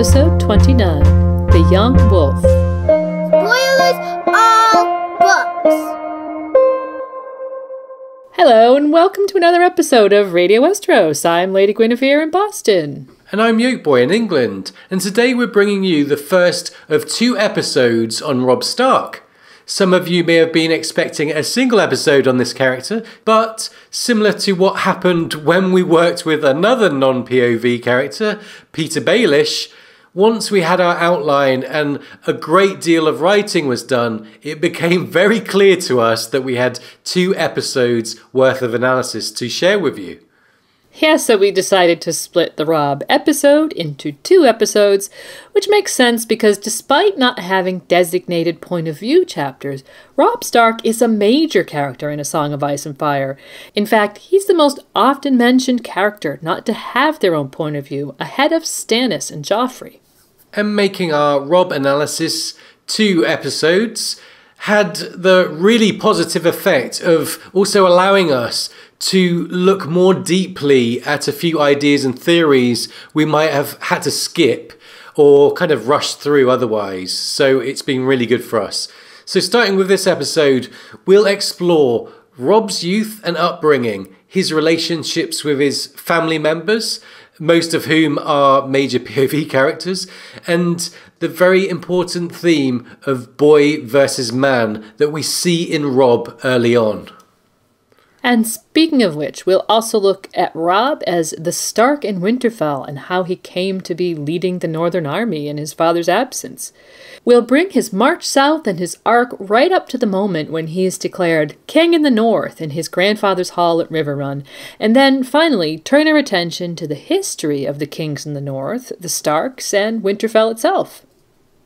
Episode 29, The Young Wolf. Spoilers all books! Hello and welcome to another episode of Radio Westeros. I'm Lady Guinevere in Boston. And I'm Yolkboy in England, and today we're bringing you the first of 2 episodes on Robb Stark. Some of you may have been expecting a single episode on this character, but similar to what happened when we worked with another non-POV character, Peter Baelish, once we had our outline and a great deal of writing was done, it became very clear to us that we had 2 episodes worth of analysis to share with you. Yeah, so we decided to split the Robb episode into 2 episodes, which makes sense because despite not having designated point of view chapters, Robb Stark is a major character in A Song of Ice and Fire. In fact, he's the most often mentioned character not to have their own point of view, ahead of Stannis and Joffrey. And making our Robb analysis 2 episodes had the really positive effect of also allowing us to look more deeply at a few ideas and theories we might have had to skip or kind of rush through otherwise. So it's been really good for us. So starting with this episode, we'll explore Robb's youth and upbringing, his relationships with his family members, most of whom are major POV characters, and the very important theme of boy versus man that we see in Robb early on. And speaking of which, we'll also look at Robb as the Stark in Winterfell and how he came to be leading the Northern Army in his father's absence. We'll bring his march south and his arc right up to the moment when he is declared King in the North in his grandfather's hall at Riverrun, and then finally turn our attention to the history of the kings in the North, the Starks, and Winterfell itself.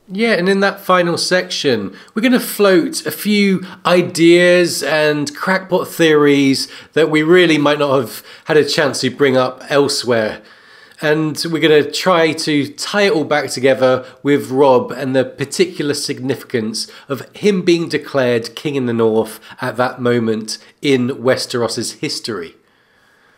Yeah, and in that final section, we're going to float a few ideas and crackpot theories that we really might not have had a chance to bring up elsewhere. And we're going to try to tie it all back together with Robb and the particular significance of him being declared King in the North at that moment in Westeros' history.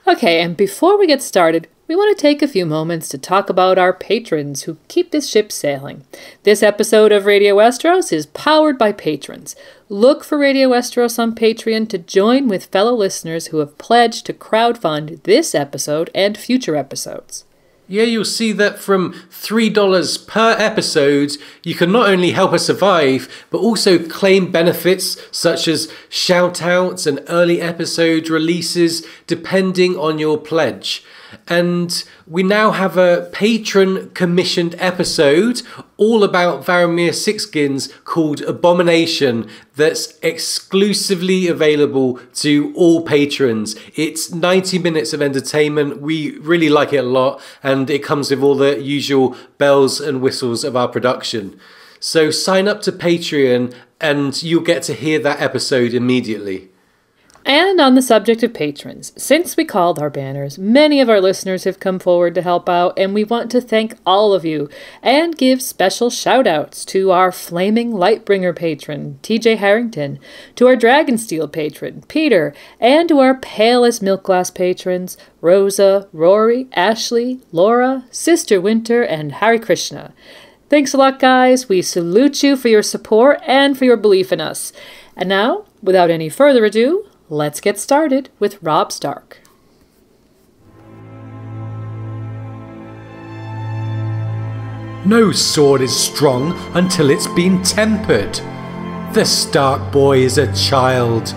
Okay, and before we get started, we want to take a few moments to talk about our patrons who keep this ship sailing. This episode of Radio Westeros is powered by patrons. Look for Radio Westeros on Patreon to join with fellow listeners who have pledged to crowdfund this episode and future episodes. Yeah, you'll see that from $3 per episode, you can not only help us survive, but also claim benefits such as shout-outs and early episode releases, depending on your pledge. And we now have a patron-commissioned episode all about Varamir Sixskins called Abomination that's exclusively available to all patrons. It's 90 minutes of entertainment. We really like it a lot, and it comes with all the usual bells and whistles of our production. So sign up to Patreon and you'll get to hear that episode immediately. And on the subject of patrons, since we called our banners, many of our listeners have come forward to help out, and we want to thank all of you and give special shout-outs to our Flaming Lightbringer patron, TJ Harrington, to our Dragonsteel patron, Peter, and to our Pale as Milk Glass patrons, Rosa, Rory, Ashley, Laura, Sister Winter, and Hare Krishna. Thanks a lot, guys. We salute you for your support and for your belief in us. And now, without any further ado, let's get started with Robb Stark. No sword is strong until it's been tempered. The Stark boy is a child.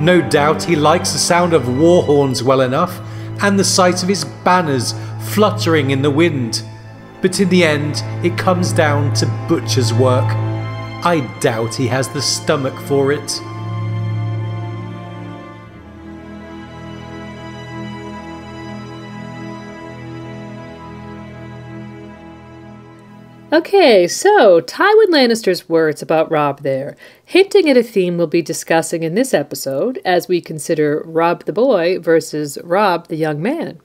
No doubt he likes the sound of war horns well enough and the sight of his banners fluttering in the wind. But in the end, it comes down to butcher's work. I doubt he has the stomach for it. Okay, so Tywin Lannister's words about Robb there, hinting at a theme we'll be discussing in this episode as we consider Robb the boy versus Robb the young man.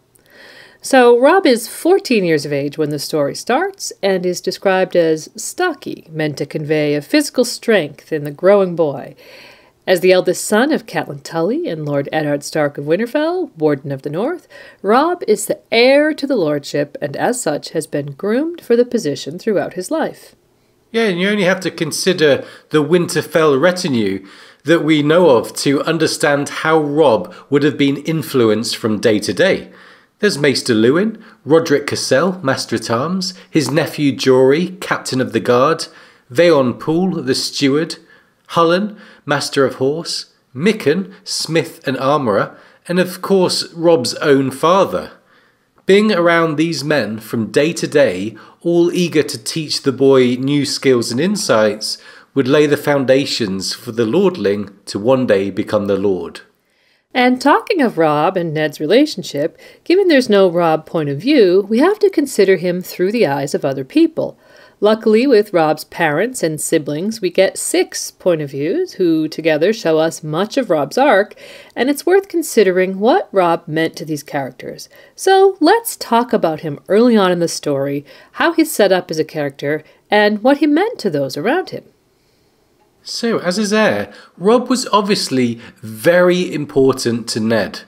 So Robb is 14 years of age when the story starts and is described as stocky, meant to convey a physical strength in the growing boy. As the eldest son of Catelyn Tully and Lord Eddard Stark of Winterfell, Warden of the North, Robb is the heir to the lordship and as such has been groomed for the position throughout his life. Yeah, and you only have to consider the Winterfell retinue that we know of to understand how Robb would have been influenced from day to day. There's Maester Lewin, Roderick Cassell, Master at Arms, his nephew Jory, Captain of the Guard, Veon Poole, the Steward, Hullen, Master of Horse, Micken, Smith and Armourer, and of course Robb's own father. Being around these men from day to day, all eager to teach the boy new skills and insights, would lay the foundations for the lordling to one day become the lord. And talking of Robb and Ned's relationship, given there's no Robb point of view, we have to consider him through the eyes of other people. Luckily, with Robb's parents and siblings, we get 6 point of views, who together show us much of Robb's arc, and it's worth considering what Robb meant to these characters. So let's talk about him early on in the story, how he's set up as a character, and what he meant to those around him. So, as his heir, Robb was obviously very important to Ned.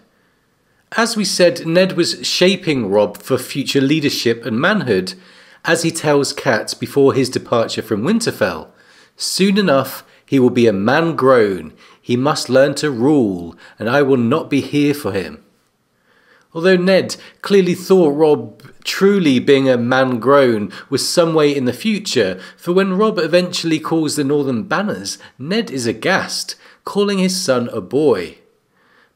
As we said, Ned was shaping Robb for future leadership and manhood, as he tells Cat before his departure from Winterfell. Soon enough, he will be a man grown. He must learn to rule, and I will not be here for him. Although Ned clearly thought Robb truly being a man grown was some way in the future, for when Robb eventually calls the Northern Banners, Ned is aghast, calling his son a boy.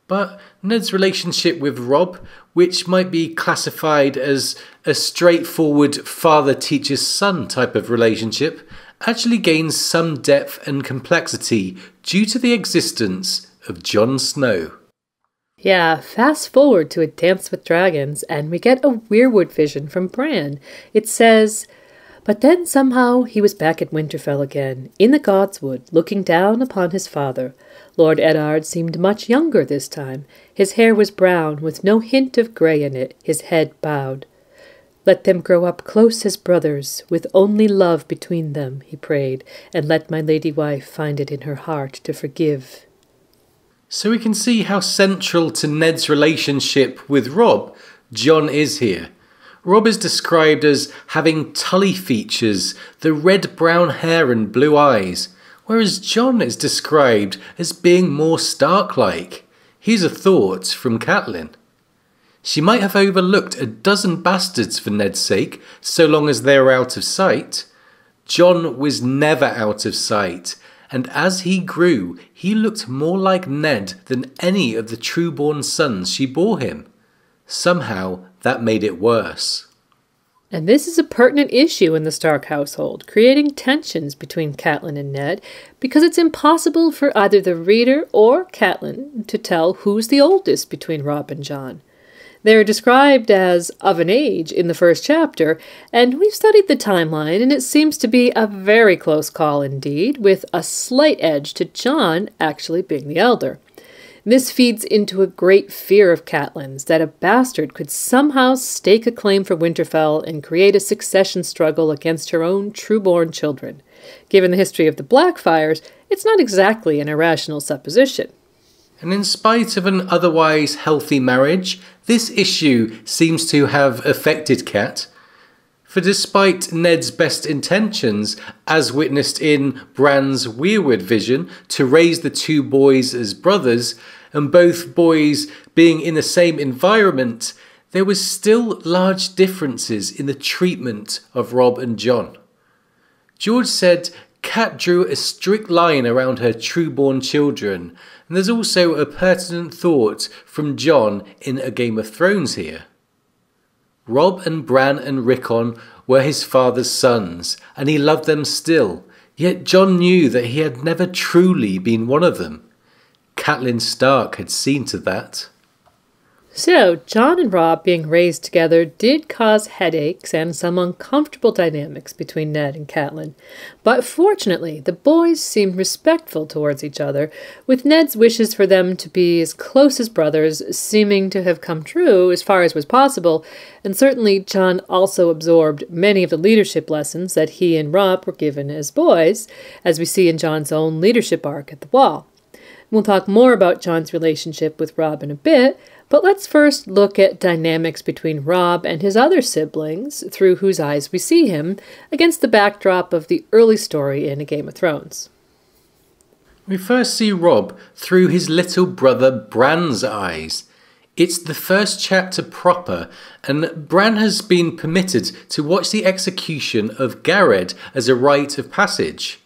But Ned's relationship with Robb, which might be classified as a straightforward father-teacher-son type of relationship, actually gains some depth and complexity due to the existence of Jon Snow. Yeah, fast forward to A Dance with Dragons, and we get a weirwood vision from Bran. It says, "But then somehow he was back at Winterfell again, in the Godswood, looking down upon his father. Lord Eddard seemed much younger this time. His hair was brown, with no hint of grey in it, his head bowed. Let them grow up close as brothers, with only love between them, he prayed, and let my lady wife find it in her heart to forgive." So we can see how central to Ned's relationship with Robb Jon is here. Robb is described as having Tully features, the red-brown hair and blue eyes, whereas Jon is described as being more Stark-like. Here's a thought from Catelyn. She might have overlooked a dozen bastards for Ned's sake, so long as they are out of sight. Jon was never out of sight, and as he grew, he looked more like Ned than any of the true-born sons she bore him. Somehow, that made it worse. And this is a pertinent issue in the Stark household, creating tensions between Catelyn and Ned, because it's impossible for either the reader or Catelyn to tell who's the oldest between Robb and Jon. They're described as of an age in the first chapter, and we've studied the timeline, and it seems to be a very close call indeed, with a slight edge to Jon actually being the elder. This feeds into a great fear of Catelyn's, that a bastard could somehow stake a claim for Winterfell and create a succession struggle against her own true-born children. Given the history of the Blackfyres, it's not exactly an irrational supposition. And in spite of an otherwise healthy marriage, this issue seems to have affected Cat. For despite Ned's best intentions, as witnessed in Bran's weirwood vision, to raise the two boys as brothers, and both boys being in the same environment, there was still large differences in the treatment of Robb and Jon. George said Cat drew a strict line around her true-born children, and there's also a pertinent thought from Jon in A Game of Thrones here. Robb and Bran and Rickon were his father's sons, and he loved them still, yet Jon knew that he had never truly been one of them. Catelyn Stark had seen to that. So, Jon and Robb being raised together did cause headaches and some uncomfortable dynamics between Ned and Catelyn. But fortunately, the boys seemed respectful towards each other, with Ned's wishes for them to be as close as brothers seeming to have come true as far as was possible, and certainly Jon also absorbed many of the leadership lessons that he and Robb were given as boys, as we see in Jon's own leadership arc at the Wall. We'll talk more about Jon's relationship with Robb in a bit, but let's first look at dynamics between Robb and his other siblings, through whose eyes we see him, against the backdrop of the early story in A Game of Thrones. We first see Robb through his little brother Bran's eyes. It's the first chapter proper, and Bran has been permitted to watch the execution of Garred as a rite of passage.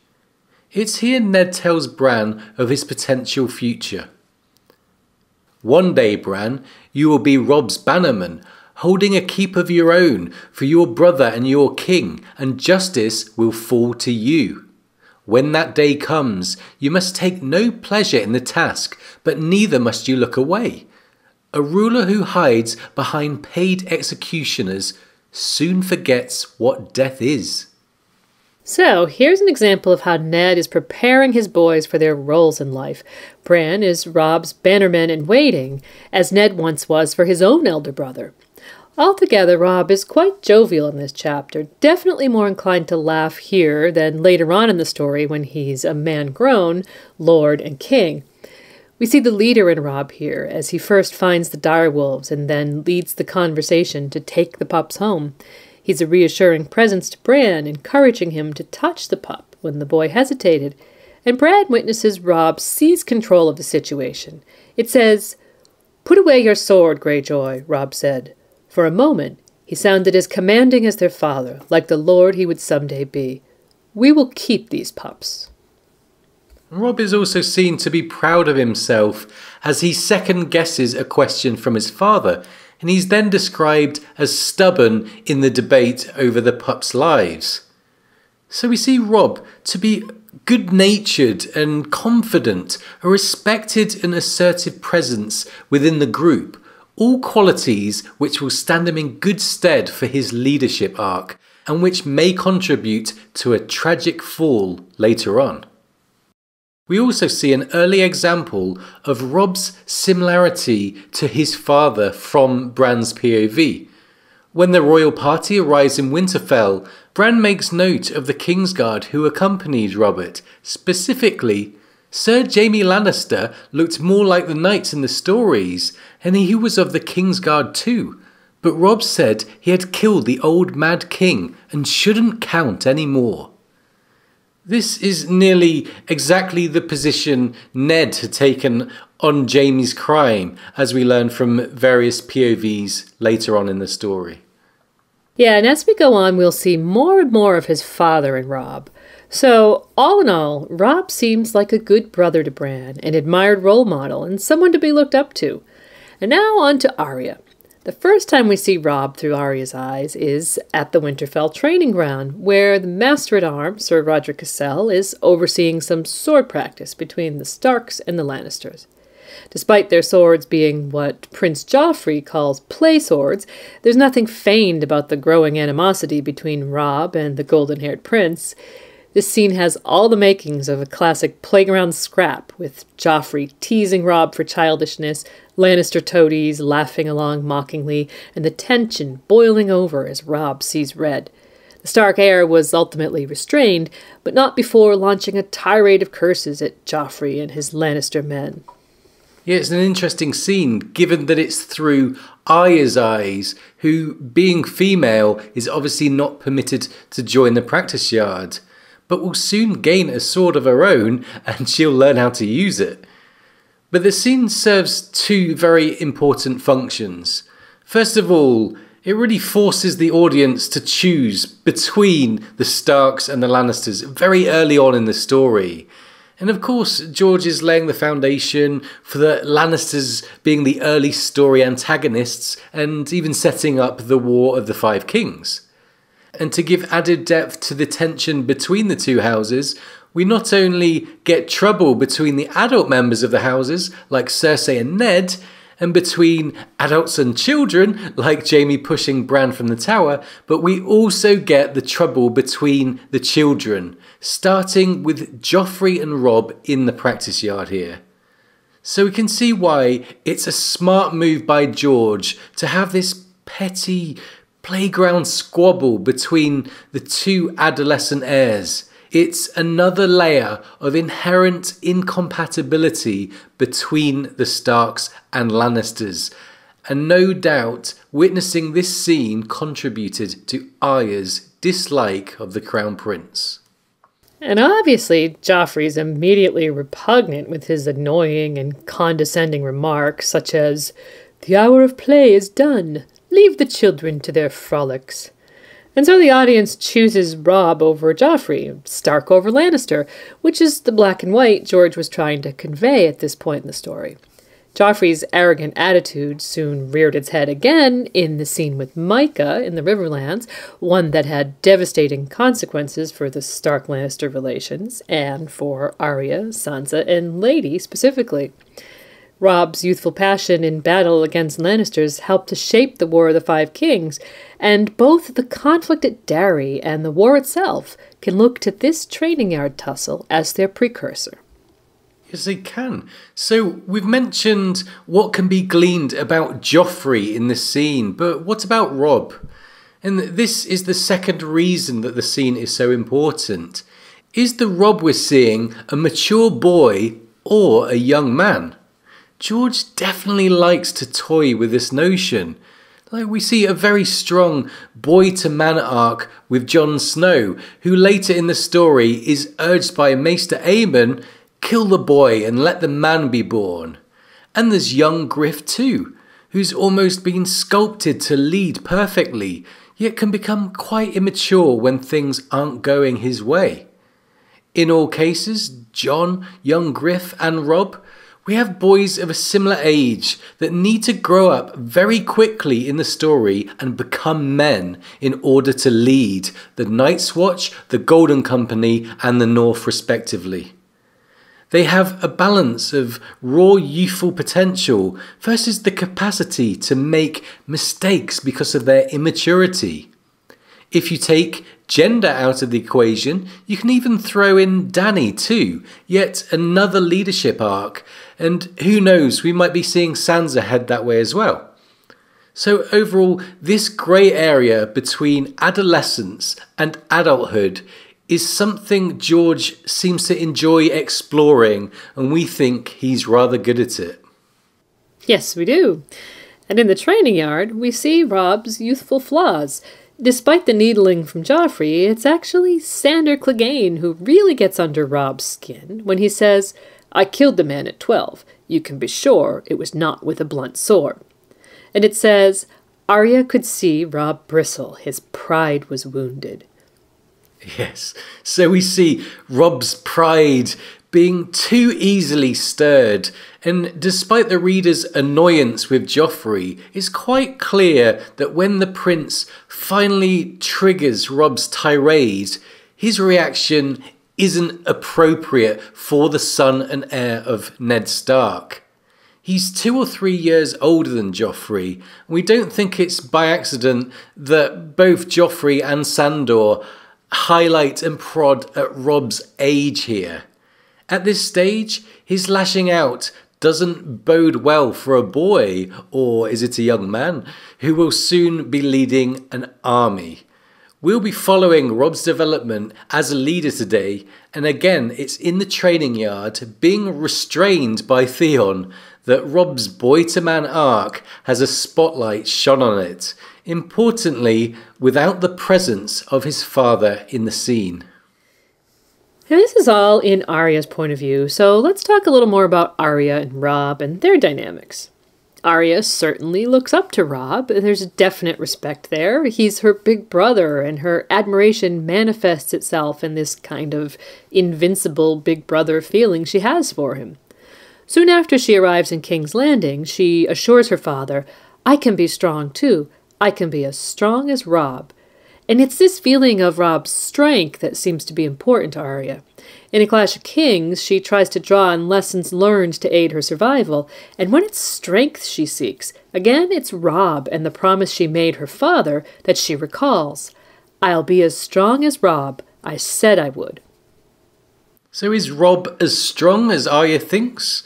It's here Ned tells Bran of his potential future. One day, Bran, you will be Robb's bannerman, holding a keep of your own for your brother and your king, and justice will fall to you. When that day comes, you must take no pleasure in the task, but neither must you look away. A ruler who hides behind paid executioners soon forgets what death is. So, here's an example of how Ned is preparing his boys for their roles in life. Bran is Robb's bannerman in waiting, as Ned once was for his own elder brother. Altogether, Robb is quite jovial in this chapter, definitely more inclined to laugh here than later on in the story when he's a man grown, lord and king. We see the leader in Robb here, as he first finds the direwolves and then leads the conversation to take the pups home. He's a reassuring presence to Bran, encouraging him to touch the pup when the boy hesitated, and Bran witnesses Robb seize control of the situation. It says, "Put away your sword, Greyjoy," Robb said. For a moment, he sounded as commanding as their father, like the lord he would someday be. "We will keep these pups." Robb is also seen to be proud of himself as he second guesses a question from his father, and he's then described as stubborn in the debate over the pups' lives. So we see Robb to be good-natured and confident, a respected and assertive presence within the group, all qualities which will stand him in good stead for his leadership arc, and which may contribute to a tragic fall later on. We also see an early example of Robb's similarity to his father from Bran's POV. When the royal party arrives in Winterfell, Bran makes note of the Kingsguard who accompanied Robert. Specifically, Sir Jaime Lannister looked more like the knights in the stories, and he was of the Kingsguard too. But Robb said he had killed the old Mad King and shouldn't count any more. This is nearly exactly the position Ned had taken on Jaime's crime, as we learn from various POVs later on in the story. Yeah, and as we go on, we'll see more and more of his father in Robb. So, all in all, Robb seems like a good brother to Bran, an admired role model, and someone to be looked up to. And now on to Arya. The first time we see Robb through Arya's eyes is at the Winterfell training ground, where the Master-at-Arms, Sir Rodrik Cassel, is overseeing some sword practice between the Starks and the Lannisters. Despite their swords being what Prince Joffrey calls play swords, there's nothing feigned about the growing animosity between Robb and the golden-haired prince. This scene has all the makings of a classic playground scrap, with Joffrey teasing Robb for childishness, Lannister toadies laughing along mockingly, and the tension boiling over as Robb sees red. The Stark heir was ultimately restrained, but not before launching a tirade of curses at Joffrey and his Lannister men. Yeah, it's an interesting scene, given that it's through Arya's eyes, who, being female, is obviously not permitted to join the practice yard, but will soon gain a sword of her own, and she'll learn how to use it. But the scene serves two very important functions. First of all, it really forces the audience to choose between the Starks and the Lannisters very early on in the story. And of course, George is laying the foundation for the Lannisters being the early story antagonists and even setting up the War of the Five Kings. And to give added depth to the tension between the two houses, we not only get trouble between the adult members of the houses, like Cersei and Ned, and between adults and children, like Jaime pushing Bran from the tower, but we also get the trouble between the children, starting with Joffrey and Robb in the practice yard here. So we can see why it's a smart move by George to have this petty playground squabble between the two adolescent heirs. It's another layer of inherent incompatibility between the Starks and Lannisters, and no doubt witnessing this scene contributed to Arya's dislike of the Crown Prince. And obviously, Joffrey's immediately repugnant with his annoying and condescending remarks, such as, "The hour of play is done. Leave the children to their frolics." And so the audience chooses Robb over Joffrey, Stark over Lannister, which is the black and white George was trying to convey at this point in the story. Joffrey's arrogant attitude soon reared its head again in the scene with Mycah in the Riverlands, one that had devastating consequences for the Stark-Lannister relations, and for Arya, Sansa, and Lady specifically. Robb's youthful passion in battle against Lannisters helped to shape the War of the Five Kings, and both the conflict at Darry and the war itself can look to this training yard tussle as their precursor. Yes, they can. So we've mentioned what can be gleaned about Joffrey in this scene, but what about Robb? And this is the second reason that the scene is so important. Is the Robb we're seeing a mature boy or a young man? George definitely likes to toy with this notion. Like, we see a very strong boy-to-man arc with Jon Snow, who later in the story is urged by Maester Aemon, "Kill the boy and let the man be born." And there's young Griff too, who's almost been sculpted to lead perfectly, yet can become quite immature when things aren't going his way. In all cases, Jon, young Griff and Robb, we have boys of a similar age that need to grow up very quickly in the story and become men in order to lead the Night's Watch, the Golden Company and the North respectively. They have a balance of raw youthful potential versus the capacity to make mistakes because of their immaturity. If you take gender out of the equation, you can even throw in Dany too, yet another leadership arc, and who knows, we might be seeing Sansa head that way as well. So overall, this grey area between adolescence and adulthood is something George seems to enjoy exploring, and we think he's rather good at it. Yes, we do. And in the training yard, we see Robb's youthful flaws. Despite the needling from Joffrey, it's actually Sandor Clegane who really gets under Robb's skin when he says, "I killed the man at 12. You can be sure it was not with a blunt sword." And it says, Arya could see Robb bristle. His pride was wounded. Yes, so we see Robb's pride being too easily stirred, and despite the reader's annoyance with Joffrey, it's quite clear that when the prince finally triggers Robb's tirade, his reaction isn't appropriate for the son and heir of Ned Stark. He's 2 or 3 years older than Joffrey, and we don't think it's by accident that both Joffrey and Sandor highlight and prod at Robb's age here. At this stage, his lashing out doesn't bode well for a boy, or is it a young man, who will soon be leading an army. We'll be following Robb's development as a leader today, and again, it's in the training yard, being restrained by Theon, that Robb's boy-to-man arc has a spotlight shone on it, importantly, without the presence of his father in the scene. And this is all in Arya's point of view, so let's talk a little more about Arya and Robb and their dynamics. Arya certainly looks up to Robb. There's a definite respect there. He's her big brother, and her admiration manifests itself in this kind of invincible big brother feeling she has for him. Soon after she arrives in King's Landing, she assures her father, "I can be strong too. I can be as strong as Robb." And it's this feeling of Robb's strength that seems to be important to Arya. In A Clash of Kings, she tries to draw on lessons learned to aid her survival, and when it's strength she seeks, again it's Robb and the promise she made her father that she recalls. "I'll be as strong as Robb. I said I would." So is Robb as strong as Arya thinks?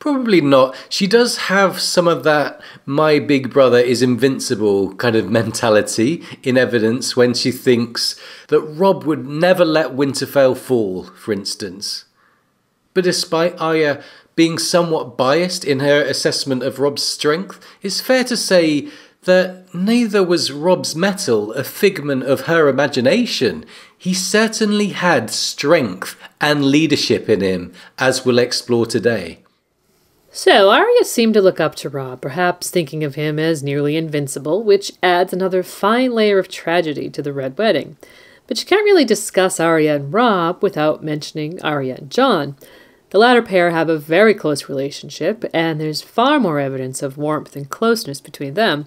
Probably not. She does have some of that my big brother is invincible kind of mentality in evidence when she thinks that Robb would never let Winterfell fall, for instance. But despite Arya being somewhat biased in her assessment of Robb's strength, it's fair to say that neither was Robb's mettle a figment of her imagination. He certainly had strength and leadership in him, as we'll explore today. So Arya seemed to look up to Robb, perhaps thinking of him as nearly invincible, which adds another fine layer of tragedy to the Red Wedding. But she can't really discuss Arya and Robb without mentioning Arya and Jon. The latter pair have a very close relationship, and there's far more evidence of warmth and closeness between them.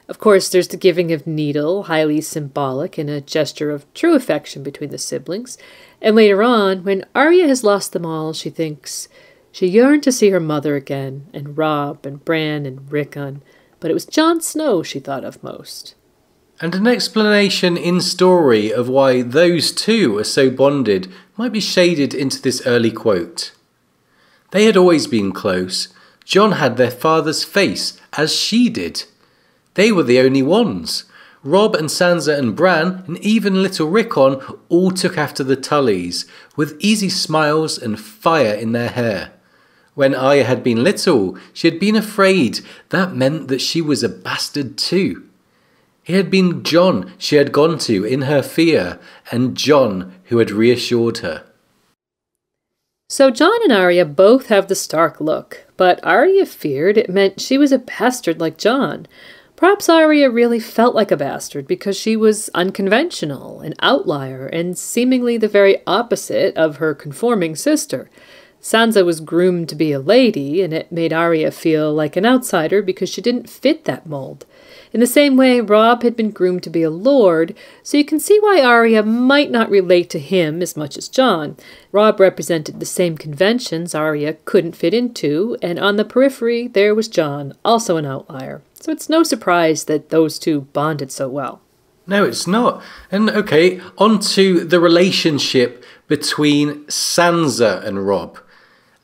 Of course, there's the giving of needle, highly symbolic and a gesture of true affection between the siblings. And later on, when Arya has lost them all, she thinks she yearned to see her mother again, and Robb and Bran and Rickon, but it was Jon Snow she thought of most. And an explanation in story of why those two are so bonded might be shaded into this early quote. They had always been close. Jon had their father's face, as she did. They were the only ones. Robb and Sansa and Bran, and even little Rickon, all took after the Tullys, with easy smiles and fire in their hair. When Arya had been little, she had been afraid that meant that she was a bastard too. It had been Jon she had gone to in her fear, and Jon who had reassured her. So Jon and Arya both have the Stark look, but Arya feared it meant she was a bastard like Jon. Perhaps Arya really felt like a bastard because she was unconventional, an outlier, and seemingly the very opposite of her conforming sister. Sansa was groomed to be a lady, and it made Arya feel like an outsider because she didn't fit that mold. In the same way, Robb had been groomed to be a lord, so you can see why Arya might not relate to him as much as Jon. Robb represented the same conventions Arya couldn't fit into, and on the periphery there was Jon, also an outlier. So it's no surprise that those two bonded so well. No, it's not. And okay, on to the relationship between Sansa and Robb.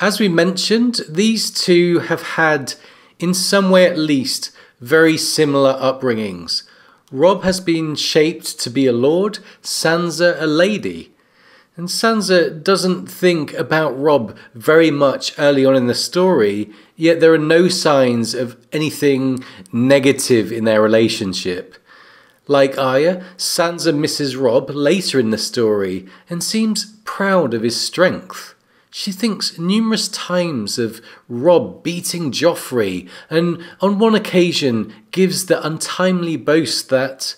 As we mentioned, these two have had, in some way at least, very similar upbringings. Robb has been shaped to be a lord, Sansa a lady. And Sansa doesn't think about Robb very much early on in the story, yet there are no signs of anything negative in their relationship. Like Arya, Sansa misses Robb later in the story and seems proud of his strength. She thinks numerous times of Robb beating Joffrey, and on one occasion gives the untimely boast that,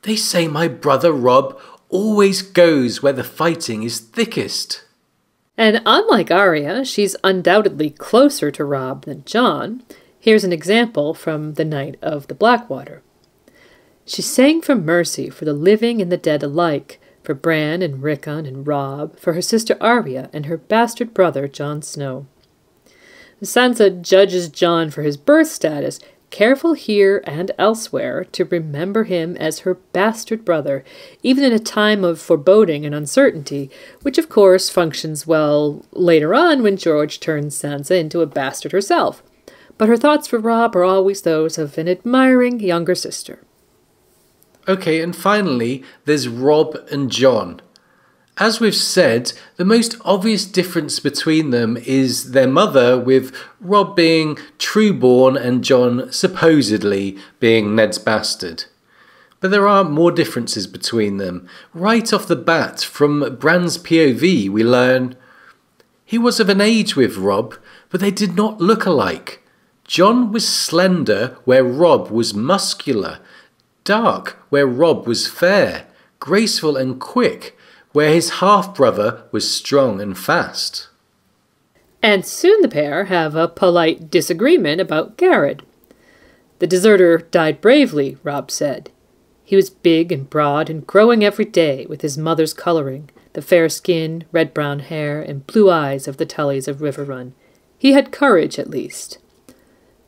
"They say my brother Robb always goes where the fighting is thickest." And unlike Arya, she's undoubtedly closer to Robb than Jon. Here's an example from the night of the Blackwater. She sang for mercy for the living and the dead alike, for Bran and Rickon and Robb, for her sister Arya and her bastard brother Jon Snow. Sansa judges Jon for his birth status, careful here and elsewhere to remember him as her bastard brother, even in a time of foreboding and uncertainty, which of course functions well later on when George turns Sansa into a bastard herself. But her thoughts for Robb are always those of an admiring younger sister. Okay, and finally, there's Robb and Jon. As we've said, the most obvious difference between them is their mother, with Robb being true-born and Jon supposedly being Ned's bastard. But there are more differences between them. Right off the bat, from Bran's POV, we learn he was of an age with Robb, but they did not look alike. Jon was slender, where Robb was muscular, dark, where Robb was fair, graceful and quick, where his half-brother was strong and fast. And soon the pair have a polite disagreement about Garrett. The deserter died bravely, Robb said. He was big and broad and growing every day with his mother's coloring, the fair skin, red-brown hair, and blue eyes of the Tullys of Riverrun. He had courage, at least.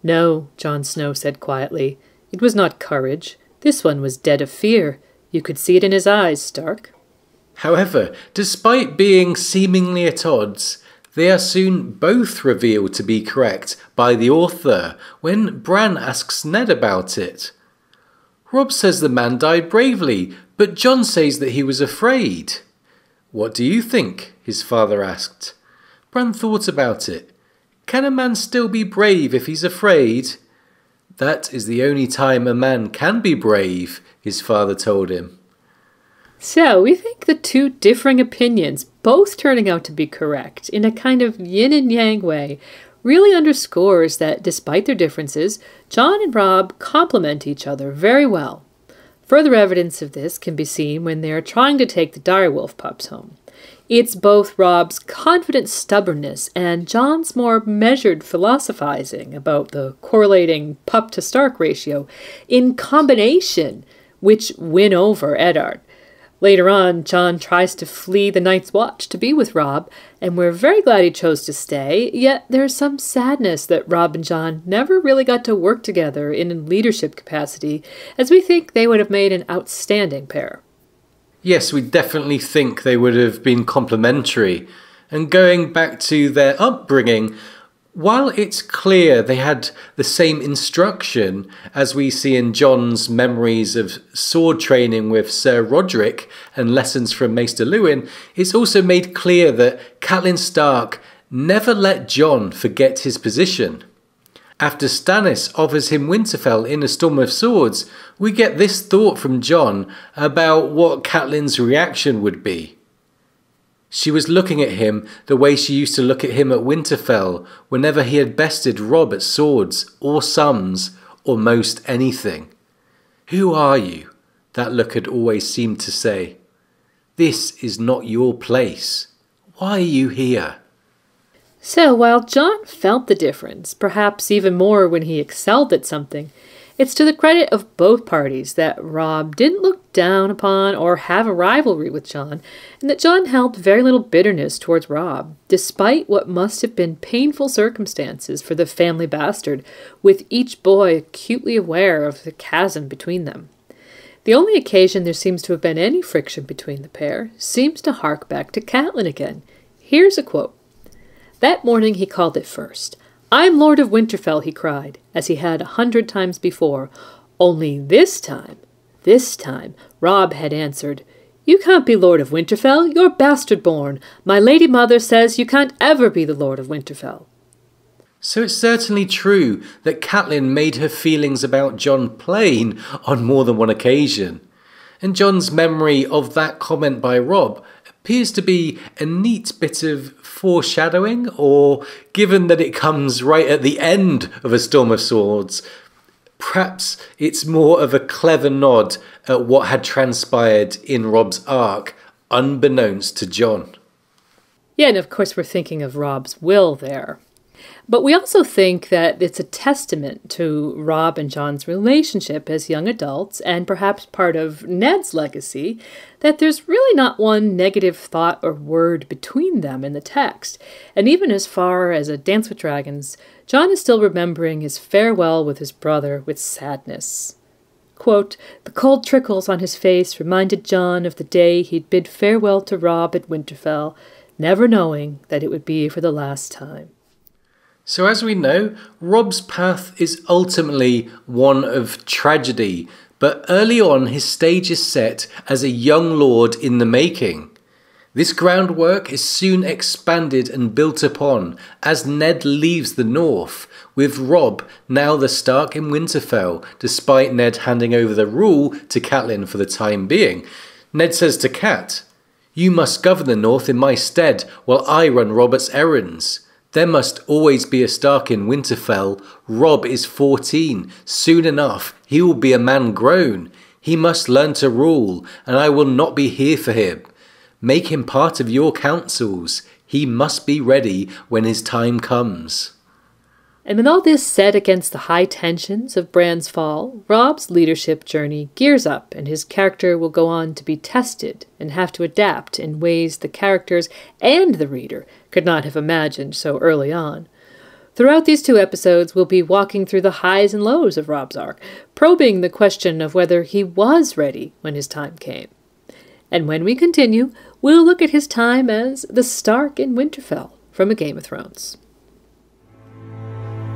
No, Jon Snow said quietly. It was not courage. This one was dead of fear. You could see it in his eyes, Stark. However, despite being seemingly at odds, They are soon both revealed to be correct by the author when Bran asks Ned about it. Robb says the man died bravely, but Jon says that he was afraid. What do you think? His father asked. Bran thought about it. Can a man still be brave if he's afraid? That is the only time a man can be brave, his father told him. So, we think the two differing opinions, both turning out to be correct in a kind of yin and yang way, really underscores that despite their differences, Jon and Robb complement each other very well. Further evidence of this can be seen when they are trying to take the direwolf pups home. It's both Robb's confident stubbornness and Jon's more measured philosophizing about the correlating pup-to-Stark ratio in combination which win over Eddard. Later on, Jon tries to flee the Night's Watch to be with Robb, and we're very glad he chose to stay, yet there's some sadness that Robb and Jon never really got to work together in a leadership capacity, as we think they would have made an outstanding pair. Yes, we definitely think they would have been complementary. And going back to their upbringing, while it's clear they had the same instruction as we see in Jon's memories of sword training with Sir Roderick and lessons from Maester Luwin, it's also made clear that Catelyn Stark never let Jon forget his position. After Stannis offers him Winterfell in A Storm of Swords, we get this thought from Jon about what Catelyn's reaction would be. She was looking at him the way she used to look at him at Winterfell whenever he had bested Robb at swords or sums or most anything. "Who are you?" that look had always seemed to say. "This is not your place. Why are you here?" So, while Jon felt the difference, perhaps even more when he excelled at something, it's to the credit of both parties that Robb didn't look down upon or have a rivalry with Jon, and that Jon held very little bitterness towards Robb, despite what must have been painful circumstances for the family bastard, with each boy acutely aware of the chasm between them. The only occasion there seems to have been any friction between the pair seems to hark back to Catelyn again. Here's a quote. "That morning he called it first. 'I'm Lord of Winterfell,' he cried, as he had 100 times before. Only this time, Robb had answered, 'You can't be Lord of Winterfell, you're bastard-born. My lady mother says you can't ever be the Lord of Winterfell.'" So it's certainly true that Catelyn made her feelings about Jon plain on more than one occasion. And Jon's memory of that comment by Robb appears to be a neat bit of foreshadowing, or given that it comes right at the end of A Storm of Swords, perhaps it's more of a clever nod at what had transpired in Robb's arc, unbeknownst to Jon. Yeah, and of course we're thinking of Robb's will there. But we also think that it's a testament to Robb and Jon's relationship as young adults, and perhaps part of Ned's legacy, that there's really not one negative thought or word between them in the text. And even as far as A Dance with Dragons, Jon is still remembering his farewell with his brother with sadness. Quote, "The cold trickles on his face reminded Jon of the day he'd bid farewell to Robb at Winterfell, never knowing that it would be for the last time." So as we know, Robb's path is ultimately one of tragedy, but early on his stage is set as a young lord in the making. This groundwork is soon expanded and built upon as Ned leaves the north, with Robb now the Stark in Winterfell, despite Ned handing over the rule to Catelyn for the time being. Ned says to Cat, "You must govern the north in my stead while I run Robert's errands. There must always be a Stark in Winterfell. Robb is 14. Soon enough, he will be a man grown. He must learn to rule, and I will not be here for him. Make him part of your councils. He must be ready when his time comes." And with all this set against the high tensions of Bran's fall, Robb's leadership journey gears up, and his character will go on to be tested and have to adapt in ways the characters and the reader could not have imagined so early on. Throughout these 2 episodes, we'll be walking through the highs and lows of Robb's arc, probing the question of whether he was ready when his time came. And when we continue, we'll look at his time as the Stark in Winterfell, from A Game of Thrones.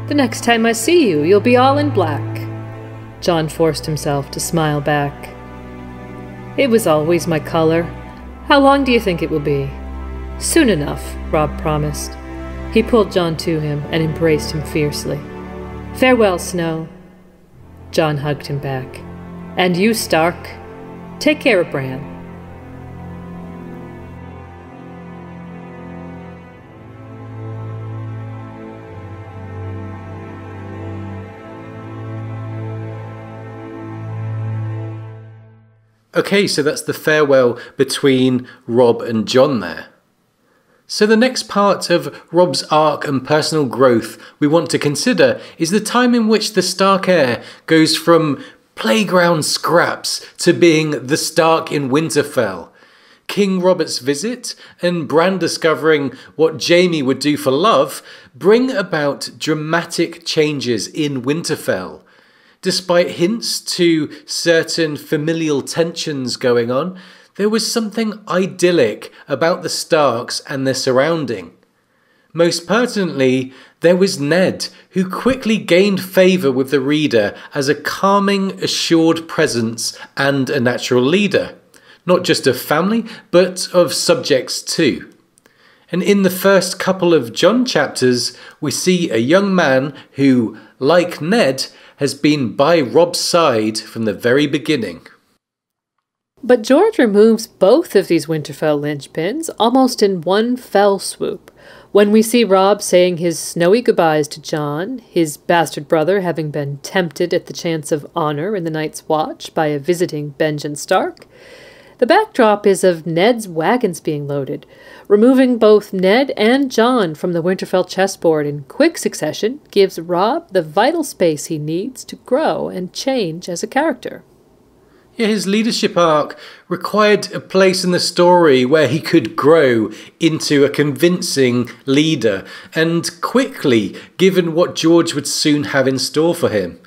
The next time I see you, you'll be all in black. Jon forced himself to smile back. It was always my color. How long do you think it will be? Soon enough, Robb promised. He pulled Jon to him and embraced him fiercely. Farewell, Snow. Jon hugged him back. And you, Stark. Take care of Bran. Okay, so that's the farewell between Robb and Jon there. So the next part of Robb's arc and personal growth we want to consider is the time in which the Stark heir goes from playground scraps to being the Stark in Winterfell. King Robert's visit and Bran discovering what Jaime would do for love bring about dramatic changes in Winterfell. Despite hints to certain familial tensions going on, there was something idyllic about the Starks and their surrounding. Most pertinently, there was Ned, who quickly gained favour with the reader as a calming, assured presence and a natural leader, not just of family, but of subjects too. And in the first couple of Jon chapters, we see a young man who, like Ned, has been by Robb's side from the very beginning. But George removes both of these Winterfell linchpins almost in one fell swoop. When we see Robb saying his snowy goodbyes to Jon, his bastard brother having been tempted at the chance of honor in the Night's Watch by a visiting Benjen Stark, the backdrop is of Ned's wagons being loaded. Removing both Ned and Jon from the Winterfell chessboard in quick succession gives Robb the vital space he needs to grow and change as a character. Yeah, his leadership arc required a place in the story where he could grow into a convincing leader, and quickly, given what George would soon have in store for him.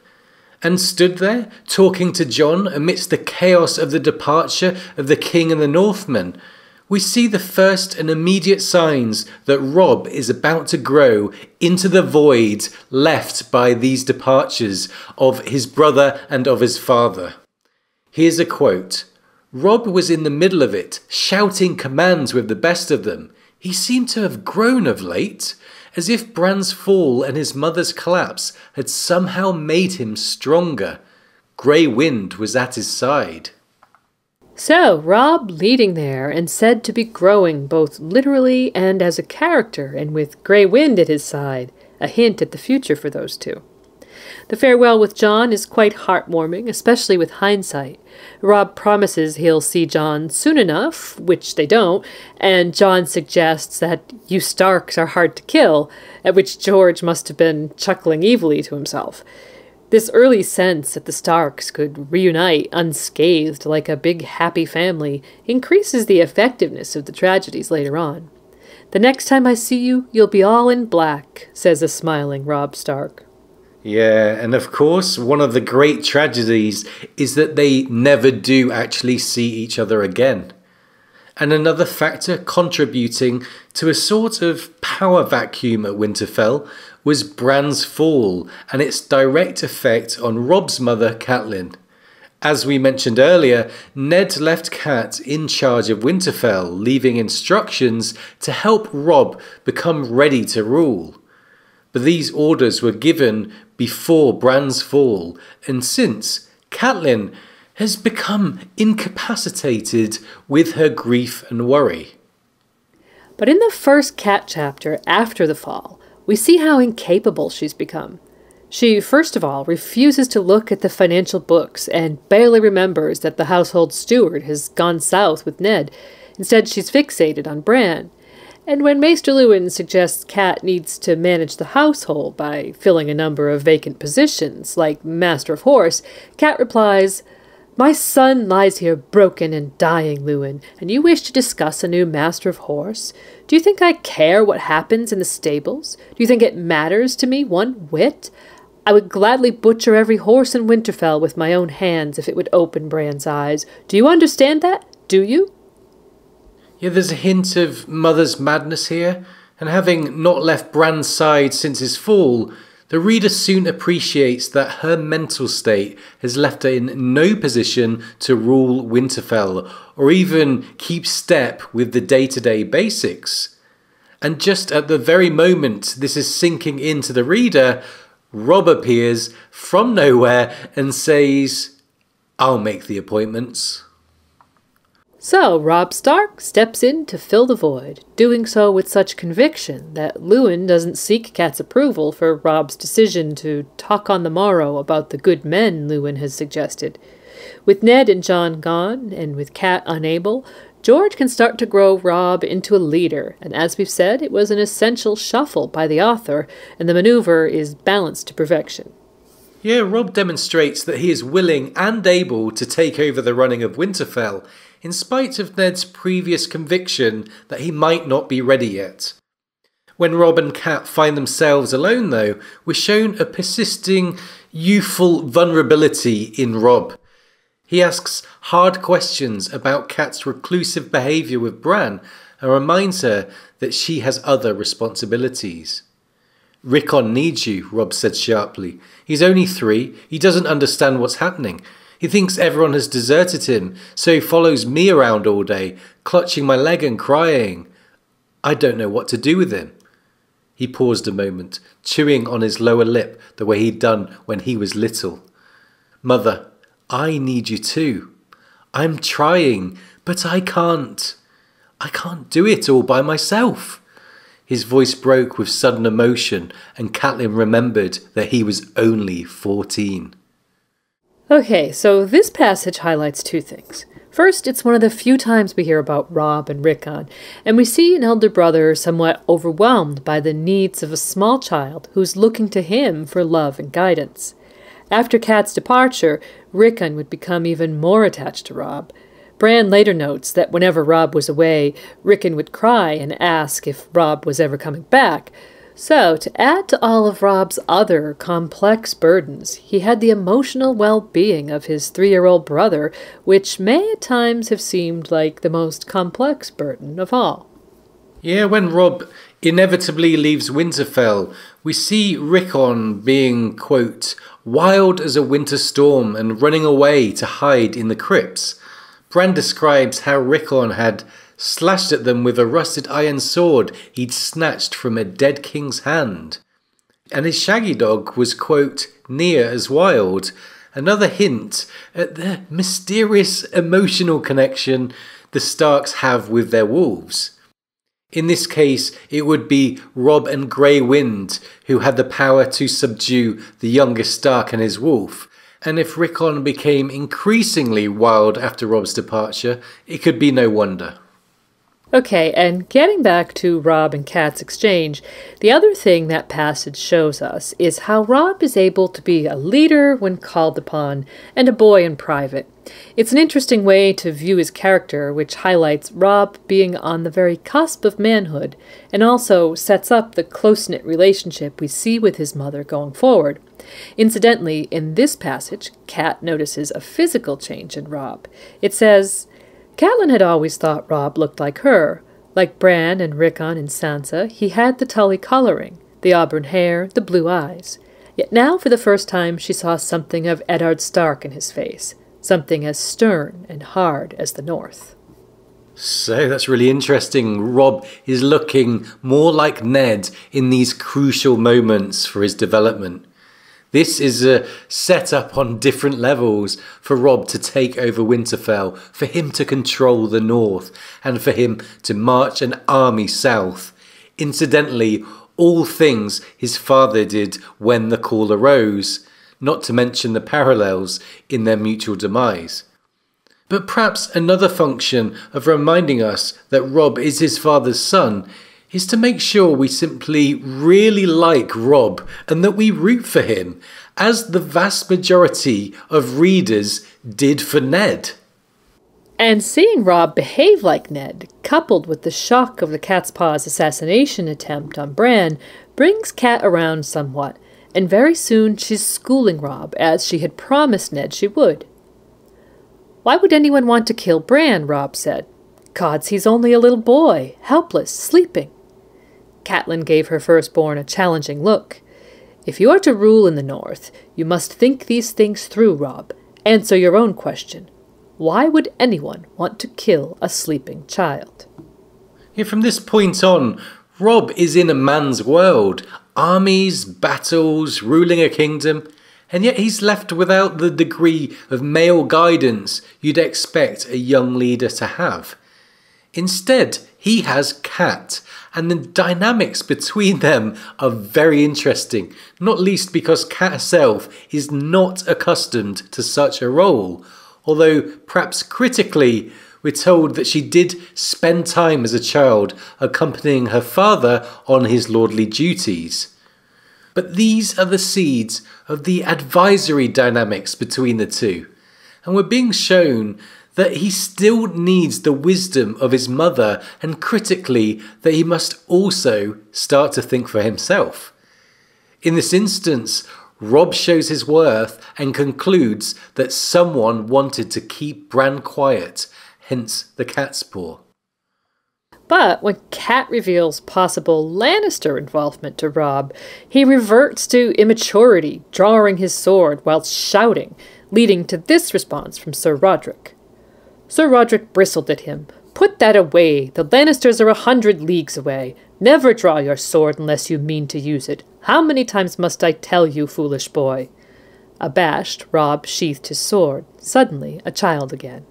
And stood there, talking to Jon amidst the chaos of the departure of the King and the Northmen, we see the first and immediate signs that Robb is about to grow into the void left by these departures of his brother and of his father. Here's a quote. Robb was in the middle of it, shouting commands with the best of them. He seemed to have grown of late, as if Bran's fall and his mother's collapse had somehow made him stronger. Grey Wind was at his side. So, Robb leading there and said to be growing both literally and as a character, and with Grey Wind at his side, a hint at the future for those two. The farewell with Jon is quite heartwarming, especially with hindsight. Robb promises he'll see Jon soon enough, which they don't, and Jon suggests that you Starks are hard to kill, at which George must have been chuckling evilly to himself. This early sense that the Starks could reunite unscathed like a big happy family increases the effectiveness of the tragedies later on. The next time I see you, you'll be all in black, says a smiling Robb Stark. Yeah, and of course, one of the great tragedies is that they never do actually see each other again. And another factor contributing to a sort of power vacuum at Winterfell was Bran's fall and its direct effect on Robb's mother, Catelyn. As we mentioned earlier, Ned left Cat in charge of Winterfell, leaving instructions to help Robb become ready to rule. But these orders were given before Bran's fall, and since, Catelyn has become incapacitated with her grief and worry. But in the first Cat chapter after the fall, we see how incapable she's become. She, first of all, refuses to look at the financial books and barely remembers that the household steward has gone south with Ned. Instead, she's fixated on Bran. And when Maester Luwin suggests Cat needs to manage the household by filling a number of vacant positions, like Master of Horse, Cat replies, "My son lies here broken and dying, Luwin, and you wish to discuss a new Master of Horse? Do you think I care what happens in the stables? Do you think it matters to me one whit? I would gladly butcher every horse in Winterfell with my own hands if it would open Bran's eyes. Do you understand that? Do you?" Yeah, there's a hint of mother's madness here, And having not left Bran's side since his fall, the reader soon appreciates that her mental state has left her in no position to rule Winterfell or even keep step with the day-to-day basics. And just at the very moment this is sinking into the reader, Robb appears from nowhere and says, "I'll make the appointments." So Robb Stark steps in to fill the void, doing so with such conviction that Luwin doesn't seek Cat's approval for Robb's decision to talk on the morrow about the good men Luwin has suggested. With Ned and Jon gone, and with Cat unable, George can start to grow Robb into a leader, and as we've said, it was an essential shuffle by the author, and the maneuver is balanced to perfection. Yeah, Robb demonstrates that he is willing and able to take over the running of Winterfell, in spite of Ned's previous conviction that he might not be ready yet. When Robb and Cat find themselves alone, though, we're shown a persisting, youthful vulnerability in Robb. He asks hard questions about Cat's reclusive behaviour with Bran and reminds her that she has other responsibilities. "Rickon needs you," Robb said sharply. "He's only 3, he doesn't understand what's happening. He thinks everyone has deserted him, so he follows me around all day, clutching my leg and crying. I don't know what to do with him." He paused a moment, chewing on his lower lip the way he'd done when he was little. "Mother, I need you too. I'm trying, but I can't. I can't do it all by myself." His voice broke with sudden emotion, and Catelyn remembered that he was only 14. Okay, so this passage highlights 2 things. First, it's one of the few times we hear about Robb and Rickon, and we see an elder brother somewhat overwhelmed by the needs of a small child who's looking to him for love and guidance. After Cat's departure, Rickon would become even more attached to Robb. Bran later notes that whenever Robb was away, Rickon would cry and ask if Robb was ever coming back. So, to add to all of Robb's other complex burdens, he had the emotional well-being of his 3-year-old brother, which may at times have seemed like the most complex burden of all. Yeah, when Robb inevitably leaves Winterfell, we see Rickon being, quote, "wild as a winter storm and running away to hide in the crypts." Bran describes how Rickon had slashed at them with a rusted iron sword he'd snatched from a dead king's hand. And his shaggy dog was, quote, "near as wild," another hint at the mysterious emotional connection the Starks have with their wolves. In this case, it would be Robb and Grey Wind who had the power to subdue the youngest Stark and his wolf, and if Rickon became increasingly wild after Robb's departure, it could be no wonder. Okay, and getting back to Robb and Cat's exchange, the other thing that passage shows us is how Robb is able to be a leader when called upon, and a boy in private. It's an interesting way to view his character, which highlights Robb being on the very cusp of manhood, and also sets up the close-knit relationship we see with his mother going forward. Incidentally, in this passage, Cat notices a physical change in Robb. It says, "Catelyn had always thought Robb looked like her. Like Bran and Rickon and Sansa, he had the Tully coloring, the auburn hair, the blue eyes. Yet now for the first time she saw something of Eddard Stark in his face, something as stern and hard as the North." So that's really interesting. Robb is looking more like Ned in these crucial moments for his development. This is a setup on different levels for Robb to take over Winterfell, for him to control the north, and for him to march an army south. Incidentally, all things his father did when the call arose, not to mention the parallels in their mutual demise. But perhaps another function of reminding us that Robb is his father's son is to make sure we simply really like Robb and that we root for him, as the vast majority of readers did for Ned. And seeing Robb behave like Ned, coupled with the shock of the Cat's Paw's assassination attempt on Bran, brings Cat around somewhat, and very soon she's schooling Robb as she had promised Ned she would. "Why would anyone want to kill Bran?" Robb said. "Gods, he's only a little boy, helpless, sleeping." Catelyn gave her firstborn a challenging look. "If you are to rule in the north, you must think these things through, Robb. Answer your own question. Why would anyone want to kill a sleeping child?" Yeah, from this point on, Robb is in a man's world. Armies, battles, ruling a kingdom. And yet he's left without the degree of male guidance you'd expect a young leader to have. Instead, he has Cat, and the dynamics between them are very interesting, not least because Cat herself is not accustomed to such a role, although perhaps critically we're told that she did spend time as a child accompanying her father on his lordly duties. But these are the seeds of the advisory dynamics between the two, and we're being shown that he still needs the wisdom of his mother, and critically that he must also start to think for himself. In this instance, Robb shows his worth and concludes that someone wanted to keep Bran quiet, hence the cat's paw. But when Cat reveals possible Lannister involvement to Robb, he reverts to immaturity, drawing his sword while shouting, leading to this response from Sir Rodrik. Sir Rodrik bristled at him. "Put that away. The Lannisters are 100 leagues away. Never draw your sword unless you mean to use it. How many times must I tell you, foolish boy?" Abashed, Robb sheathed his sword, suddenly a child again.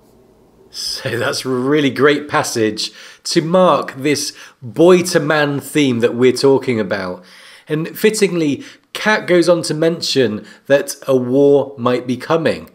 So that's a really great passage to mark this boy-to-man theme that we're talking about. And fittingly, Cat goes on to mention that a war might be coming.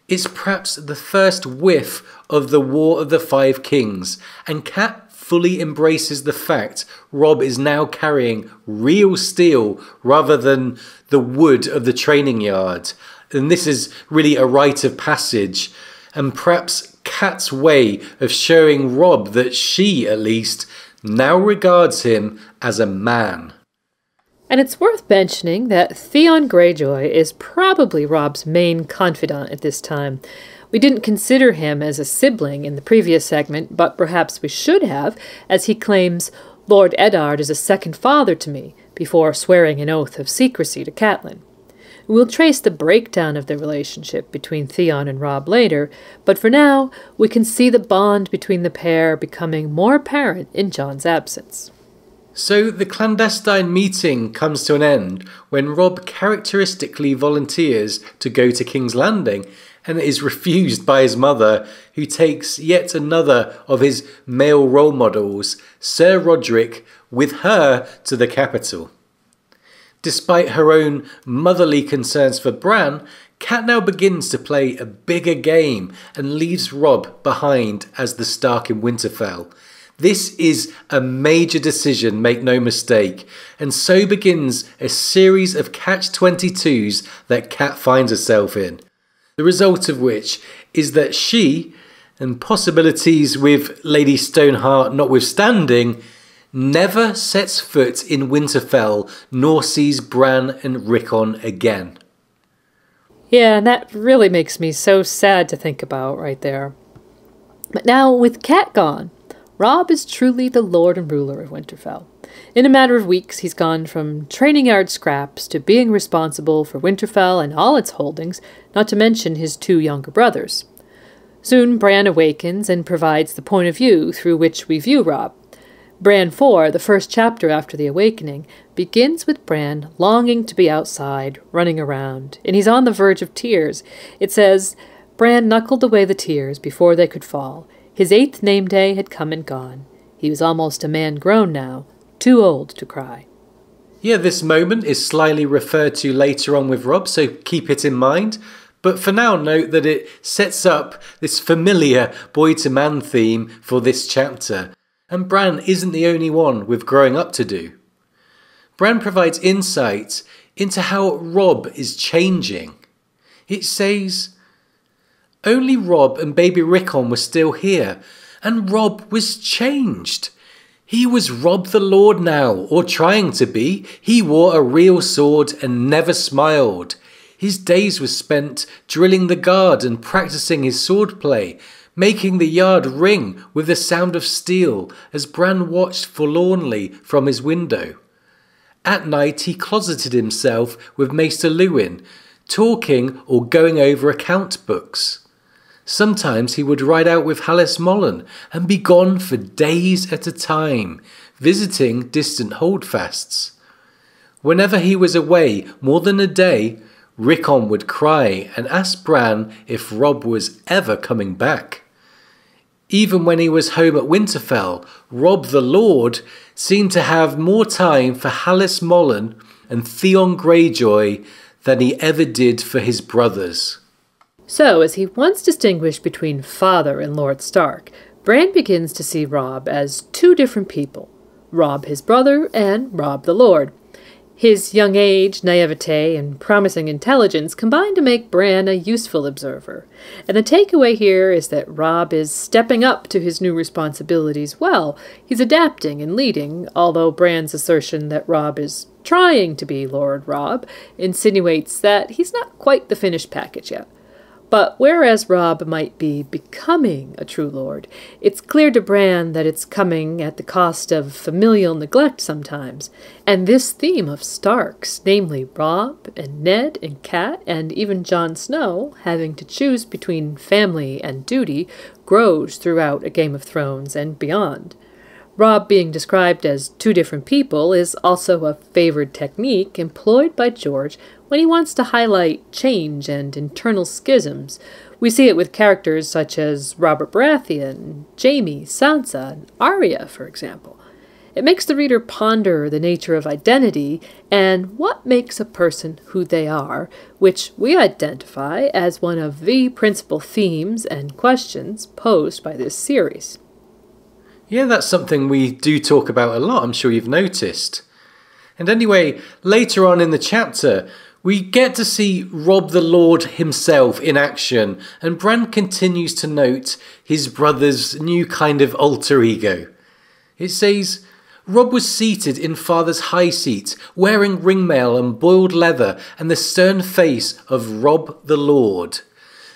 It's perhaps the first whiff of the War of the Five Kings, and Cat fully embraces the fact Robb is now carrying real steel rather than the wood of the training yard. And this is really a rite of passage, and perhaps Cat's way of showing Robb that she, at least, now regards him as a man. And it's worth mentioning that Theon Greyjoy is probably Robb's main confidant at this time. We didn't consider him as a sibling in the previous segment, but perhaps we should have, as he claims, "Lord Eddard is a second father to me," before swearing an oath of secrecy to Catelyn. We'll trace the breakdown of the relationship between Theon and Robb later, but for now, we can see the bond between the pair becoming more apparent in Jon's absence. So the clandestine meeting comes to an end when Robb characteristically volunteers to go to King's Landing and is refused by his mother, who takes yet another of his male role models, Sir Rodrik, with her to the capital. Despite her own motherly concerns for Bran, Cat now begins to play a bigger game and leaves Robb behind as the Stark in Winterfell. This is a major decision, make no mistake, and so begins a series of catch-22s that Cat finds herself in. The result of which is that she, and possibilities with Lady Stoneheart notwithstanding, never sets foot in Winterfell nor sees Bran and Rickon again. Yeah, and that really makes me so sad to think about right there. But now, with Cat gone, Robb is truly the lord and ruler of Winterfell. In a matter of weeks, he's gone from training yard scraps to being responsible for Winterfell and all its holdings, not to mention his two younger brothers. Soon, Bran awakens and provides the point of view through which we view Robb. Bran 4, the first chapter after the awakening, begins with Bran longing to be outside, running around, and he's on the verge of tears. It says, "Bran knuckled away the tears before they could fall. His 8th name day had come and gone. He was almost a man grown now, too old to cry." Yeah, this moment is slyly referred to later on with Robb, so keep it in mind. But for now, note that it sets up this familiar boy-to-man theme for this chapter. And Bran isn't the only one with growing up to do. Bran provides insight into how Robb is changing. It says, "Only Robb and baby Rickon were still here, and Robb was changed. He was Robb the Lord now, or trying to be. He wore a real sword and never smiled. His days were spent drilling the guard and practicing his swordplay. making the yard ring with the sound of steel as Bran watched forlornly from his window. At night he closeted himself with Maester Luwin, talking or going over account books. Sometimes he would ride out with Hallis Mollen and be gone for days at a time, visiting distant holdfasts. Whenever he was away more than a day, Rickon would cry and ask Bran if Robb was ever coming back. Even when he was home at Winterfell, Robb the Lord seemed to have more time for Hallis Mollen and Theon Greyjoy than he ever did for his brothers. So, as he once distinguished between father and Lord Stark, Bran begins to see Robb as two different people. Robb his brother and Robb the Lord. His young age, naivete, and promising intelligence combine to make Bran a useful observer. And the takeaway here is that Robb is stepping up to his new responsibilities well. He's adapting and leading, although Bran's assertion that Robb is trying to be Lord Robb insinuates that he's not quite the finished package yet. But whereas Robb might be becoming a true lord, it's clear to Bran that it's coming at the cost of familial neglect sometimes. And this theme of Starks, namely Robb and Ned and Cat and even Jon Snow having to choose between family and duty, grows throughout A Game of Thrones and beyond. Robb being described as two different people is also a favored technique employed by George when he wants to highlight change and internal schisms. We see it with characters such as Robert Baratheon, Jaime, Sansa, and Arya, for example. It makes the reader ponder the nature of identity and what makes a person who they are, which we identify as one of the principal themes and questions posed by this series. Yeah, that's something we do talk about a lot, I'm sure you've noticed. And anyway, later on in the chapter, we get to see Robb the Lord himself in action, and Bran continues to note his brother's new kind of alter ego. It says, Robb was seated in father's high seat, wearing ringmail and boiled leather and the stern face of Robb the Lord.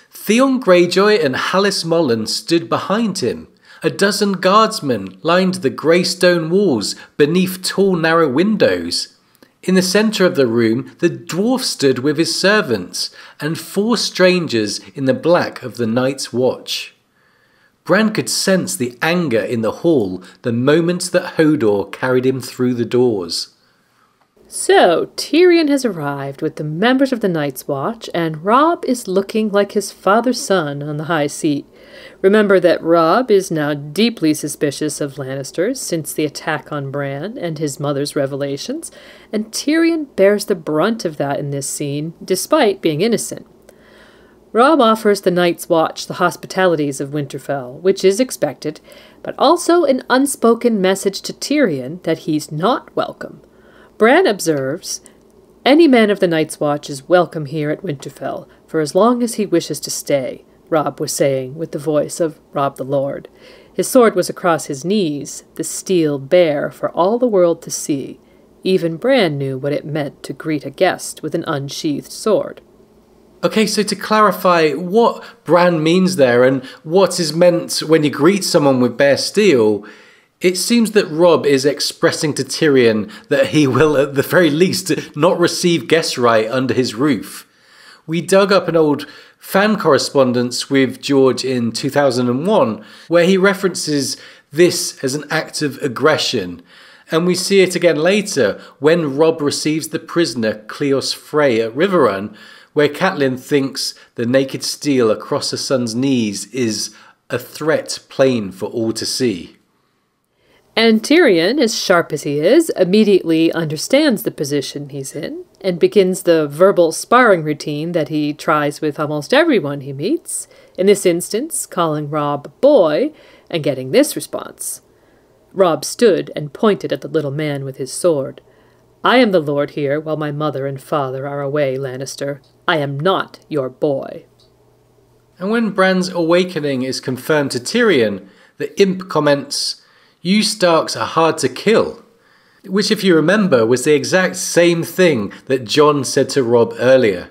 Theon Greyjoy and Hallis Mollen stood behind him. A dozen guardsmen lined the grey stone walls beneath tall narrow windows. In the centre of the room the dwarf stood with his servants, and 4 strangers in the black of the night's watch. Bran could sense the anger in the hall the moment that Hodor carried him through the doors. So, Tyrion has arrived with the members of the Night's Watch, and Robb is looking like his father's son on the high seat. Remember that Robb is now deeply suspicious of Lannisters since the attack on Bran and his mother's revelations, and Tyrion bears the brunt of that in this scene, despite being innocent. Robb offers the Night's Watch the hospitalities of Winterfell, which is expected, but also an unspoken message to Tyrion that he's not welcome. Bran observes, "Any man of the Night's Watch is welcome here at Winterfell, for as long as he wishes to stay," Robb was saying with the voice of Robb the Lord. His sword was across his knees, the steel bare for all the world to see. Even Bran knew what it meant to greet a guest with an unsheathed sword. Okay, so to clarify what Bran means there and what is meant when you greet someone with bare steel, it seems that Robb is expressing to Tyrion that he will at the very least not receive guest right under his roof. We dug up an old fan correspondence with George in 2001 where he references this as an act of aggression, and we see it again later when Robb receives the prisoner Cleos Frey at Riverrun, where Catelyn thinks the naked steel across her son's knees is a threat plain for all to see. And Tyrion, as sharp as he is, immediately understands the position he's in and begins the verbal sparring routine that he tries with almost everyone he meets, in this instance calling Robb boy and getting this response. Robb stood and pointed at the little man with his sword. "I am the lord here while my mother and father are away, Lannister. I am not your boy." And when Bran's awakening is confirmed to Tyrion, the imp comments, "You Starks are hard to kill," which, if you remember, was the exact same thing that Jon said to Robb earlier.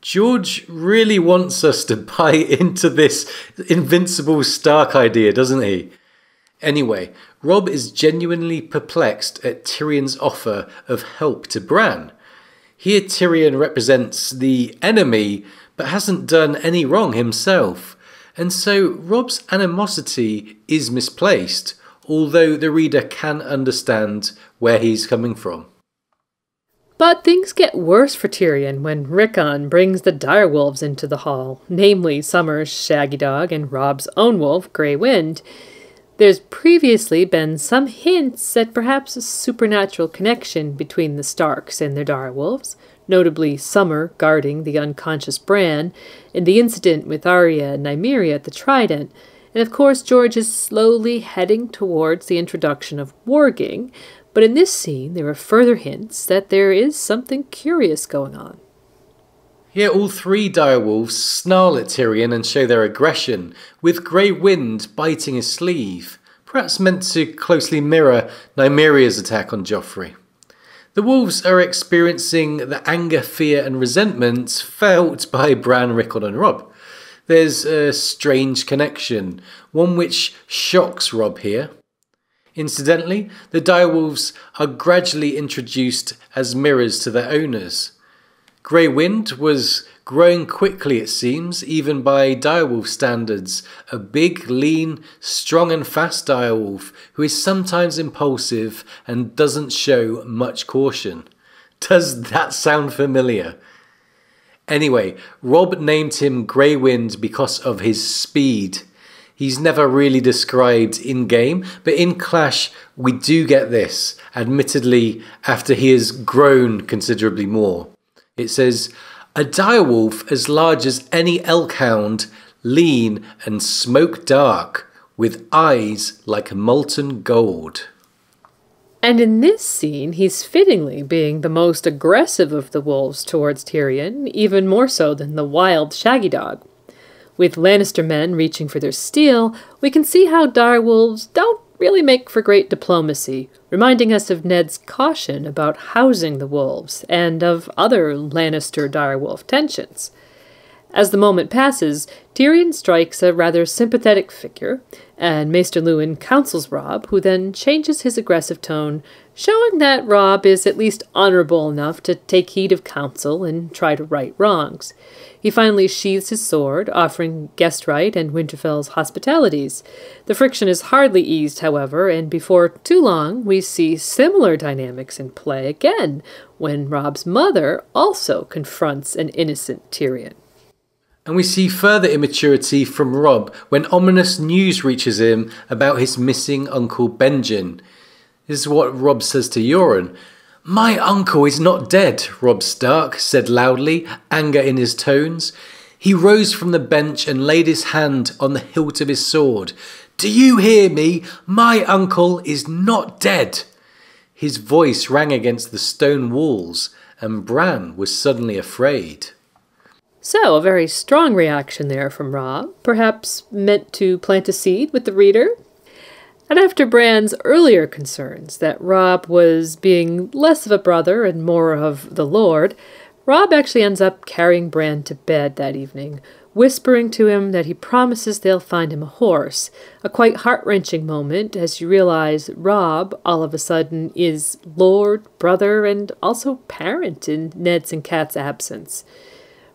George really wants us to buy into this invincible Stark idea, doesn't he? Anyway, Robb is genuinely perplexed at Tyrion's offer of help to Bran. Here Tyrion represents the enemy, but hasn't done any wrong himself, and so Robb's animosity is misplaced, although the reader can understand where he's coming from. But things get worse for Tyrion when Rickon brings the direwolves into the hall, namely Summer's Shaggy Dog and Robb's own wolf, Grey Wind. There's previously been some hints at perhaps a supernatural connection between the Starks and their direwolves, notably Summer guarding the unconscious Bran, and the incident with Arya and Nymeria at the Trident, and of course George is slowly heading towards the introduction of warging, but in this scene there are further hints that there is something curious going on. Here all three direwolves snarl at Tyrion and show their aggression, with Grey Wind biting his sleeve, perhaps meant to closely mirror Nymeria's attack on Joffrey. The wolves are experiencing the anger, fear and resentment felt by Bran, Rickon and Robb. There's a strange connection, one which shocks Robb here. Incidentally, the direwolves are gradually introduced as mirrors to their owners. Grey Wind was growing quickly, it seems, even by direwolf standards, a big, lean, strong and fast direwolf who is sometimes impulsive and doesn't show much caution. Does that sound familiar? Anyway, Robb named him Grey Wind because of his speed. He's never really described in-game, but in Clash we do get this, admittedly after he has grown considerably more. It says, a direwolf as large as any elkhound, lean and smoke dark, with eyes like molten gold. And in this scene, he's fittingly being the most aggressive of the wolves towards Tyrion, even more so than the wild Shaggy Dog. With Lannister men reaching for their steel, we can see how direwolves don't really make for great diplomacy, reminding us of Ned's caution about housing the wolves and of other Lannister direwolf tensions. As the moment passes, Tyrion strikes a rather sympathetic figure, and Maester Luwin counsels Robb, who then changes his aggressive tone, showing that Robb is at least honorable enough to take heed of counsel and try to right wrongs. He finally sheathes his sword, offering guest right and Winterfell's hospitalities. The friction is hardly eased, however, and before too long we see similar dynamics in play again, when Robb's mother also confronts an innocent Tyrion. And we see further immaturity from Robb when ominous news reaches him about his missing uncle Benjen. This is what Robb says to Euron. My uncle is not dead, Robb Stark said loudly, anger in his tones. He rose from the bench and laid his hand on the hilt of his sword. Do you hear me? My uncle is not dead. His voice rang against the stone walls, and Bran was suddenly afraid. So, a very strong reaction there from Robb, perhaps meant to plant a seed with the reader. And after Bran's earlier concerns that Robb was being less of a brother and more of the Lord, Robb actually ends up carrying Bran to bed that evening, whispering to him that he promises they'll find him a horse, a quite heart-wrenching moment as you realize Robb, all of a sudden, is Lord, brother, and also parent in Ned's and Kat's absence.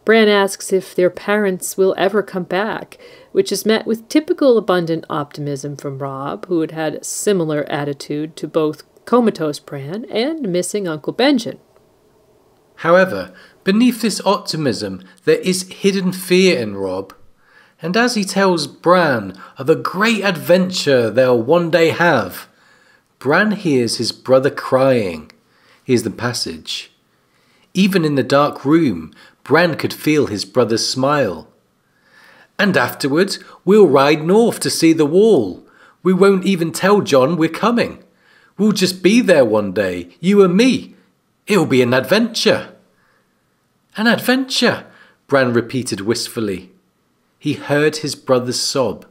Bran asks if their parents will ever come back, which is met with typical abundant optimism from Robb, who had had a similar attitude to both comatose Bran and missing Uncle Benjen. However, beneath this optimism there is hidden fear in Robb, and as he tells Bran of a great adventure they'll one day have, Bran hears his brother crying. Here's the passage. Even in the dark room, Bran could feel his brother's smile. And afterwards, we'll ride north to see the wall. We won't even tell Jon we're coming. We'll just be there one day, you and me. It'll be an adventure. An adventure, Bran repeated wistfully. He heard his brother's sob.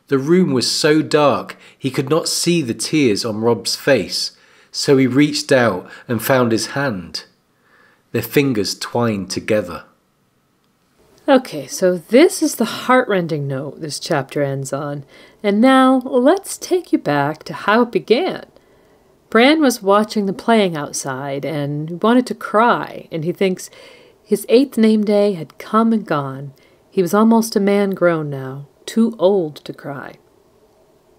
The room was so dark he could not see the tears on Robb's face, so he reached out and found his hand. Their fingers twined together. Okay, so this is the heartrending note this chapter ends on. And now let's take you back to how it began. Bran was watching the playing outside and wanted to cry, and he thinks his 8th name day had come and gone. He was almost a man grown now, too old to cry.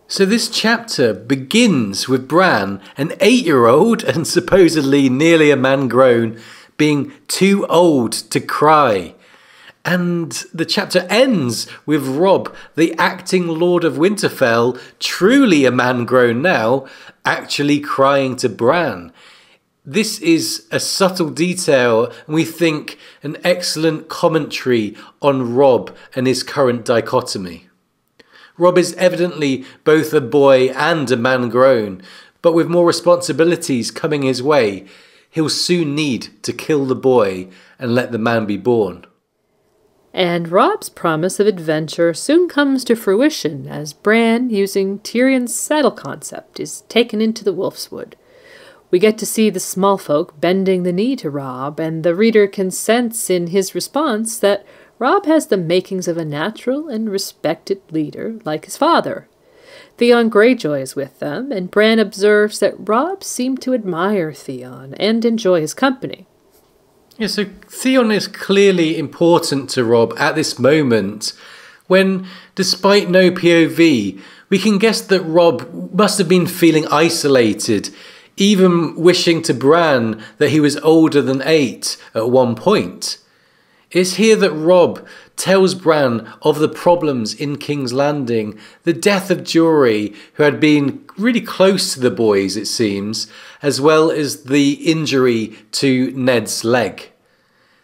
So this chapter begins with Bran, an 8-year-old and supposedly nearly a man grown, being too old to cry. And the chapter ends with Robb, the acting Lord of Winterfell, truly a man grown now, actually crying to Bran. This is a subtle detail, and we think an excellent commentary on Robb and his current dichotomy. Robb is evidently both a boy and a man grown, but with more responsibilities coming his way, he'll soon need to kill the boy and let the man be born. And Robb's promise of adventure soon comes to fruition as Bran, using Tyrion's saddle concept, is taken into the Wolfswood. We get to see the small folk bending the knee to Robb, and the reader can sense in his response that Robb has the makings of a natural and respected leader like his father. Theon Greyjoy is with them, and Bran observes that Robb seemed to admire Theon and enjoy his company. Yeah, so Theon is clearly important to Robb at this moment, when, despite no POV, we can guess that Robb must have been feeling isolated, even wishing to Bran that he was older than 8 at one point. It's here that Robb tells Bran of the problems in King's Landing, the death of Jory, who had been really close to the boys, it seems, as well as the injury to Ned's leg.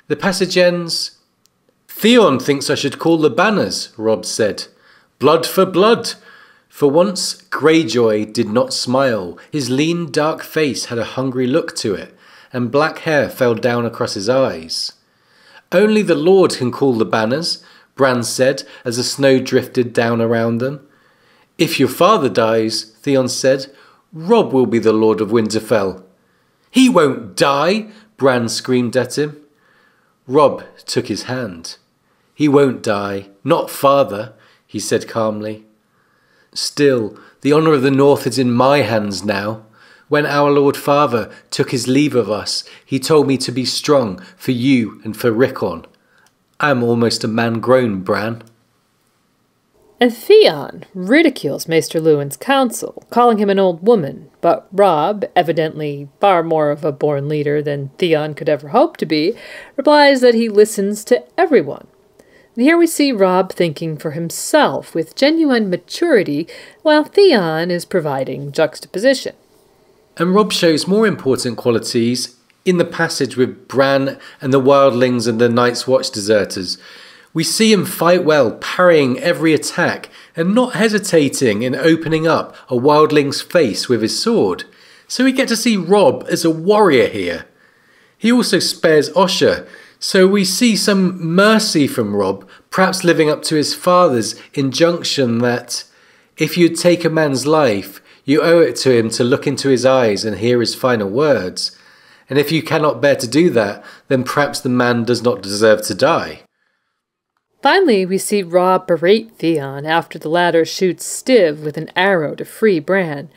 The passage ends, "Theon thinks I should call the banners," Robb said. "Blood for blood." For once, Greyjoy did not smile. His lean, dark face had a hungry look to it, and black hair fell down across his eyes. "Only the Lord can call the banners," Bran said as the snow drifted down around them. "If your father dies," Theon said, "Robb will be the Lord of Winterfell." "He won't die," Bran screamed at him. Robb took his hand. "He won't die, not father," he said calmly. "Still, the honour of the North is in my hands now. When our Lord Father took his leave of us, he told me to be strong for you and for Rickon. I'm almost a man grown, Bran." And Theon ridicules Maester Luwin's counsel, calling him an old woman, but Robb, evidently far more of a born leader than Theon could ever hope to be, replies that he listens to everyone. And here we see Robb thinking for himself with genuine maturity, while Theon is providing juxtaposition. And Robb shows more important qualities in the passage with Bran and the wildlings and the Night's Watch deserters. We see him fight well, parrying every attack and not hesitating in opening up a wildling's face with his sword. So we get to see Robb as a warrior here. He also spares Osha, so we see some mercy from Robb, perhaps living up to his father's injunction that if you take a man's life, you owe it to him to look into his eyes and hear his final words. And if you cannot bear to do that, then perhaps the man does not deserve to die. Finally, we see Robb berate Theon after the latter shoots Stiv with an arrow to free Bran.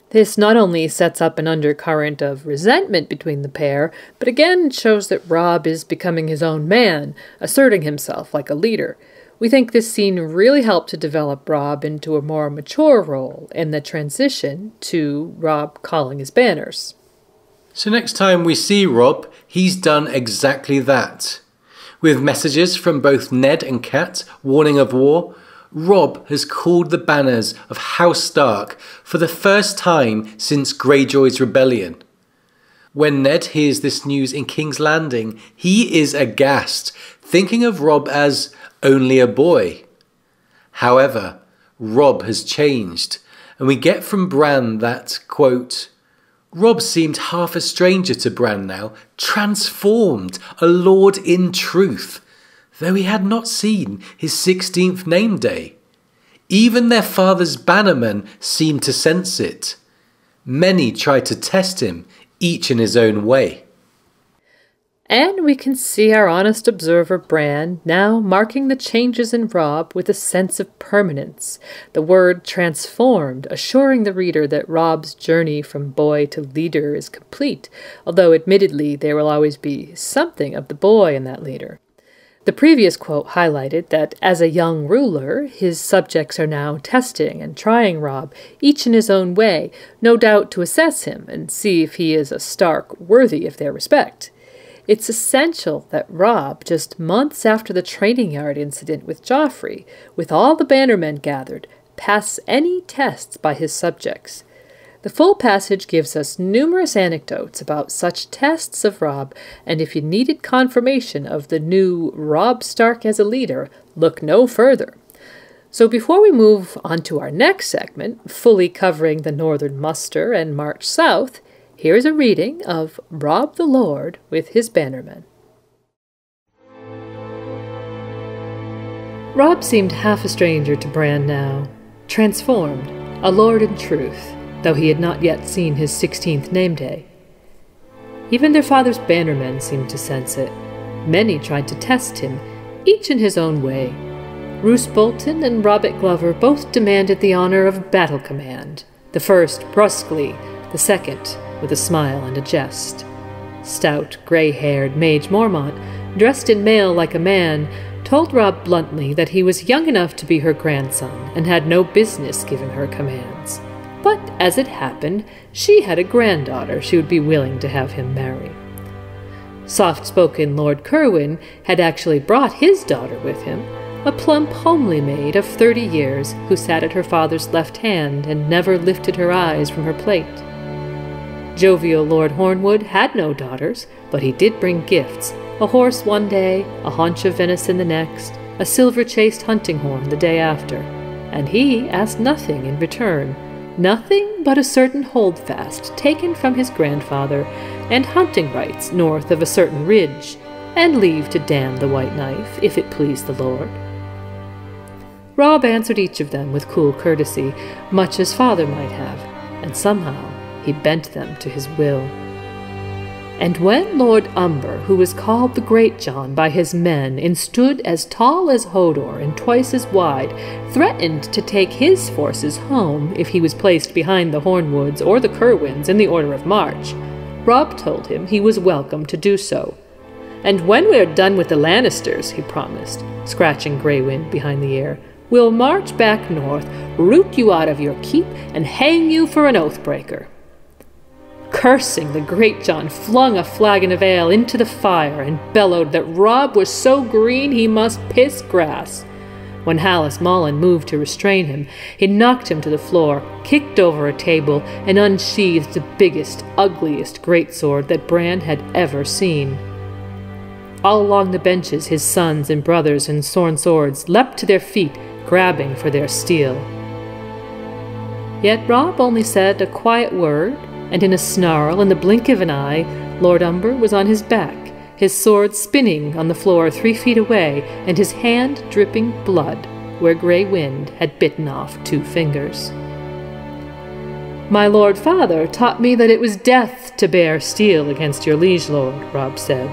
This not only sets up an undercurrent of resentment between the pair, but again shows that Robb is becoming his own man, asserting himself like a leader. We think this scene really helped to develop Robb into a more mature role in the transition to Robb calling his banners. So next time we see Robb, he's done exactly that. With messages from both Ned and Cat warning of war, Robb has called the banners of House Stark for the first time since Greyjoy's rebellion. When Ned hears this news in King's Landing, he is aghast, thinking of Robb as only a boy. However, Robb has changed, and we get from Bran that, quote, "Robb seemed half a stranger to Bran now, transformed, a lord in truth, though he had not seen his 16th name day. Even their father's bannermen seemed to sense it. Many tried to test him, each in his own way." And we can see our honest observer Bran now marking the changes in Robb with a sense of permanence, the word transformed, assuring the reader that Robb's journey from boy to leader is complete, although admittedly there will always be something of the boy in that leader. The previous quote highlighted that as a young ruler, his subjects are now testing and trying Robb, each in his own way, no doubt to assess him and see if he is a Stark worthy of their respect. It's essential that Robb, just months after the training yard incident with Joffrey, with all the bannermen gathered, pass any tests by his subjects. The full passage gives us numerous anecdotes about such tests of Robb, and if you needed confirmation of the new Robb Stark as a leader, look no further. So before we move on to our next segment, fully covering the northern muster and march south, here's a reading of Robb the Lord with his bannermen. Robb seemed half a stranger to Bran now, transformed, a lord in truth, though he had not yet seen his 16th name day. Even their father's bannermen seemed to sense it. Many tried to test him, each in his own way. Roose Bolton and Robert Glover both demanded the honor of battle command, the first brusquely, the second with a smile and a jest. Stout, grey-haired Mage Mormont, dressed in mail like a man, told Robb bluntly that he was young enough to be her grandson and had no business giving her commands. But, as it happened, she had a granddaughter she would be willing to have him marry. Soft-spoken Lord Cerwyn had actually brought his daughter with him, a plump, homely maid of 30 years who sat at her father's left hand and never lifted her eyes from her plate. Jovial Lord Hornwood had no daughters, but he did bring gifts, a horse one day, a haunch of venison the next, a silver-chased hunting horn the day after, and he asked nothing in return, nothing but a certain holdfast taken from his grandfather, and hunting rights north of a certain ridge, and leave to dam the white knife, if it pleased the Lord. Robb answered each of them with cool courtesy, much as father might have, and somehow he bent them to his will. And when Lord Umber, who was called the Great John by his men, and stood as tall as Hodor and twice as wide, threatened to take his forces home if he was placed behind the Hornwoods or the Cerwyns in the order of march, Robb told him he was welcome to do so. "And when we are done with the Lannisters," he promised, scratching Grey Wind behind the ear, "we'll march back north, root you out of your keep, and hang you for an oath-breaker." Cursing, the Great John flung a flagon of ale into the fire and bellowed that Robb was so green he must piss grass. When Hallis Mullen moved to restrain him, he knocked him to the floor, kicked over a table, and unsheathed the biggest, ugliest greatsword that Bran had ever seen. All along the benches his sons and brothers in shorn swords leapt to their feet, grabbing for their steel. Yet Robb only said a quiet word, and in a snarl, in the blink of an eye, Lord Umber was on his back, his sword spinning on the floor 3 feet away, and his hand dripping blood where Grey Wind had bitten off 2 fingers. "My Lord Father taught me that it was death to bear steel against your liege lord," Robb said.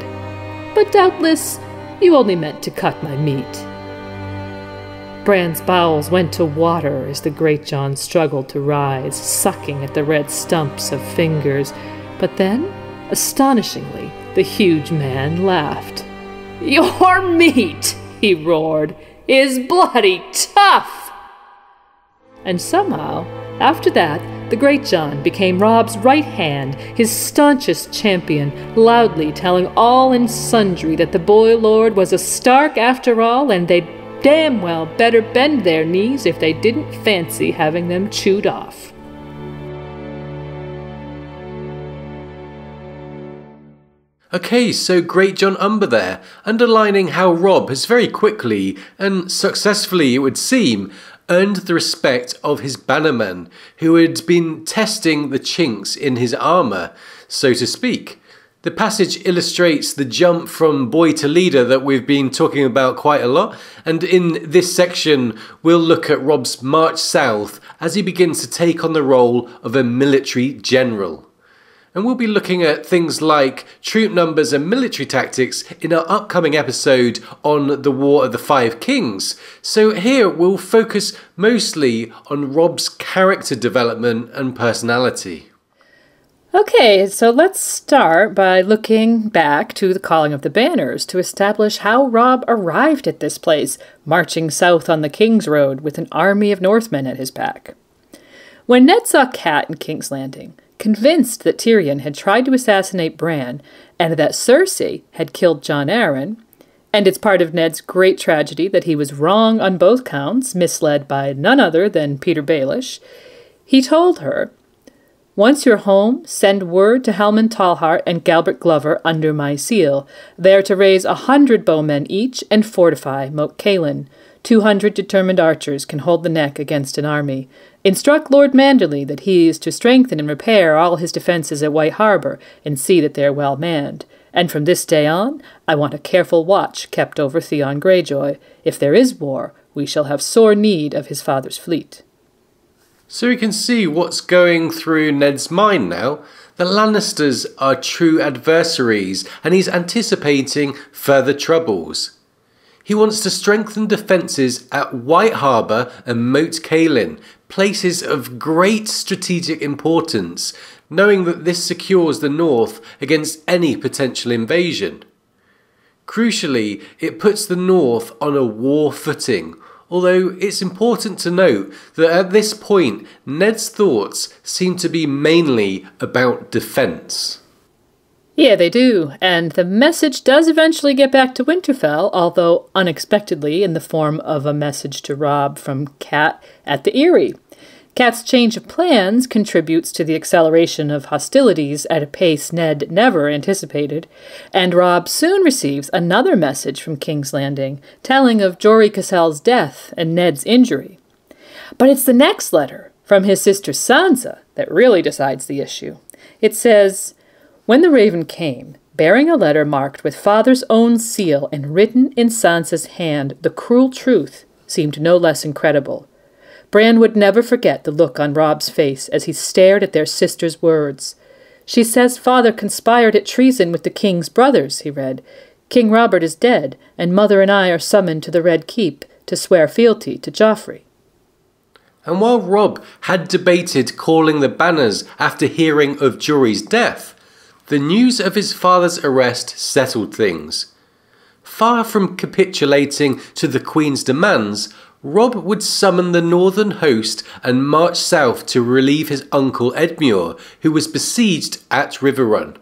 "But doubtless you only meant to cut my meat." Bran's bowels went to water as the Great John struggled to rise, sucking at the red stumps of fingers. But then, astonishingly, the huge man laughed. "Your meat," he roared, "is bloody tough!" And somehow, after that, the Great John became Robb's right hand, his staunchest champion, loudly telling all and sundry that the boy lord was a Stark after all, and they'd damn well better bend their knees if they didn't fancy having them chewed off. Okay, so Great John Umber there, underlining how Robb has very quickly, and successfully it would seem, earned the respect of his bannermen, who had been testing the chinks in his armour, so to speak. The passage illustrates the jump from boy to leader that we've been talking about quite a lot, and in this section we'll look at Robb's march south as he begins to take on the role of a military general. And we'll be looking at things like troop numbers and military tactics in our upcoming episode on the War of the Five Kings. So here we'll focus mostly on Robb's character development and personality. Okay, so let's start by looking back to the calling of the banners to establish how Robb arrived at this place, marching south on the King's Road with an army of Northmen at his back. When Ned saw Cat in King's Landing, convinced that Tyrion had tried to assassinate Bran and that Cersei had killed Jon Arryn, and it's part of Ned's great tragedy that he was wrong on both counts, misled by none other than Petyr Baelish, he told her, "Once you're home, send word to Helman Tallhart and Galbert Glover under my seal. They are to raise 100 bowmen each and fortify Moat Cailin. 200 determined archers can hold the neck against an army. Instruct Lord Manderley that he is to strengthen and repair all his defences at White Harbour and see that they are well manned. And from this day on, I want a careful watch kept over Theon Greyjoy. If there is war, we shall have sore need of his father's fleet." So we can see what's going through Ned's mind now. The Lannisters are true adversaries and he's anticipating further troubles. He wants to strengthen defences at White Harbour and Moat Cailin, places of great strategic importance, knowing that this secures the North against any potential invasion. Crucially, it puts the North on a war footing, although it's important to note that at this point, Ned's thoughts seem to be mainly about defence. Yeah, they do, and the message does eventually get back to Winterfell, although unexpectedly in the form of a message to Robb from Cat at the Eyrie. Cat's change of plans contributes to the acceleration of hostilities at a pace Ned never anticipated, and Robb soon receives another message from King's Landing, telling of Jory Cassell's death and Ned's injury. But it's the next letter, from his sister Sansa, that really decides the issue. It says, "When the Raven came, bearing a letter marked with father's own seal and written in Sansa's hand, the cruel truth seemed no less incredible. Bran would never forget the look on Robb's face as he stared at their sister's words. She says father conspired at treason with the king's brothers," he read. "King Robert is dead, and mother and I are summoned to the Red Keep to swear fealty to Joffrey." And while Robb had debated calling the banners after hearing of Jory's death, the news of his father's arrest settled things. Far from capitulating to the Queen's demands, Robb would summon the northern host and march south to relieve his uncle Edmure, who was besieged at Riverrun.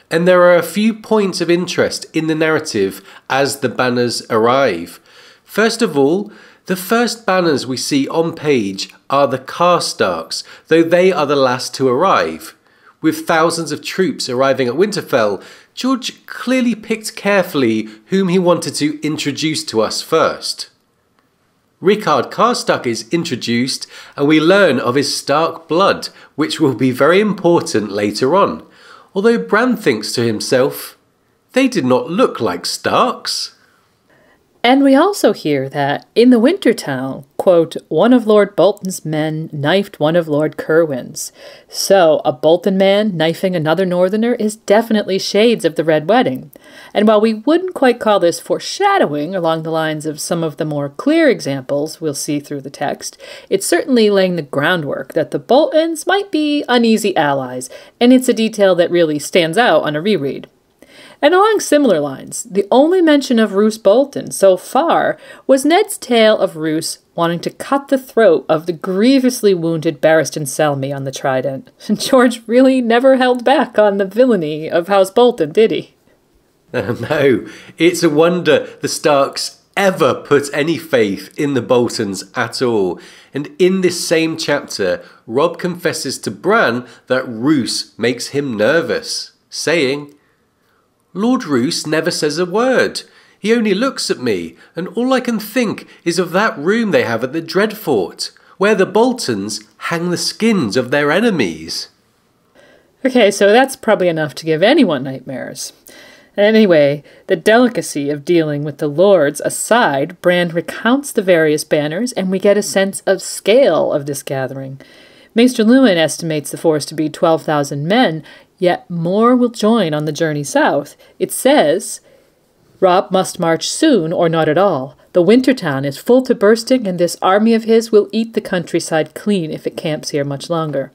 And there are a few points of interest in the narrative as the banners arrive. First of all, the first banners we see on page are the Karstarks, though they are the last to arrive. With thousands of troops arriving at Winterfell, George clearly picked carefully whom he wanted to introduce to us first. Rickard Karstark is introduced and we learn of his Stark blood, which will be very important later on. Although Bran thinks to himself, they did not look like Starks. And we also hear that, in the Wintertown, quote, "one of Lord Bolton's men knifed one of Lord Cerwyn's." So, a Bolton man knifing another Northerner is definitely shades of the Red Wedding. And while we wouldn't quite call this foreshadowing along the lines of some of the more clear examples we'll see through the text, it's certainly laying the groundwork that the Boltons might be uneasy allies, and it's a detail that really stands out on a reread. And along similar lines, the only mention of Roose Bolton so far was Ned's tale of Roose wanting to cut the throat of the grievously wounded Barristan Selmy on the Trident. George really never held back on the villainy of House Bolton, did he? No, it's a wonder the Starks ever put any faith in the Boltons at all. And in this same chapter, Robb confesses to Bran that Roose makes him nervous, saying, "Lord Roose never says a word. He only looks at me, and all I can think is of that room they have at the Dreadfort, where the Boltons hang the skins of their enemies." Okay, so that's probably enough to give anyone nightmares. Anyway, the delicacy of dealing with the lords aside, Bran recounts the various banners, and we get a sense of scale of this gathering. Maester Lewin estimates the force to be 12,000 men, yet more will join on the journey south. It says, Robb must march soon or not at all. The winter town is full to bursting, and this army of his will eat the countryside clean if it camps here much longer.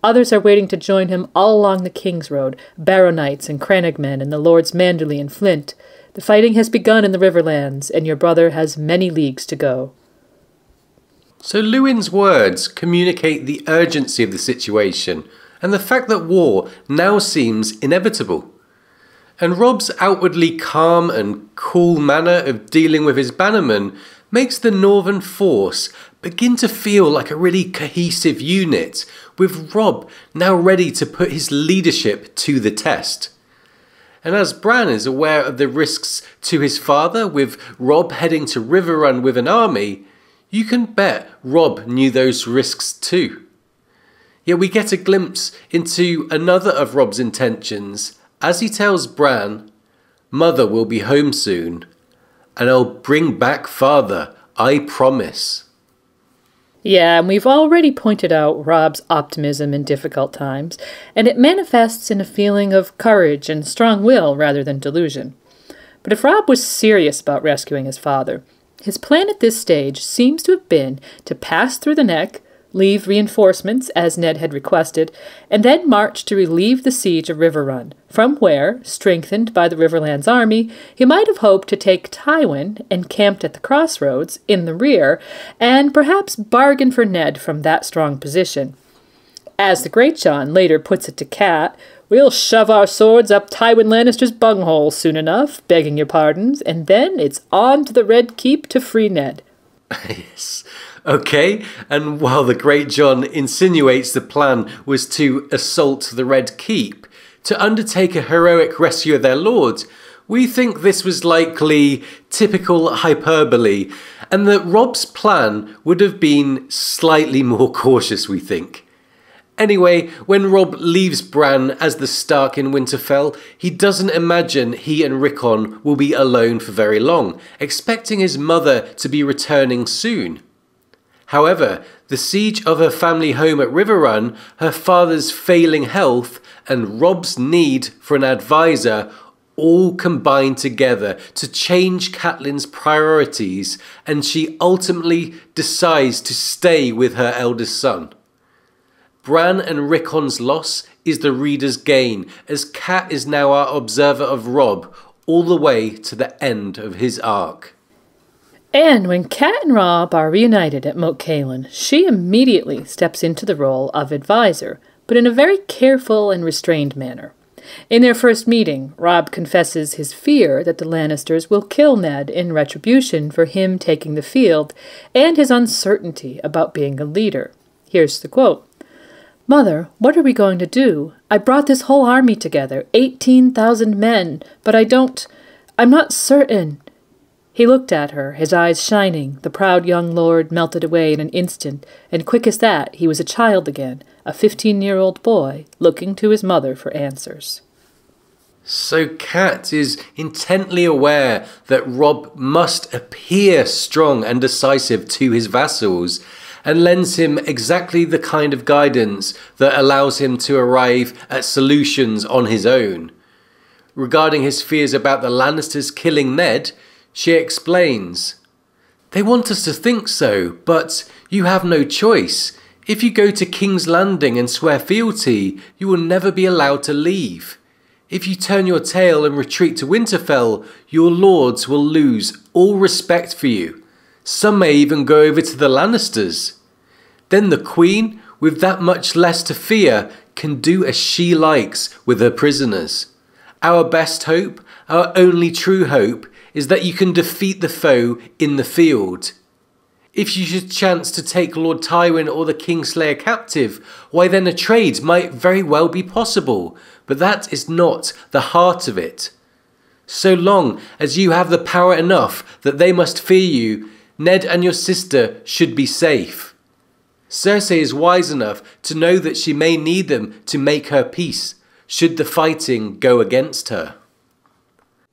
Others are waiting to join him all along the King's Road, Baronites and Crannogmen and the Lords Manderley and Flint. The fighting has begun in the Riverlands, and your brother has many leagues to go. So Lewin's words communicate the urgency of the situation and the fact that war now seems inevitable. And Robb's outwardly calm and cool manner of dealing with his bannermen makes the northern force begin to feel like a really cohesive unit, with Robb now ready to put his leadership to the test. And as Bran is aware of the risks to his father, with Robb heading to Riverrun with an army, you can bet Robb knew those risks too. Yet we get a glimpse into another of Robb's intentions as he tells Bran, "Mother will be home soon, and I'll bring back father, I promise." Yeah, and we've already pointed out Robb's optimism in difficult times, and it manifests in a feeling of courage and strong will rather than delusion. But if Robb was serious about rescuing his father, his plan at this stage seems to have been to pass through the Neck, leave reinforcements as Ned had requested, and then march to relieve the siege of Riverrun, from where, strengthened by the Riverlands army, he might have hoped to take Tywin, encamped at the crossroads, in the rear, and perhaps bargain for Ned from that strong position. As the Great John later puts it to Cat, "We'll shove our swords up Tywin Lannister's bunghole soon enough, begging your pardons, and then it's on to the Red Keep to free Ned." Yes. Okay, and while the Great John insinuates the plan was to assault the Red Keep, to undertake a heroic rescue of their lord, we think this was likely typical hyperbole, and that Robb's plan would have been slightly more cautious, we think. Anyway, when Robb leaves Bran as the Stark in Winterfell, he doesn't imagine he and Rickon will be alone for very long, expecting his mother to be returning soon. However, the siege of her family home at Riverrun, her father's failing health, and Robb's need for an advisor all combine together to change Catelyn's priorities, and she ultimately decides to stay with her eldest son. Bran and Rickon's loss is the reader's gain, as Cat is now our observer of Robb all the way to the end of his arc. And when Cat and Robb are reunited at Moat Cailin, she immediately steps into the role of advisor, but in a very careful and restrained manner. In their first meeting, Robb confesses his fear that the Lannisters will kill Ned in retribution for him taking the field, and his uncertainty about being a leader. Here's the quote. "Mother, what are we going to do? I brought this whole army together, 18,000 men, but I'm not certain." He looked at her, his eyes shining. The proud young lord melted away in an instant, and quick as that, he was a child again, a 15-year-old boy, looking to his mother for answers. So Cat is intently aware that Robb must appear strong and decisive to his vassals, and lends him exactly the kind of guidance that allows him to arrive at solutions on his own. Regarding his fears about the Lannisters killing Ned, she explains, "They want us to think so, but you have no choice. If you go to King's Landing and swear fealty, you will never be allowed to leave. If you turn your tail and retreat to Winterfell, your lords will lose all respect for you. Some may even go over to the Lannisters. Then the Queen, with that much less to fear, can do as she likes with her prisoners. Our best hope, our only true hope, is that you can defeat the foe in the field. If you should chance to take Lord Tywin or the Kingslayer captive, why then a trade might very well be possible, but that is not the heart of it. So long as you have the power enough that they must fear you, Ned and your sister should be safe. Cersei is wise enough to know that she may need them to make her peace, should the fighting go against her."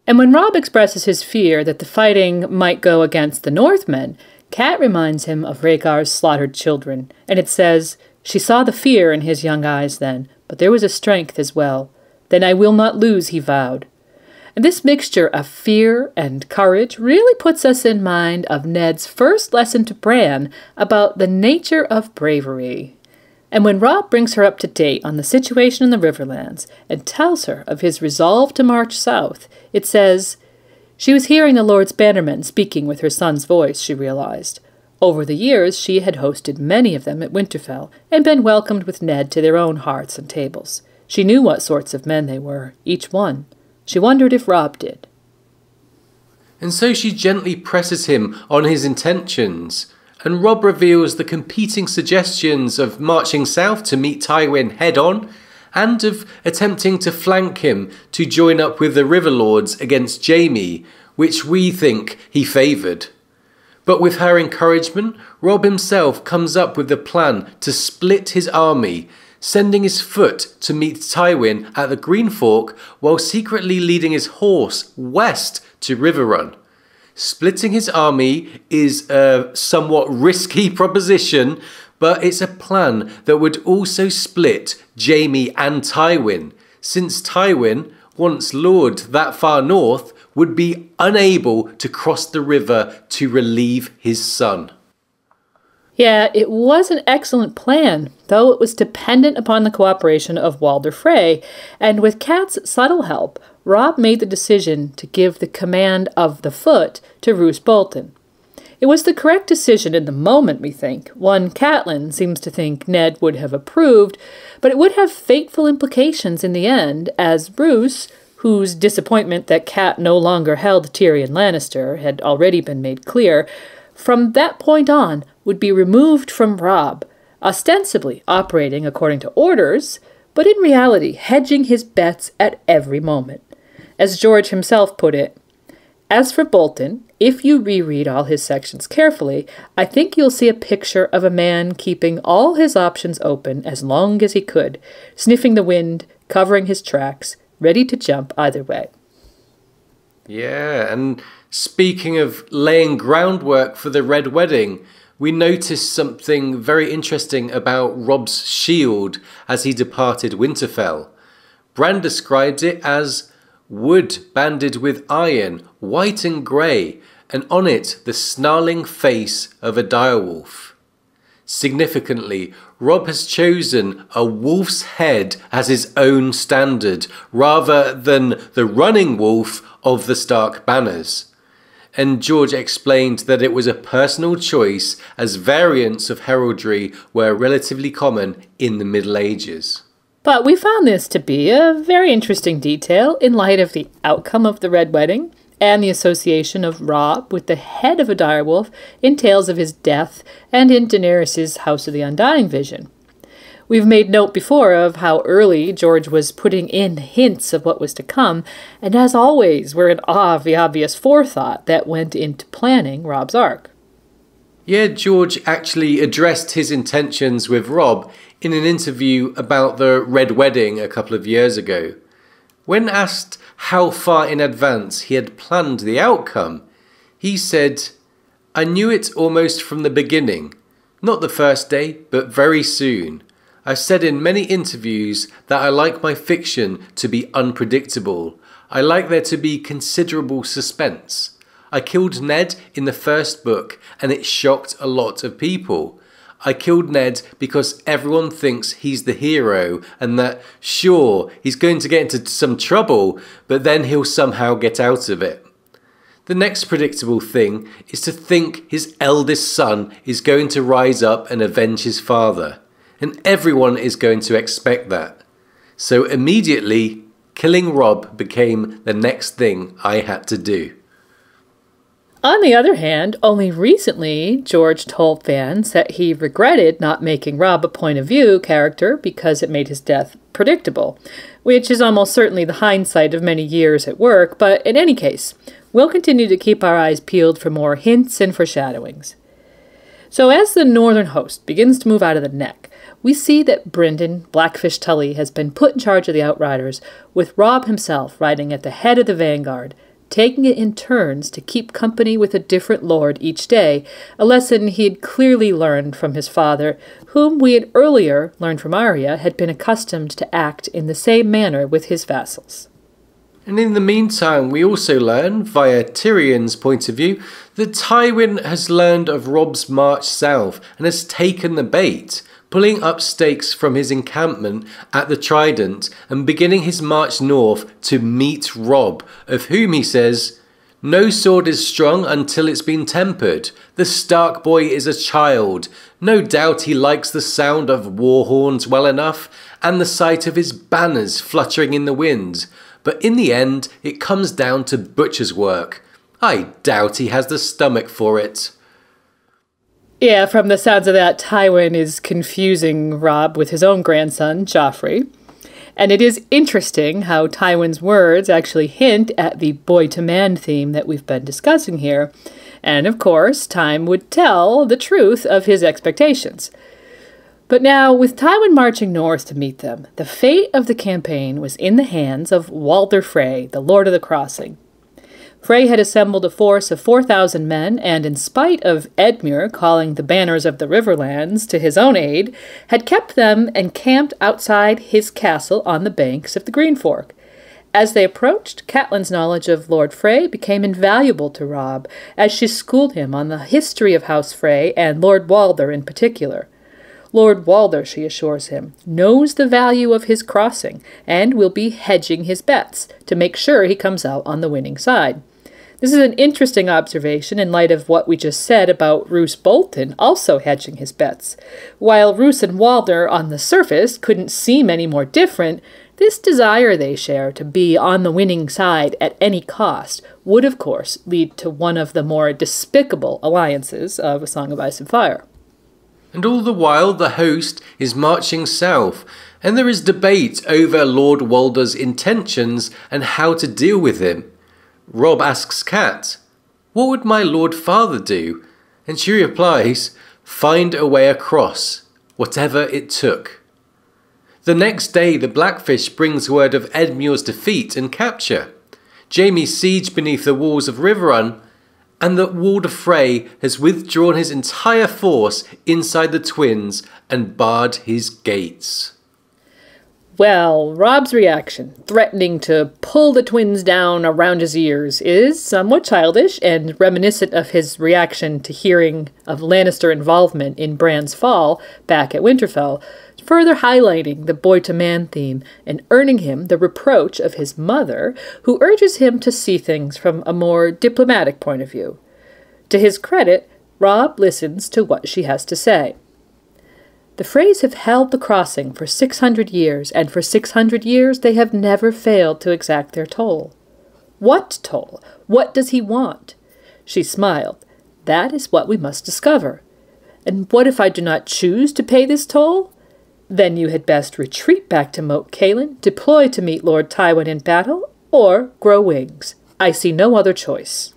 And when Robb expresses his fear that the fighting might go against the Northmen, Cat reminds him of Rhaegar's slaughtered children, and it says, She saw the fear in his young eyes then, but there was a strength as well. Then I will not lose, he vowed. And this mixture of fear and courage really puts us in mind of Ned's first lesson to Bran about the nature of bravery. And when Robb brings her up to date on the situation in the Riverlands and tells her of his resolve to march south, it says, she was hearing the Lord's bannermen speaking with her son's voice, she realized. Over the years, she had hosted many of them at Winterfell and been welcomed with Ned to their own hearths and tables. She knew what sorts of men they were, each one. She wondered if Robb did. And so she gently presses him on his intentions, and Robb reveals the competing suggestions of marching south to meet Tywin head-on, and of attempting to flank him to join up with the Riverlords against Jaime, which we think he favoured. But with her encouragement, Robb himself comes up with the plan to split his army, sending his foot to meet Tywin at the Green Fork while secretly leading his horse west to Riverrun. Splitting his army is a somewhat risky proposition, but it's a plan that would also split Jaime and Tywin, since Tywin, once lord that far north, would be unable to cross the river to relieve his son. Yeah, it was an excellent plan, though it was dependent upon the cooperation of Walder Frey, and with Cat's subtle help, Robb made the decision to give the command of the foot to Roose Bolton. It was the correct decision in the moment, we think. One Catelyn seems to think Ned would have approved, but it would have fateful implications in the end, as Roose, whose disappointment that Cat no longer held Tyrion Lannister had already been made clear, from that point on would be removed from Robb, ostensibly operating according to orders, but in reality hedging his bets at every moment. As George himself put it, as for Bolton, if you reread all his sections carefully, I think you'll see a picture of a man keeping all his options open as long as he could, sniffing the wind, covering his tracks, ready to jump either way. Yeah, and speaking of laying groundwork for the Red Wedding, we noticed something very interesting about Robb's shield as he departed Winterfell. Bran describes it as wood banded with iron, white and grey, and on it the snarling face of a direwolf. Significantly, Robb has chosen a wolf's head as his own standard, rather than the running wolf of the Stark banners. And George explained that it was a personal choice, as variants of heraldry were relatively common in the Middle Ages. But we found this to be a very interesting detail in light of the outcome of the Red Wedding and the association of Robb with the head of a direwolf in tales of his death and in Daenerys' House of the Undying vision. We've made note before of how early George was putting in hints of what was to come, and as always, we're in awe of the obvious forethought that went into planning Robb's arc. Yeah, George actually addressed his intentions with Robb in an interview about the Red Wedding a couple of years ago. When asked how far in advance he had planned the outcome, he said, "I knew it almost from the beginning. Not the first day, but very soon. I've said in many interviews that I like my fiction to be unpredictable. I like there to be considerable suspense. I killed Ned in the first book and it shocked a lot of people. I killed Ned because everyone thinks he's the hero and that, sure, he's going to get into some trouble, but then he'll somehow get out of it. The next predictable thing is to think his eldest son is going to rise up and avenge his father. And everyone is going to expect that. So immediately, killing Robb became the next thing I had to do." On the other hand, only recently, George told fans that he regretted not making Robb a point of view character because it made his death predictable, which is almost certainly the hindsight of many years at work, but in any case, we'll continue to keep our eyes peeled for more hints and foreshadowings. So as the northern host begins to move out of the neck, we see that Brynden Blackfish Tully has been put in charge of the Outriders, with Robb himself riding at the head of the vanguard, taking it in turns to keep company with a different lord each day, a lesson he had clearly learned from his father, whom we had earlier learned from Arya had been accustomed to act in the same manner with his vassals. And in the meantime, we also learn, via Tyrion's point of view, that Tywin has learned of Robb's march south and has taken the bait, pulling up stakes from his encampment at the Trident and beginning his march north to meet Robb, of whom he says, "No sword is strong until it's been tempered. The Stark boy is a child. No doubt he likes the sound of war horns well enough and the sight of his banners fluttering in the wind. But in the end, it comes down to butcher's work. I doubt he has the stomach for it." Yeah, from the sounds of that, Tywin is confusing Robb with his own grandson, Joffrey. And it is interesting how Tywin's words actually hint at the boy-to-man theme that we've been discussing here. And of course, time would tell the truth of his expectations. But now, with Tywin marching north to meet them, the fate of the campaign was in the hands of Walder Frey, the Lord of the Crossing. Frey had assembled a force of 4,000 men, and in spite of Edmure calling the banners of the Riverlands to his own aid, had kept them encamped outside his castle on the banks of the Green Fork. As they approached, Catelyn's knowledge of Lord Frey became invaluable to Robb, as she schooled him on the history of House Frey and Lord Walder in particular. Lord Walder, she assures him, knows the value of his crossing and will be hedging his bets to make sure he comes out on the winning side. This is an interesting observation in light of what we just said about Roose Bolton also hedging his bets. While Roose and Walder on the surface couldn't seem any more different, this desire they share to be on the winning side at any cost would, of course, lead to one of the more despicable alliances of A Song of Ice and Fire. And all the while the host is marching south, and there is debate over Lord Walder's intentions and how to deal with him. Robb asks Cat, "What would my Lord Father do?" And she replies, "Find a way across, whatever it took." The next day the Blackfish brings word of Edmure's defeat and capture, Jaime's siege beneath the walls of Riverrun, and that Walder Frey has withdrawn his entire force inside the Twins and barred his gates. Well, Robb's reaction, threatening to pull the Twins down around his ears, is somewhat childish and reminiscent of his reaction to hearing of Lannister involvement in Bran's fall back at Winterfell, further highlighting the boy-to-man theme and earning him the reproach of his mother, who urges him to see things from a more diplomatic point of view. To his credit, Robb listens to what she has to say. "The Freys have held the crossing for 600 years, and for 600 years they have never failed to exact their toll." "What toll? What does he want?" She smiled. "That is what we must discover." "And what if I do not choose to pay this toll?" "Then you had best retreat back to Moat Cailin, deploy to meet Lord Tywin in battle, or grow wings. I see no other choice."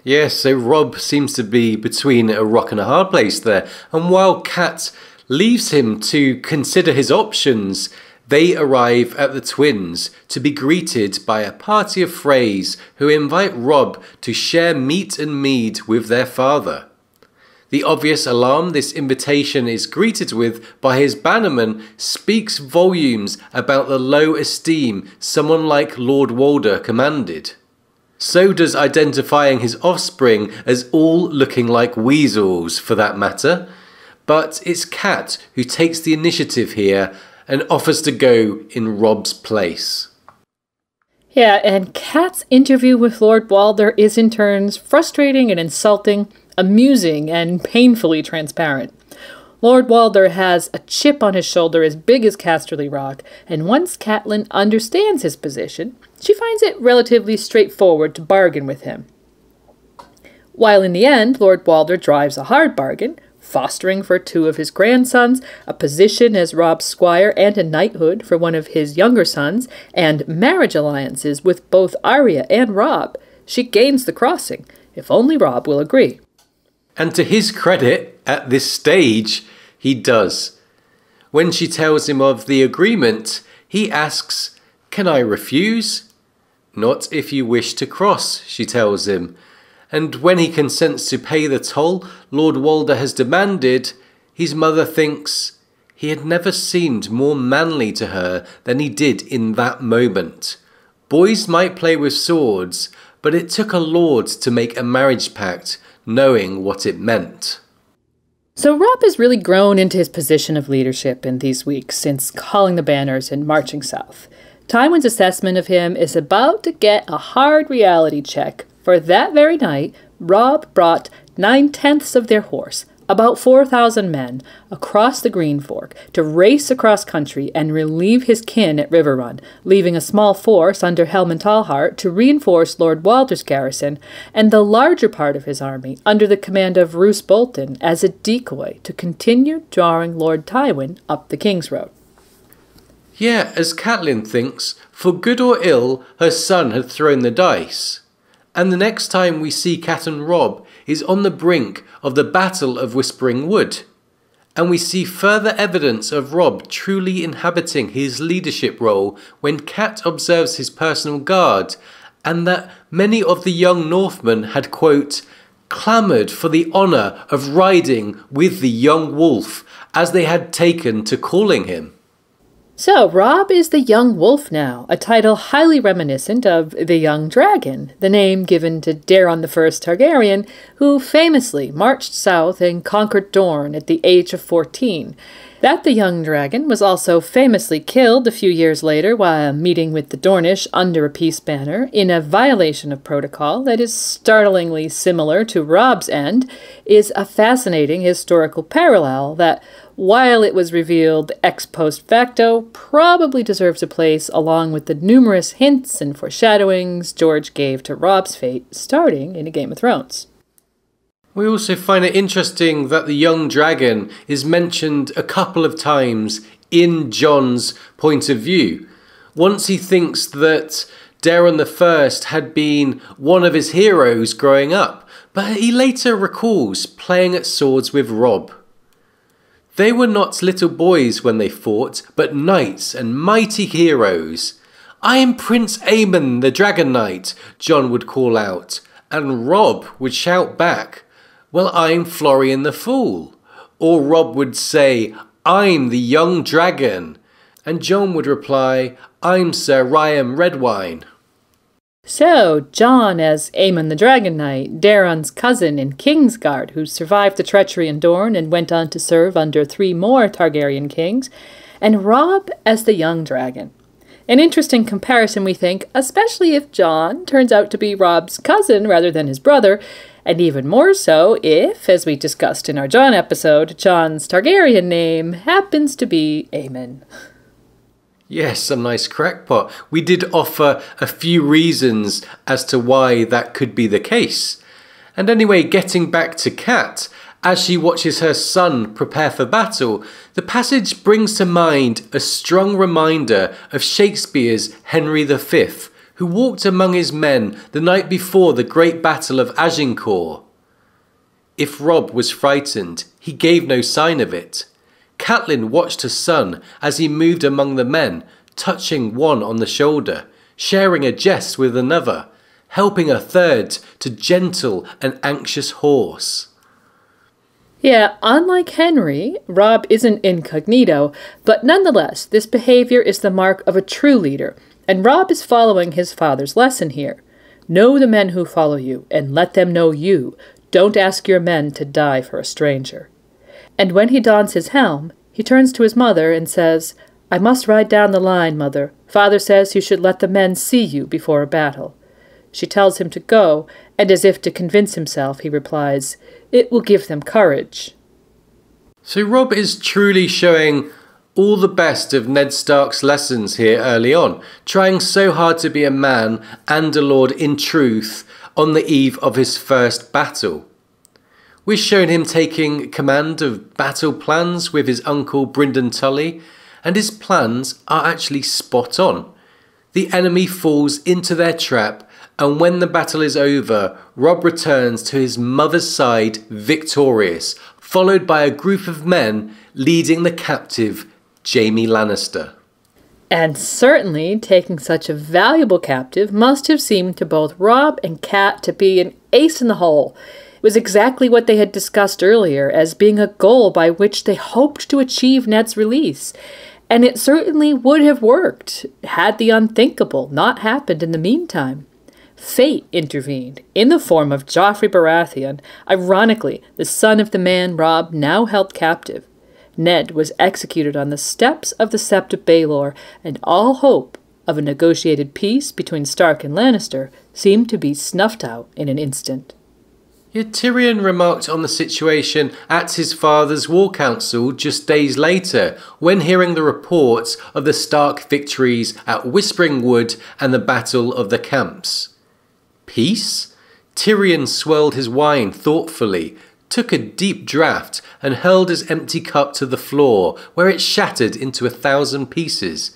Yes, so Robb seems to be between a rock and a hard place there, and while Cat leaves him to consider his options, they arrive at the Twins to be greeted by a party of Freys who invite Robb to share meat and mead with their father. The obvious alarm this invitation is greeted with by his bannerman speaks volumes about the low esteem someone like Lord Walder commanded. So does identifying his offspring as all looking like weasels, for that matter. But it's Cat who takes the initiative here and offers to go in Robb's place. Yeah, and Cat's interview with Lord Walder is in turns frustrating and insulting, amusing and painfully transparent. Lord Walder has a chip on his shoulder as big as Casterly Rock, and once Catelyn understands his position, she finds it relatively straightforward to bargain with him. While in the end, Lord Walder drives a hard bargain, fostering for 2 of his grandsons, a position as Robb's squire and a knighthood for one of his younger sons, and marriage alliances with both Arya and Robb. She gains the crossing, if only Robb will agree. And to his credit, at this stage, he does. When she tells him of the agreement, he asks, "Can I refuse?" "Not if you wish to cross," she tells him. And when he consents to pay the toll Lord Walder has demanded, his mother thinks he had never seemed more manly to her than he did in that moment. Boys might play with swords, but it took a lord to make a marriage pact, knowing what it meant. So Robb has really grown into his position of leadership in these weeks since calling the banners and marching south. Tywin's assessment of him is about to get a hard reality check, for that very night, Robb brought 9/10 of their horse, about 4,000 men, across the Green Fork to race across country and relieve his kin at River Run, leaving a small force under Helmund Tallhart to reinforce Lord Walder's garrison, and the larger part of his army under the command of Roose Bolton as a decoy to continue drawing Lord Tywin up the King's Road. Yeah, as Catelyn thinks, for good or ill, her son had thrown the dice. And the next time we see Cat and Robb is on the brink of the Battle of Whispering Wood. And we see further evidence of Robb truly inhabiting his leadership role when Cat observes his personal guard, and that many of the young Northmen had, quote, clamoured for the honour of riding with the young wolf, as they had taken to calling him. So, Robb is the Young Wolf now, a title highly reminiscent of the Young Dragon, the name given to Daeron I Targaryen, who famously marched south and conquered Dorne at the age of 14. That the Young Dragon was also famously killed a few years later while meeting with the Dornish under a peace banner in a violation of protocol that is startlingly similar to Robb's end, is a fascinating historical parallel that, while it was revealed ex post facto, probably deserves a place along with the numerous hints and foreshadowings George gave to Robb's fate starting in A Game of Thrones. We also find it interesting that the young dragon is mentioned a couple of times in Jon's point of view. Once he thinks that Daeron I had been one of his heroes growing up, but he later recalls playing at swords with Robb. They were not little boys when they fought, but knights and mighty heroes. "I am Prince Aemon the Dragon Knight," Jon would call out, and Robb would shout back, "Well, I'm Florian the Fool." Or Robb would say, "I'm the young dragon." And Jon would reply, "I'm Sir Ryam Redwine." So, Jon as Aemon the Dragon Knight, Daeron's cousin in Kingsguard, who survived the treachery in Dorne and went on to serve under 3 more Targaryen kings, and Robb as the young dragon. An interesting comparison, we think, especially if Jon turns out to be Robb's cousin rather than his brother, and even more so if, as we discussed in our Jon episode, Jon's Targaryen name happens to be Aemon. Yes, a nice crackpot. We did offer a few reasons as to why that could be the case. And anyway, getting back to Cat, as she watches her son prepare for battle, the passage brings to mind a strong reminder of Shakespeare's Henry V, who walked among his men the night before the great battle of Agincourt. If Robb was frightened, he gave no sign of it. Catelyn watched her son as he moved among the men, touching one on the shoulder, sharing a jest with another, helping a third to gentle an anxious horse. Yeah, unlike Henry, Robb isn't incognito, but nonetheless, this behavior is the mark of a true leader, and Robb is following his father's lesson here. Know the men who follow you, and let them know you. Don't ask your men to die for a stranger. And when he dons his helm, he turns to his mother and says, "I must ride down the line, mother. Father says you should let the men see you before a battle." She tells him to go, and as if to convince himself, he replies, "It will give them courage." So Robb is truly showing all the best of Ned Stark's lessons here early on, trying so hard to be a man and a lord in truth on the eve of his first battle. We're shown him taking command of battle plans with his uncle Brynden Tully, and his plans are actually spot on. The enemy falls into their trap, and when the battle is over, Robb returns to his mother's side victorious, followed by a group of men leading the captive Jaime Lannister. And certainly taking such a valuable captive must have seemed to both Robb and Cat to be an ace in the hole. It was exactly what they had discussed earlier as being a goal by which they hoped to achieve Ned's release. And it certainly would have worked had the unthinkable not happened in the meantime. Fate intervened in the form of Joffrey Baratheon, ironically the son of the man Robb now held captive. Ned was executed on the steps of the Sept of Baelor, and all hope of a negotiated peace between Stark and Lannister seemed to be snuffed out in an instant. Yet Tyrion remarked on the situation at his father's war council just days later, when hearing the reports of the Stark victories at Whispering Wood and the Battle of the Camps. Peace? Tyrion swirled his wine thoughtfully, took a deep draught, and hurled his empty cup to the floor, where it shattered into 1,000 pieces.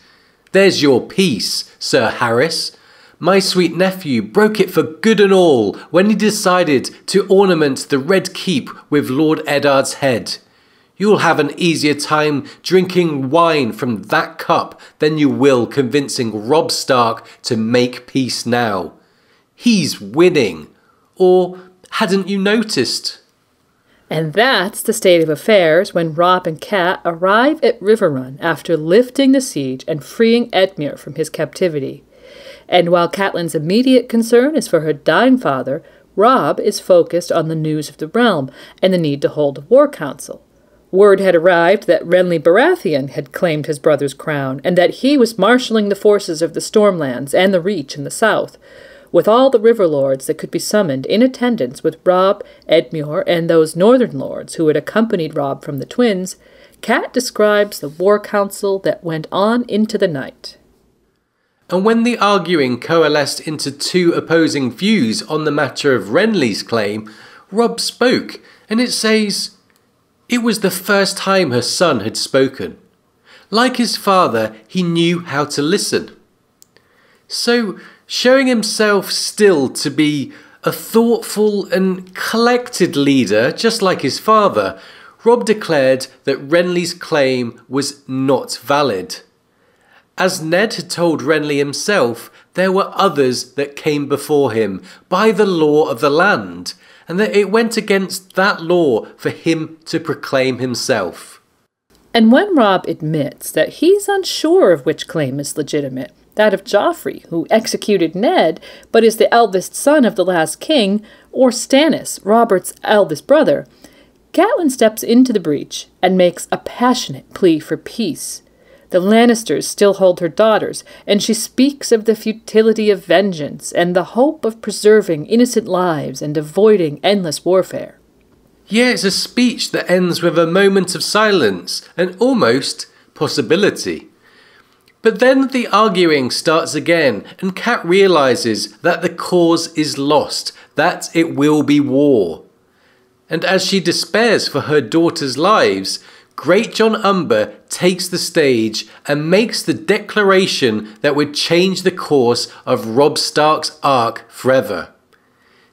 "There's your peace, Sir Harris. My sweet nephew broke it for good and all when he decided to ornament the Red Keep with Lord Eddard's head. You'll have an easier time drinking wine from that cup than you will convincing Robb Stark to make peace now. He's winning. Or hadn't you noticed?" And that's the state of affairs when Robb and Cat arrive at Riverrun after lifting the siege and freeing Edmure from his captivity. And while Catelyn's immediate concern is for her dying father, Robb is focused on the news of the realm and the need to hold a war council. Word had arrived that Renly Baratheon had claimed his brother's crown, and that he was marshalling the forces of the Stormlands and the Reach in the south, with all the river lords that could be summoned in attendance with Robb, Edmure, and those northern lords who had accompanied Robb from the Twins. Cat describes the war council that went on into the night. And when the arguing coalesced into two opposing views on the matter of Renly's claim, Robb spoke, and it says, "It was the first time her son had spoken. Like his father, he knew how to listen." So, showing himself still to be a thoughtful and collected leader, just like his father, Robb declared that Renly's claim was not valid. As Ned had told Renly himself, there were others that came before him by the law of the land, and that it went against that law for him to proclaim himself. And when Robb admits that he's unsure of which claim is legitimate, that of Joffrey, who executed Ned, but is the eldest son of the last king, or Stannis, Robert's eldest brother, Catelyn steps into the breach and makes a passionate plea for peace. The Lannisters still hold her daughters, and she speaks of the futility of vengeance and the hope of preserving innocent lives and avoiding endless warfare. Yeah, it's a speech that ends with a moment of silence and almost possibility. But then the arguing starts again, and Cat realises that the cause is lost, that it will be war. And as she despairs for her daughters' lives, Great John Umber takes the stage and makes the declaration that would change the course of Robb Stark's arc forever.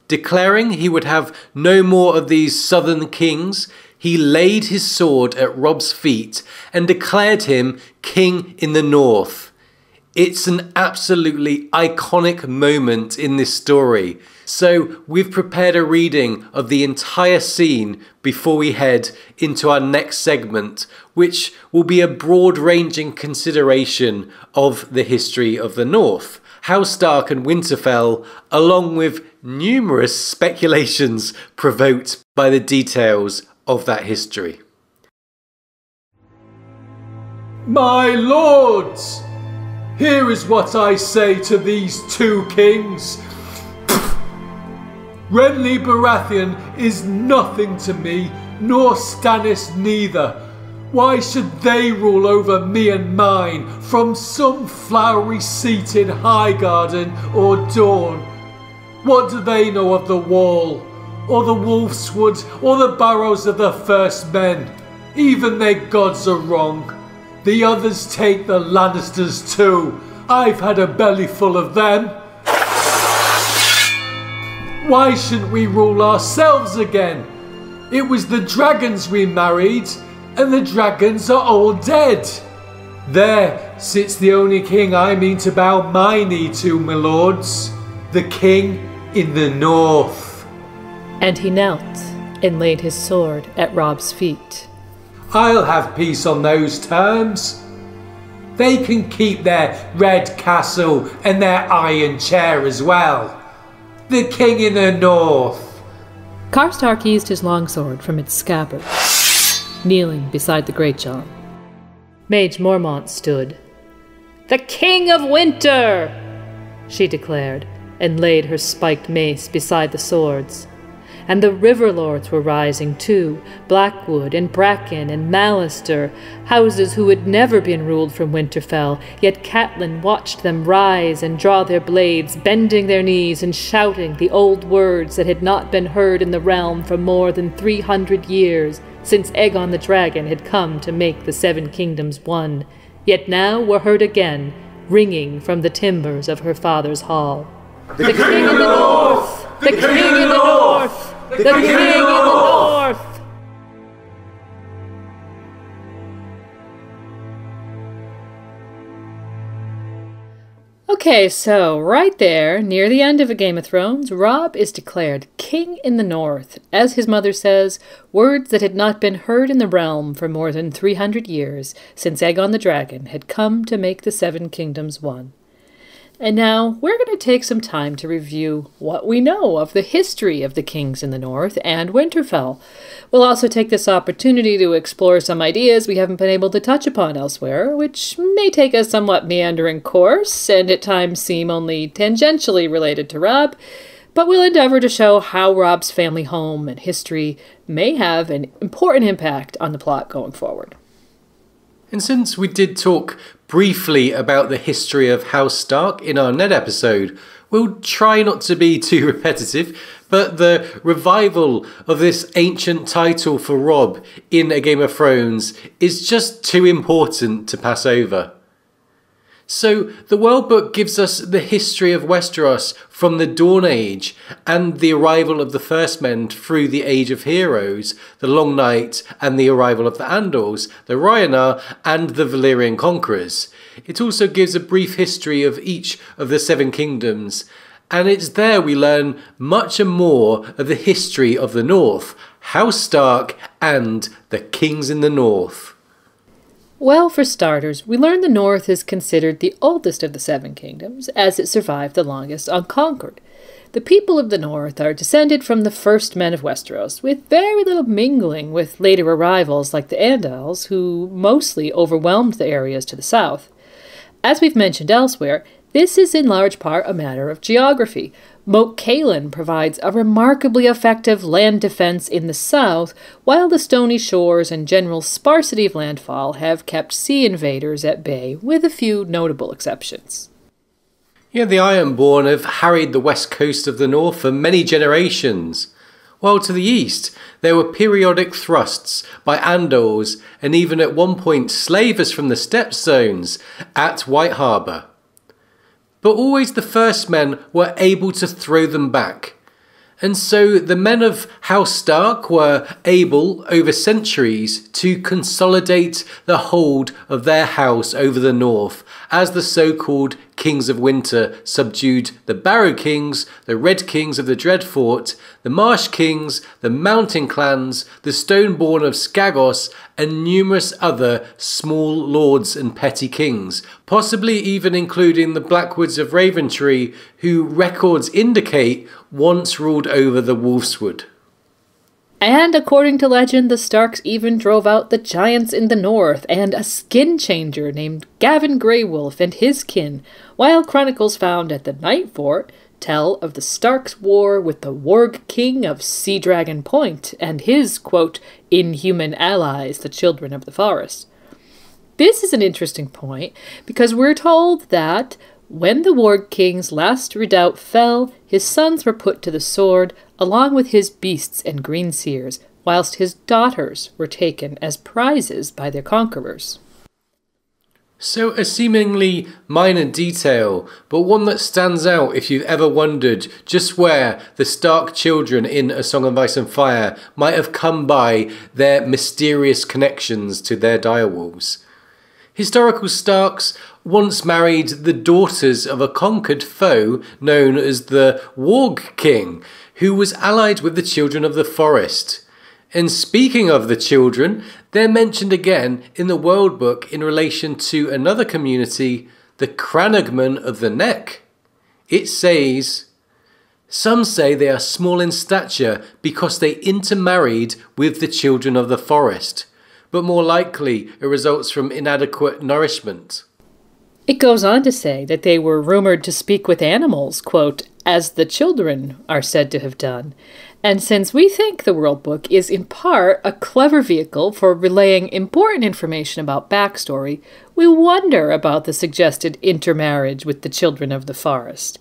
Declaring he would have no more of these southern kings, he laid his sword at Robb's feet and declared him king in the north. It's an absolutely iconic moment in this story. So we've prepared a reading of the entire scene before we head into our next segment, which will be a broad-ranging consideration of the history of the North, House Stark and Winterfell, along with numerous speculations provoked by the details of that history. My lords, here is what I say to these two kings. Renly Baratheon is nothing to me, nor Stannis neither. Why should they rule over me and mine from some flowery seat in Highgarden or Dorne? What do they know of the Wall, or the Wolfswood, or the Barrows of the First Men? Even their gods are wrong. The others take the Lannisters too. I've had a belly full of them. Why shouldn't we rule ourselves again? It was the dragons we married, and the dragons are all dead. There, sits the only king I mean to bow my knee to, my lords. The king in the north. And he knelt and laid his sword at Robb's feet. I'll have peace on those terms. They can keep their red castle and their iron chair as well. The king in the north. Karstark eased his longsword from its scabbard, kneeling beside the Greatjon. Mage Mormont stood. "The King of Winter!" she declared, and laid her spiked mace beside the swords. And the river lords were rising too, Blackwood and Bracken and Mallister, houses who had never been ruled from Winterfell, yet Catelyn watched them rise and draw their blades, bending their knees and shouting the old words that had not been heard in the realm for more than 300 years, since Aegon the Dragon had come to make the Seven Kingdoms one, yet now were heard again, ringing from the timbers of her father's hall. The King in the North! The King in the North! The King in the North! Okay, so right there, near the end of A Game of Thrones, Robb is declared King in the North. As his mother says, words that had not been heard in the realm for more than 300 years, since Aegon the Dragon had come to make the Seven Kingdoms one. And now we're going to take some time to review what we know of the history of the kings in the north and Winterfell. We'll also take this opportunity to explore some ideas we haven't been able to touch upon elsewhere, which may take a somewhat meandering course and at times seem only tangentially related to Robb, but we'll endeavor to show how Robb's family home and history may have an important impact on the plot going forward. And since we did talk briefly about the history of House Stark in our Ned episode, we'll try not to be too repetitive, but the revival of this ancient title for Robb in A Game of Thrones is just too important to pass over. So the World Book gives us the history of Westeros from the Dawn Age and the arrival of the First Men through the Age of Heroes, the Long Night and the arrival of the Andals, the Rhaenyra and the Valyrian Conquerors. It also gives a brief history of each of the Seven Kingdoms, and it's there we learn much and more of the history of the North, House Stark and the Kings in the North. Well, for starters, we learn the North is considered the oldest of the Seven Kingdoms, as it survived the longest unconquered. The people of the North are descended from the first men of Westeros, with very little mingling with later arrivals like the Andals, who mostly overwhelmed the areas to the south. As we've mentioned elsewhere, this is in large part a matter of geography. Moat Cailin provides a remarkably effective land defense in the south, while the stony shores and general sparsity of landfall have kept sea invaders at bay, with a few notable exceptions. Yeah, the Ironborn have harried the west coast of the north for many generations, while to the east there were periodic thrusts by Andals and even at one point slavers from the steppe zones at White Harbour. But always the First Men were able to throw them back. And so the men of House Stark were able, over centuries, to consolidate the hold of their house over the north, as the so-called Kings of Winter subdued the Barrow Kings, the Red Kings of the Dreadfort, the Marsh Kings, the Mountain Clans, the Stoneborn of Skagos, and numerous other small lords and petty kings, possibly even including the Blackwoods of Raventree, who records indicate once ruled over the Wolfswood. And according to legend, the Starks even drove out the giants in the north and a skin changer named Gavin Greywolf and his kin, while chronicles found at the Night Fort tell of the Starks' war with the Warg King of Sea Dragon Point and his, quote, inhuman allies, the Children of the Forest. This is an interesting point because we're told that when the Warg King's last redoubt fell, his sons were put to the sword, along with his beasts and greenseers, whilst his daughters were taken as prizes by their conquerors. So a seemingly minor detail, but one that stands out if you've ever wondered just where the Stark children in A Song of Ice and Fire might have come by their mysterious connections to their direwolves. Historical Starks once married the daughters of a conquered foe known as the Warg King, who was allied with the children of the forest. And speaking of the children, they're mentioned again in the World Book in relation to another community, the Crannogmen of the Neck. It says, "Some say they are small in stature because they intermarried with the children of the forest, but more likely it results from inadequate nourishment." It goes on to say that they were rumored to speak with animals, quote, as the children are said to have done. And since we think the World Book is in part a clever vehicle for relaying important information about backstory, we wonder about the suggested intermarriage with the children of the forest.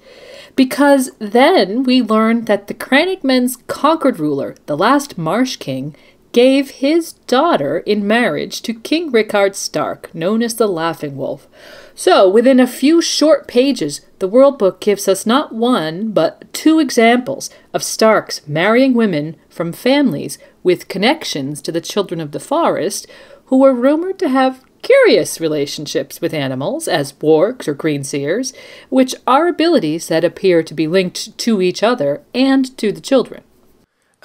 Because then we learn that the Crannogmen's conquered ruler, the last Marsh King, gave his daughter in marriage to King Rickard Stark, known as the Laughing Wolf. So, within a few short pages, the World Book gives us not one, but two examples of Starks marrying women from families with connections to the children of the forest, who were rumored to have curious relationships with animals, as wargs or greenseers, which are abilities that appear to be linked to each other and to the children.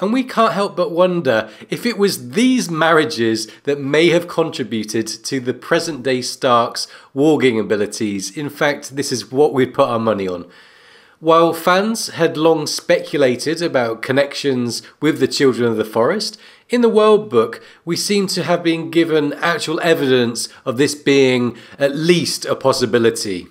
And we can't help but wonder if it was these marriages that may have contributed to the present-day Stark's warging abilities. In fact, this is what we'd put our money on. While fans had long speculated about connections with the children of the forest, in the World Book we seem to have been given actual evidence of this being at least a possibility.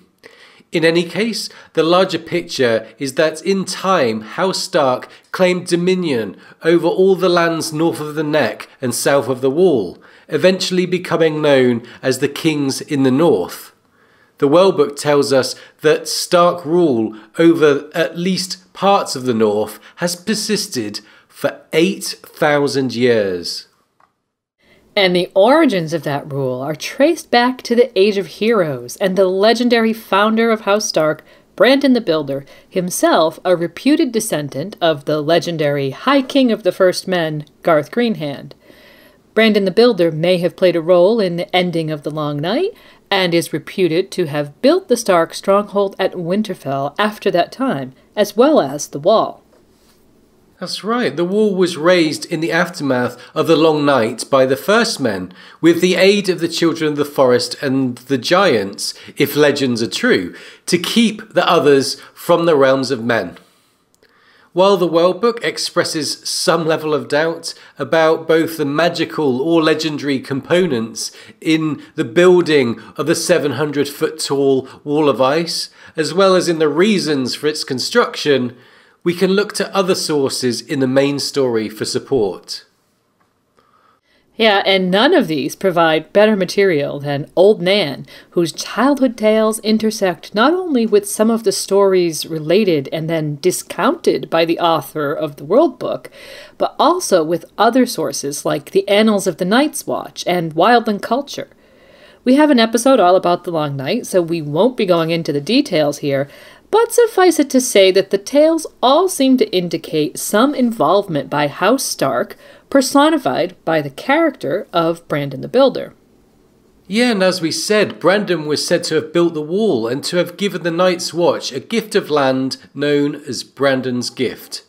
In any case, the larger picture is that in time, House Stark claimed dominion over all the lands north of the Neck and south of the Wall, eventually becoming known as the Kings in the North. The World Book tells us that Stark rule over at least parts of the North has persisted for 8,000 years. And the origins of that rule are traced back to the Age of Heroes and the legendary founder of House Stark, Brandon the Builder, himself a reputed descendant of the legendary High King of the First Men, Garth Greenhand. Brandon the Builder may have played a role in the ending of the Long Night, and is reputed to have built the Stark stronghold at Winterfell after that time, as well as the Wall. That's right, the wall was raised in the aftermath of the Long Night by the First Men, with the aid of the children of the forest and the giants, if legends are true, to keep the others from the realms of men. While the World Book expresses some level of doubt about both the magical or legendary components in the building of the 700-foot tall wall of ice, as well as in the reasons for its construction, we can look to other sources in the main story for support. Yeah, and none of these provide better material than Old Nan, whose childhood tales intersect not only with some of the stories related and then discounted by the author of the World Book, but also with other sources like the Annals of the Night's Watch and Wildland Culture. We have an episode all about the Long Night, so we won't be going into the details here, but suffice it to say that the tales all seem to indicate some involvement by House Stark, personified by the character of Brandon the Builder. Yeah, and as we said, Brandon was said to have built the wall and to have given the Night's Watch a gift of land known as Brandon's Gift.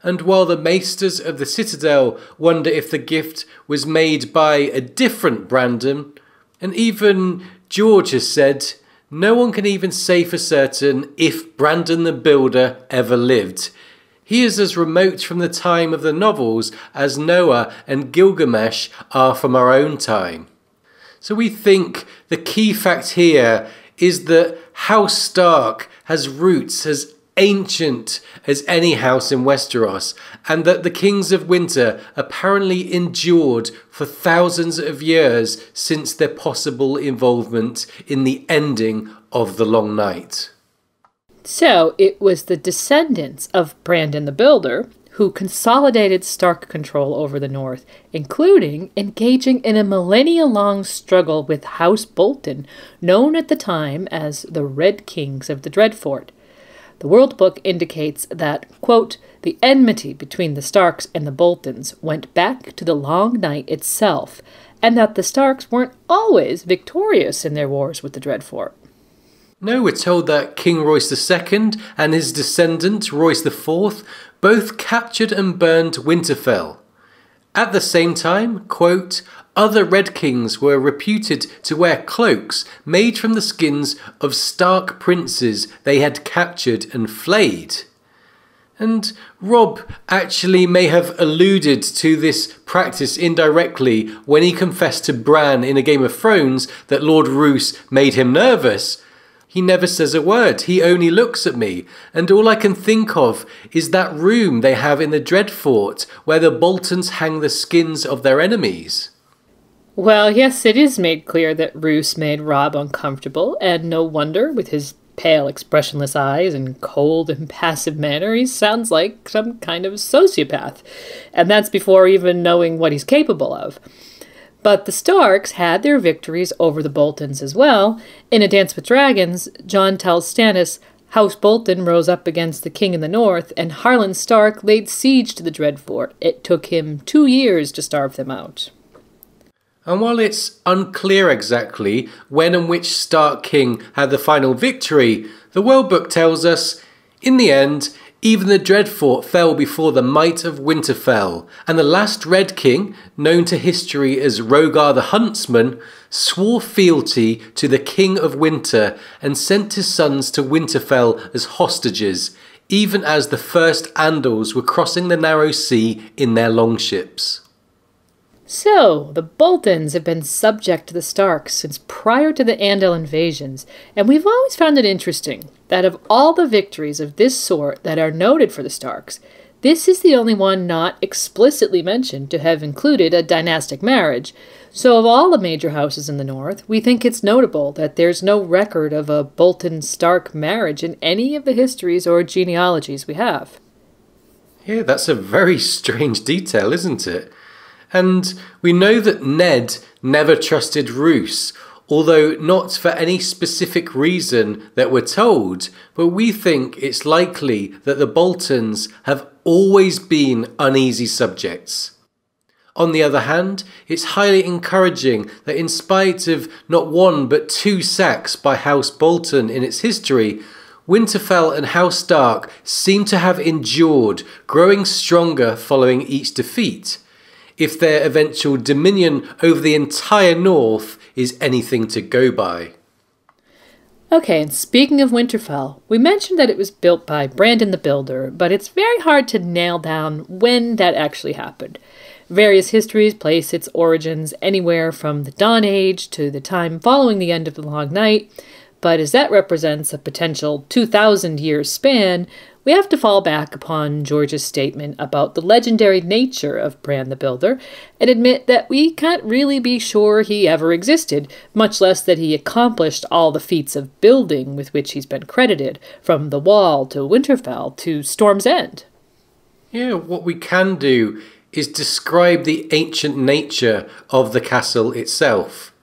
And while the maesters of the Citadel wonder if the gift was made by a different Brandon, and even George has said, no one can even say for certain if Brandon the Builder ever lived. He is as remote from the time of the novels as Noah and Gilgamesh are from our own time. So we think the key fact here is that House Stark has roots as ancient as any house in Westeros, and that the Kings of Winter apparently endured for thousands of years since their possible involvement in the ending of the Long Night. So it was the descendants of Brandon the Builder who consolidated Stark control over the North, including engaging in a millennia-long struggle with House Bolton, known at the time as the Red Kings of the Dreadfort. The World Book indicates that, quote, the enmity between the Starks and the Boltons went back to the Long Night itself, and that the Starks weren't always victorious in their wars with the Dreadfort. No, we're told that King Royce II and his descendant Royce IV both captured and burned Winterfell. At the same time, quote, other Red Kings were reputed to wear cloaks made from the skins of Stark princes they had captured and flayed. And Robb actually may have alluded to this practice indirectly when he confessed to Bran in a Game of Thrones that Lord Roose made him nervous. He never says a word, he only looks at me, and all I can think of is that room they have in the Dreadfort where the Boltons hang the skins of their enemies. Well, yes, it is made clear that Roose made Robb uncomfortable, and no wonder, with his pale, expressionless eyes and cold, impassive manner, he sounds like some kind of sociopath. And that's before even knowing what he's capable of. But the Starks had their victories over the Boltons as well. In A Dance with Dragons, Jon tells Stannis, House Bolton rose up against the king in the north, and Harlan Stark laid siege to the Dreadfort. It took him 2 years to starve them out. And while it's unclear exactly when and which Stark king had the final victory, the World Book tells us, in the end, even the Dreadfort fell before the might of Winterfell, and the last Red King, known to history as Rogar the Huntsman, swore fealty to the King of Winter and sent his sons to Winterfell as hostages, even as the first Andals were crossing the narrow sea in their longships. So, the Boltons have been subject to the Starks since prior to the Andal invasions, and we've always found it interesting that of all the victories of this sort that are noted for the Starks, this is the only one not explicitly mentioned to have included a dynastic marriage. So of all the major houses in the north, we think it's notable that there's no record of a Bolton-Stark marriage in any of the histories or genealogies we have. Yeah, that's a very strange detail, isn't it? And we know that Ned never trusted Roose, although not for any specific reason that we're told, but we think it's likely that the Boltons have always been uneasy subjects. On the other hand, it's highly encouraging that in spite of not one but 2 sacks by House Bolton in its history, Winterfell and House Stark seem to have endured, growing stronger following each defeat, if their eventual dominion over the entire north is anything to go by. Okay, and speaking of Winterfell, we mentioned that it was built by Brandon the Builder, but it's very hard to nail down when that actually happened. Various histories place its origins anywhere from the Dawn Age to the time following the end of the Long Night, but as that represents a potential 2,000-year span, we have to fall back upon George's statement about the legendary nature of Bran the Builder and admit that we can't really be sure he ever existed, much less that he accomplished all the feats of building with which he's been credited, from the Wall to Winterfell to Storm's End. Yeah, what we can do is describe the ancient nature of the castle itself.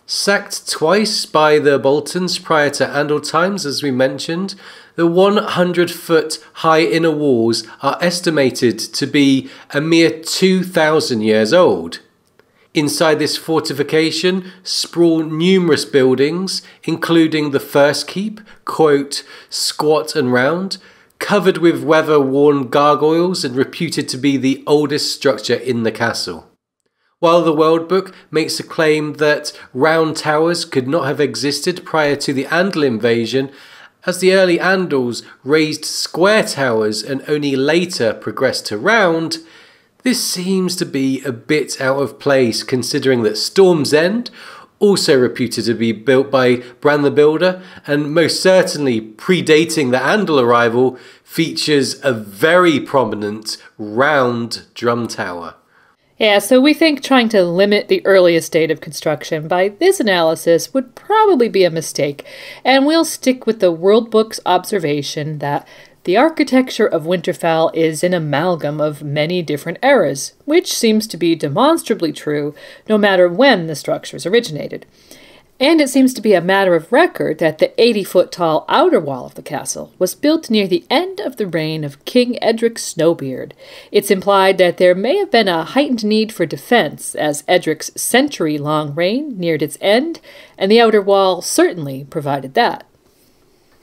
Sacked twice by the Boltons prior to Andal times, as we mentioned, the 100-foot high inner walls are estimated to be a mere 2,000 years old. Inside this fortification sprawl numerous buildings, including the first keep, quote, squat and round, covered with weather-worn gargoyles and reputed to be the oldest structure in the castle. While the World Book makes a claim that round towers could not have existed prior to the Andal invasion, as the early Andals raised square towers and only later progressed to round, this seems to be a bit out of place considering that Storm's End, also reputed to be built by Bran the Builder, and most certainly predating the Andal arrival, features a very prominent round drum tower. Yeah, so we think trying to limit the earliest date of construction by this analysis would probably be a mistake, and we'll stick with the World Book's observation that the architecture of Winterfell is an amalgam of many different eras, which seems to be demonstrably true no matter when the structures originated. And it seems to be a matter of record that the 80-foot-tall outer wall of the castle was built near the end of the reign of King Edric Snowbeard. It's implied that there may have been a heightened need for defense as Edric's century-long reign neared its end, and the outer wall certainly provided that.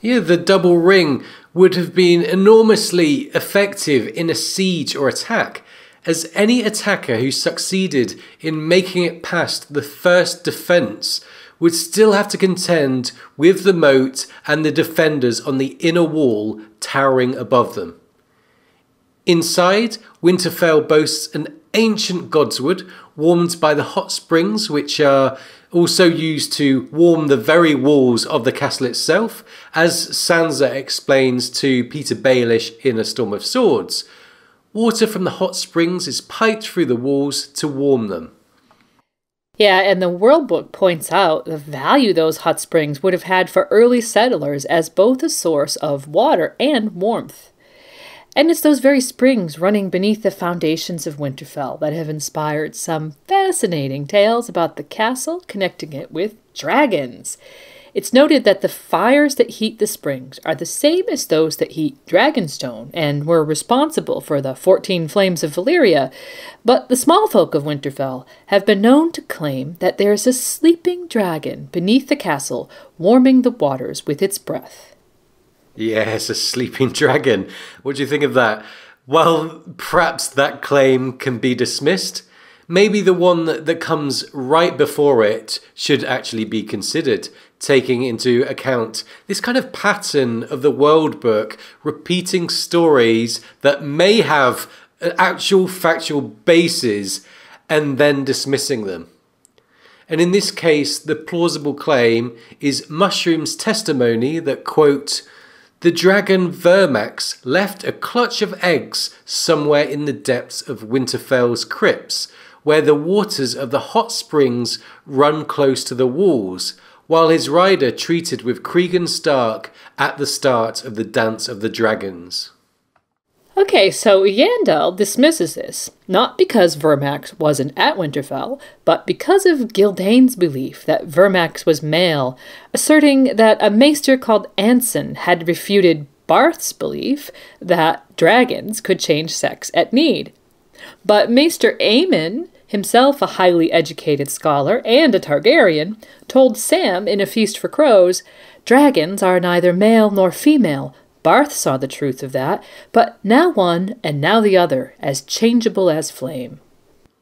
Yeah, the double ring would have been enormously effective in a siege or attack, as any attacker who succeeded in making it past the first defence would still have to contend with the moat and the defenders on the inner wall towering above them. Inside, Winterfell boasts an ancient godswood warmed by the hot springs, which are also used to warm the very walls of the castle itself, as Sansa explains to Peter Baelish in A Storm of Swords. Water from the hot springs is piped through the walls to warm them. Yeah, and the World Book points out the value those hot springs would have had for early settlers as both a source of water and warmth. And it's those very springs running beneath the foundations of Winterfell that have inspired some fascinating tales about the castle, connecting it with dragons. It's noted that the fires that heat the springs are the same as those that heat Dragonstone and were responsible for the 14 flames of Valyria, but the small folk of Winterfell have been known to claim that there is a sleeping dragon beneath the castle warming the waters with its breath. Yes, a sleeping dragon. What do you think of that? Well, perhaps that claim can be dismissed. Maybe the one that comes right before it should actually be considered, taking into account this kind of pattern of the World Book repeating stories that may have an actual factual basis and then dismissing them. And in this case, the plausible claim is Mushroom's testimony that, quote, "The dragon Vermax left a clutch of eggs somewhere in the depths of Winterfell's crypts, where the waters of the hot springs run close to the walls, while his rider treated with Cregan Stark at the start of the Dance of the Dragons." Okay, so Yandel dismisses this, not because Vermax wasn't at Winterfell, but because of Gildane's belief that Vermax was male, asserting that a maester called Anson had refuted Barth's belief that dragons could change sex at need. But Maester Aemon, himself a highly educated scholar and a Targaryen, told Sam in A Feast for Crows, "Dragons are neither male nor female. Barth saw the truth of that, but now one and now the other, as changeable as flame."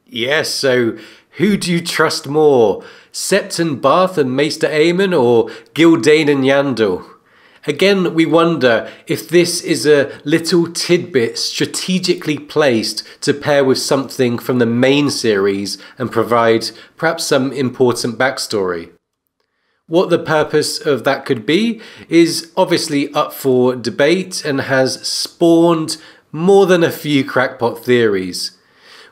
Yes, so who do you trust more? Septon Barth and Maester Aemon, or Gildane and Yandel? Again, we wonder if this is a little tidbit strategically placed to pair with something from the main series and provide perhaps some important backstory. What the purpose of that could be is obviously up for debate and has spawned more than a few crackpot theories.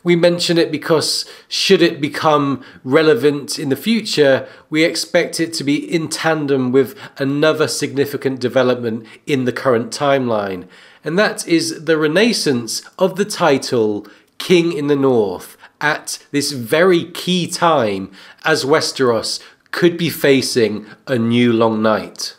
We mention it because should it become relevant in the future, we expect it to be in tandem with another significant development in the current timeline, and that is the renaissance of the title King in the North at this very key time as Westeros could be facing a new long night.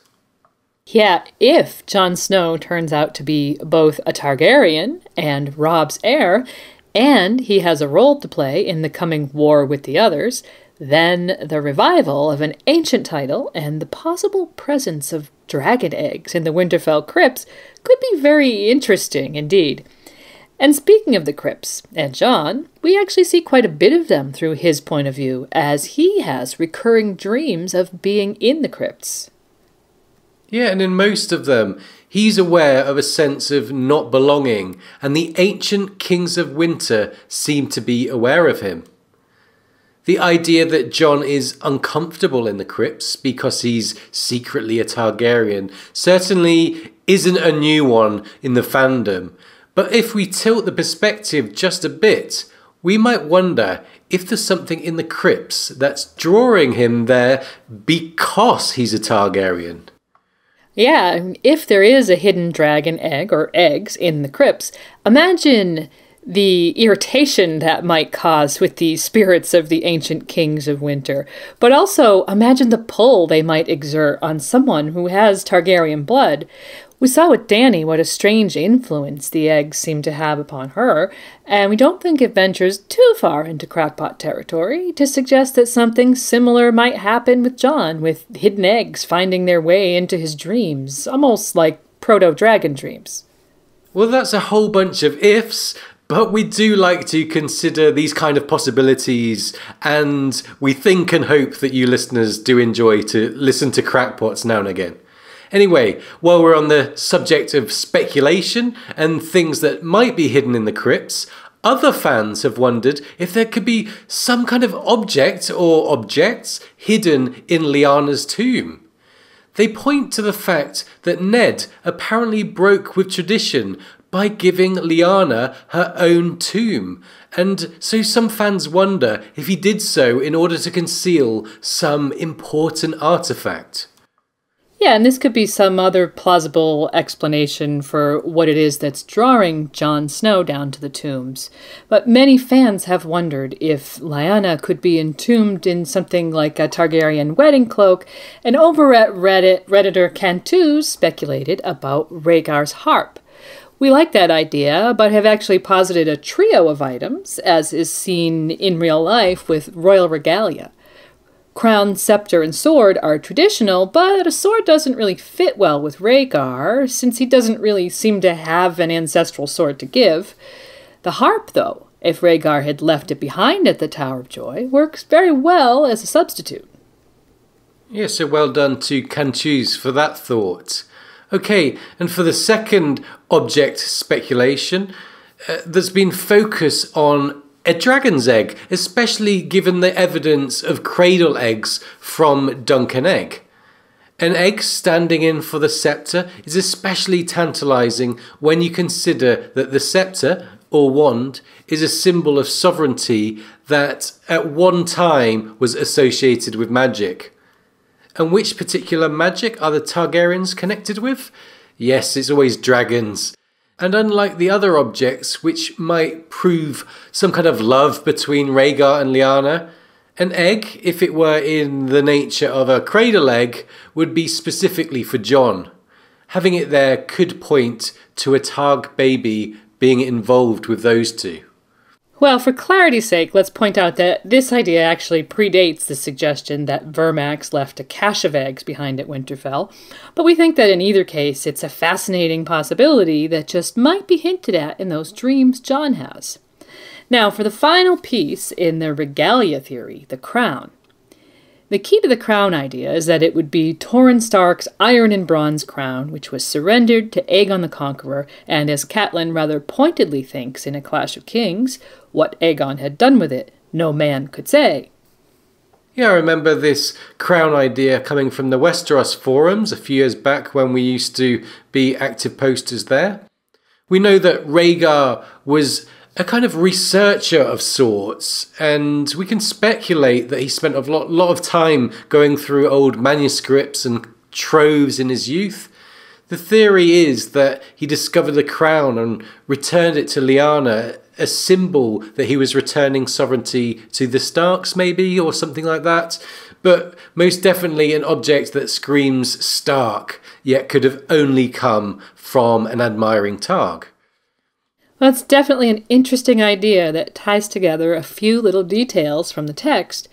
Yeah, if Jon Snow turns out to be both a Targaryen and Robb's heir, and he has a role to play in the coming war with the others, then the revival of an ancient title and the possible presence of dragon eggs in the Winterfell crypts could be very interesting indeed. And speaking of the crypts and Jon, we actually see quite a bit of them through his point of view, as he has recurring dreams of being in the crypts. Yeah, and in most of them, he's aware of a sense of not belonging, and the ancient kings of winter seem to be aware of him. The idea that Jon is uncomfortable in the crypts because he's secretly a Targaryen certainly isn't a new one in the fandom, but if we tilt the perspective just a bit, we might wonder if there's something in the crypts that's drawing him there because he's a Targaryen. Yeah, if there is a hidden dragon egg or eggs in the crypts, imagine the irritation that might cause with the spirits of the ancient kings of winter, but also imagine the pull they might exert on someone who has Targaryen blood. We saw with Dany what a strange influence the eggs seem to have upon her, and we don't think it ventures too far into crackpot territory to suggest that something similar might happen with Jon, with hidden eggs finding their way into his dreams, almost like proto-dragon dreams. Well, that's a whole bunch of ifs, but we do like to consider these kind of possibilities, and we think and hope that you listeners do enjoy to listen to crackpots now and again. Anyway, while we're on the subject of speculation and things that might be hidden in the crypts, other fans have wondered if there could be some kind of object or objects hidden in Lyanna's tomb. They point to the fact that Ned apparently broke with tradition by giving Lyanna her own tomb, and so some fans wonder if he did so in order to conceal some important artifact. Yeah, and this could be some other plausible explanation for what it is that's drawing Jon Snow down to the tombs. But many fans have wondered if Lyanna could be entombed in something like a Targaryen wedding cloak, and over at Reddit, Redditor Cantu speculated about Rhaegar's harp. We like that idea, but have actually posited a trio of items, as is seen in real life with royal regalia. Crown, scepter, and sword are traditional, but a sword doesn't really fit well with Rhaegar, since he doesn't really seem to have an ancestral sword to give. The harp, though, if Rhaegar had left it behind at the Tower of Joy, works very well as a substitute. Yeah, so well done to Cantus for that thought. Okay, and for the second object speculation, there's been focus on a dragon's egg, especially given the evidence of cradle eggs from Dunk and Egg. An egg standing in for the scepter is especially tantalizing when you consider that the scepter, or wand, is a symbol of sovereignty that at one time was associated with magic. And which particular magic are the Targaryens connected with? Yes, it's always dragons. And unlike the other objects, which might prove some kind of love between Rhaegar and Lyanna, an egg, if it were in the nature of a cradle egg, would be specifically for Jon. Having it there could point to a Targ baby being involved with those two. Well, for clarity's sake, let's point out that this idea actually predates the suggestion that Vermax left a cache of eggs behind at Winterfell, but we think that in either case, it's a fascinating possibility that just might be hinted at in those dreams Jon has. Now, for the final piece in the regalia theory, the crown. The key to the crown idea is that it would be Torrhen Stark's iron and bronze crown, which was surrendered to Aegon the Conqueror, and as Catelyn rather pointedly thinks in A Clash of Kings, what Aegon had done with it, no man could say. Yeah, I remember this crown idea coming from the Westeros forums a few years back when we used to be active posters there. We know that Rhaegar was a kind of researcher of sorts, and we can speculate that he spent a lot of time going through old manuscripts and troves in his youth. The theory is that he discovered the crown and returned it to Lyanna, a symbol that he was returning sovereignty to the Starks maybe, or something like that. But most definitely an object that screams Stark, yet could have only come from an admiring Targ. Well, it's definitely an interesting idea that ties together a few little details from the text.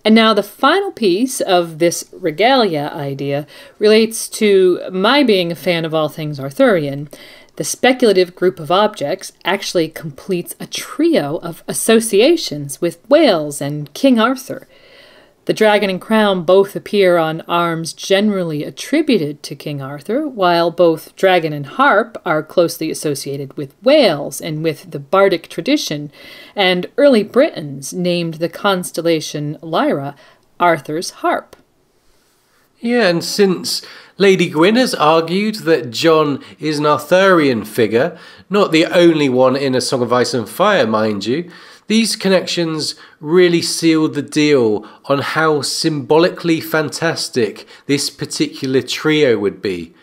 And now the final piece of this regalia idea relates to my being a fan of all things Arthurian. The speculative group of objects actually completes a trio of associations with Wales and King Arthur. The dragon and crown both appear on arms generally attributed to King Arthur, while both dragon and harp are closely associated with Wales and with the bardic tradition, and early Britons named the constellation Lyra Arthur's harp. Yeah, and since Lady Gwyn has argued that Jon is an Arthurian figure, not the only one in A Song of Ice and Fire, mind you, these connections really sealed the deal on how symbolically fantastic this particular trio would be.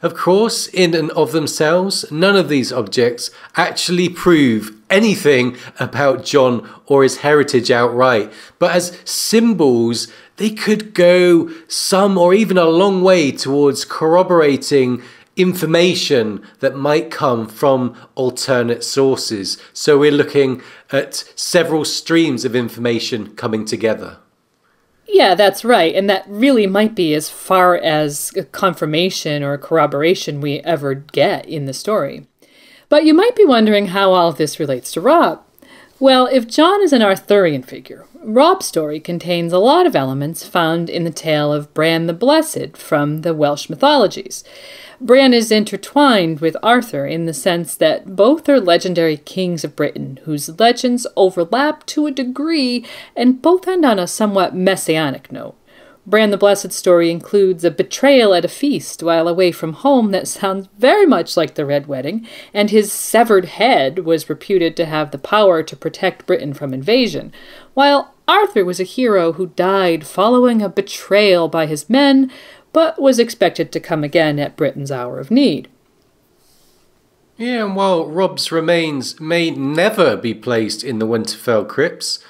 Of course, in and of themselves, none of these objects actually prove anything about Jon or his heritage outright, but as symbols, they could go some or even a long way towards corroborating information that might come from alternate sources. So we're looking at several streams of information coming together. Yeah, that's right. And that really might be as far as a confirmation or corroboration we ever get in the story. But you might be wondering how all of this relates to Robb. Well, if Jon is an Arthurian figure, Robb's story contains a lot of elements found in the tale of Bran the Blessed from the Welsh mythologies. Bran is intertwined with Arthur in the sense that both are legendary kings of Britain, whose legends overlap to a degree, and both end on a somewhat messianic note. Bran the Blessed's story includes a betrayal at a feast while away from home that sounds very much like the Red Wedding, and his severed head was reputed to have the power to protect Britain from invasion, while Arthur was a hero who died following a betrayal by his men, but was expected to come again at Britain's hour of need. Yeah, and while Robb's remains may never be placed in the Winterfell crypts,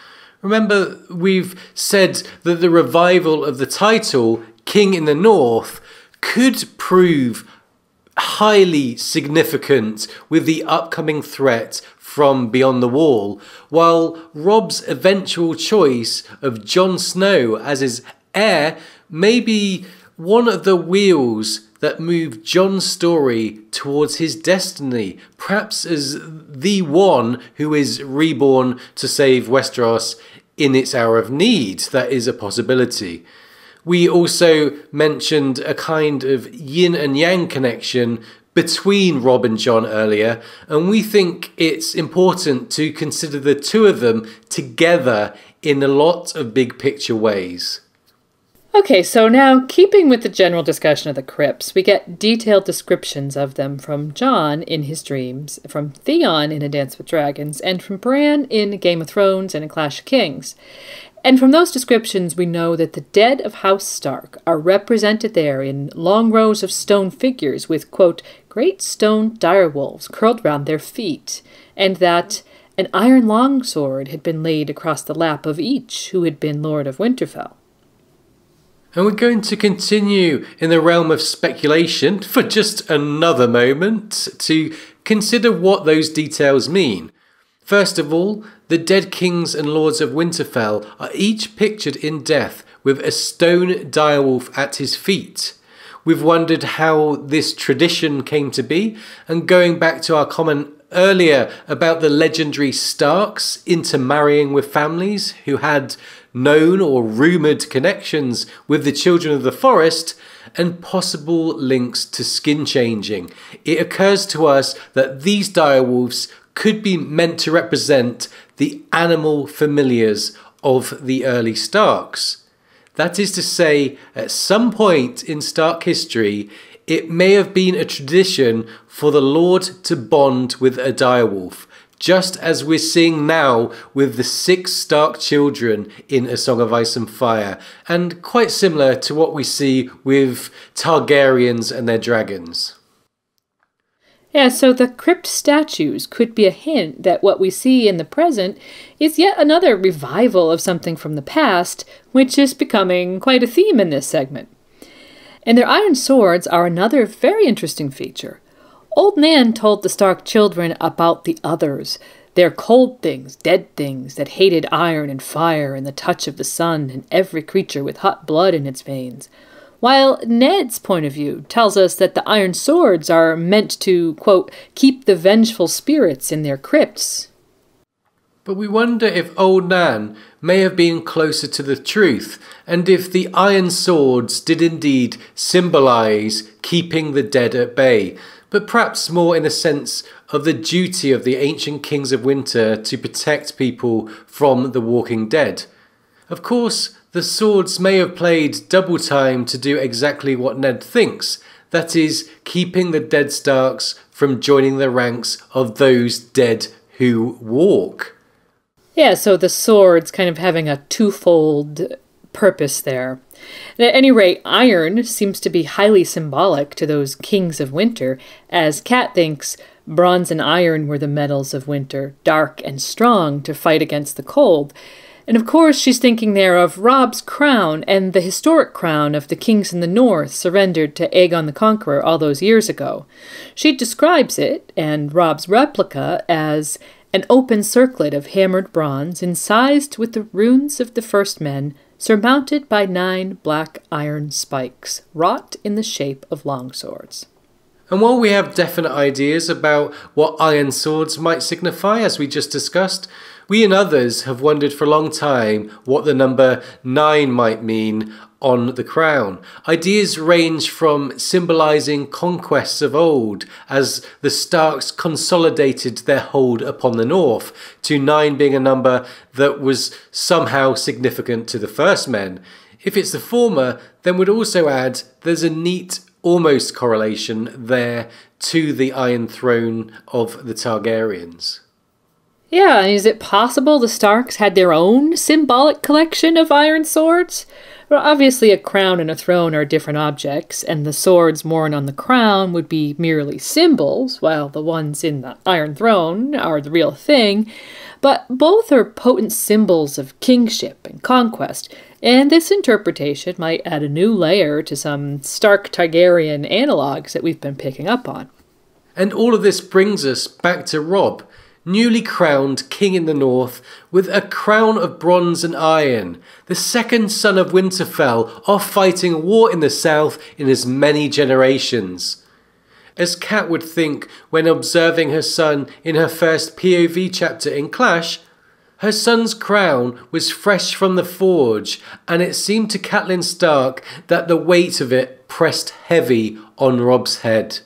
remember we've said that the revival of the title, King in the North, could prove highly significant with the upcoming threat from beyond the wall, while Robb's eventual choice of Jon Snow as his heir may be one of the wheels that move Jon's story towards his destiny, perhaps as the one who is reborn to save Westeros in its hour of need. That is a possibility. We also mentioned a kind of yin and yang connection between Robb and Jon earlier, and we think it's important to consider the two of them together in a lot of big picture ways. Okay, so now, keeping with the general discussion of the crypts, we get detailed descriptions of them from Jon in his dreams, from Theon in A Dance with Dragons, and from Bran in Game of Thrones and A Clash of Kings. And from those descriptions, we know that the dead of House Stark are represented there in long rows of stone figures with, quote, great stone direwolves curled round their feet, and that an iron longsword had been laid across the lap of each who had been Lord of Winterfell. And we're going to continue in the realm of speculation for just another moment to consider what those details mean. First of all, the dead kings and lords of Winterfell are each pictured in death with a stone direwolf at his feet. We've wondered how this tradition came to be, and going back to our comment earlier about the legendary Starks intermarrying with families who had known or rumoured connections with the children of the forest and possible links to skin changing, it occurs to us that these direwolves could be meant to represent the animal familiars of the early Starks. That is to say, at some point in Stark history, it may have been a tradition for the Lord to bond with a direwolf, just as we're seeing now with the 6 Stark children in A Song of Ice and Fire, and quite similar to what we see with Targaryens and their dragons. Yeah, so the crypt statues could be a hint that what we see in the present is yet another revival of something from the past, which is becoming quite a theme in this segment. And their iron swords are another very interesting feature. Old Nan told the Stark children about the others, their cold things, dead things that hated iron and fire and the touch of the sun and every creature with hot blood in its veins. While Ned's point of view tells us that the iron swords are meant to, quote, keep the vengeful spirits in their crypts. But we wonder if Old Nan may have been closer to the truth, and if the iron swords did indeed symbolise keeping the dead at bay, but perhaps more in the sense of the duty of the ancient kings of winter to protect people from the walking dead. Of course, the swords may have played double time to do exactly what Ned thinks, that is, keeping the dead Starks from joining the ranks of those dead who walk. Yeah, so the swords kind of having a twofold purpose there. At any rate, iron seems to be highly symbolic to those kings of winter, as Kat thinks bronze and iron were the metals of winter, dark and strong to fight against the cold. And of course, she's thinking there of Robb's crown and the historic crown of the kings in the north surrendered to Aegon the Conqueror all those years ago. She describes it, and Robb's replica, as an open circlet of hammered bronze incised with the runes of the first men, surmounted by 9 black iron spikes, wrought in the shape of longswords. And while we have definite ideas about what iron swords might signify, as we just discussed, we and others have wondered for a long time what the number 9 might mean on the crown. Ideas range from symbolising conquests of old, as the Starks consolidated their hold upon the north, to 9 being a number that was somehow significant to the first men. If it's the former, then we'd also add there's a neat almost correlation there to the Iron Throne of the Targaryens. Yeah, is it possible the Starks had their own symbolic collection of iron swords? Well, obviously a crown and a throne are different objects, and the swords worn on the crown would be merely symbols, while the ones in the Iron Throne are the real thing. But both are potent symbols of kingship and conquest, and this interpretation might add a new layer to some Stark Targaryen analogues that we've been picking up on. And all of this brings us back to Robb, newly crowned king in the north, with a crown of bronze and iron, the second son of Winterfell, off fighting a war in the south in as many generations. As Kat would think when observing her son in her first POV chapter in Clash, her son's crown was fresh from the forge, and it seemed to Catelyn Stark that the weight of it pressed heavy on Robb's head.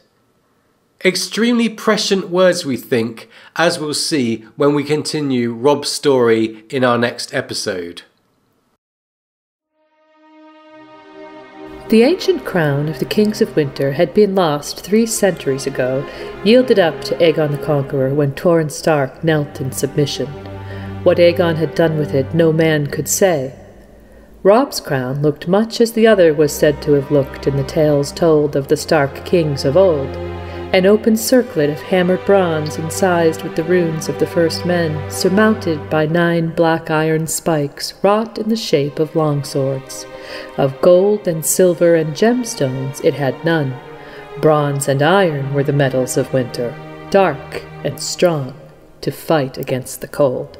Extremely prescient words, we think, as we'll see when we continue Robb's story in our next episode. The ancient crown of the Kings of Winter had been lost 3 centuries ago, yielded up to Aegon the Conqueror when Torrhen Stark knelt in submission. What Aegon had done with it no man could say. Robb's crown looked much as the other was said to have looked in the tales told of the Stark kings of old. An open circlet of hammered bronze incised with the runes of the first men, surmounted by 9 black iron spikes wrought in the shape of longswords. Of gold and silver and gemstones it had none. Bronze and iron were the metals of winter, dark and strong, to fight against the cold.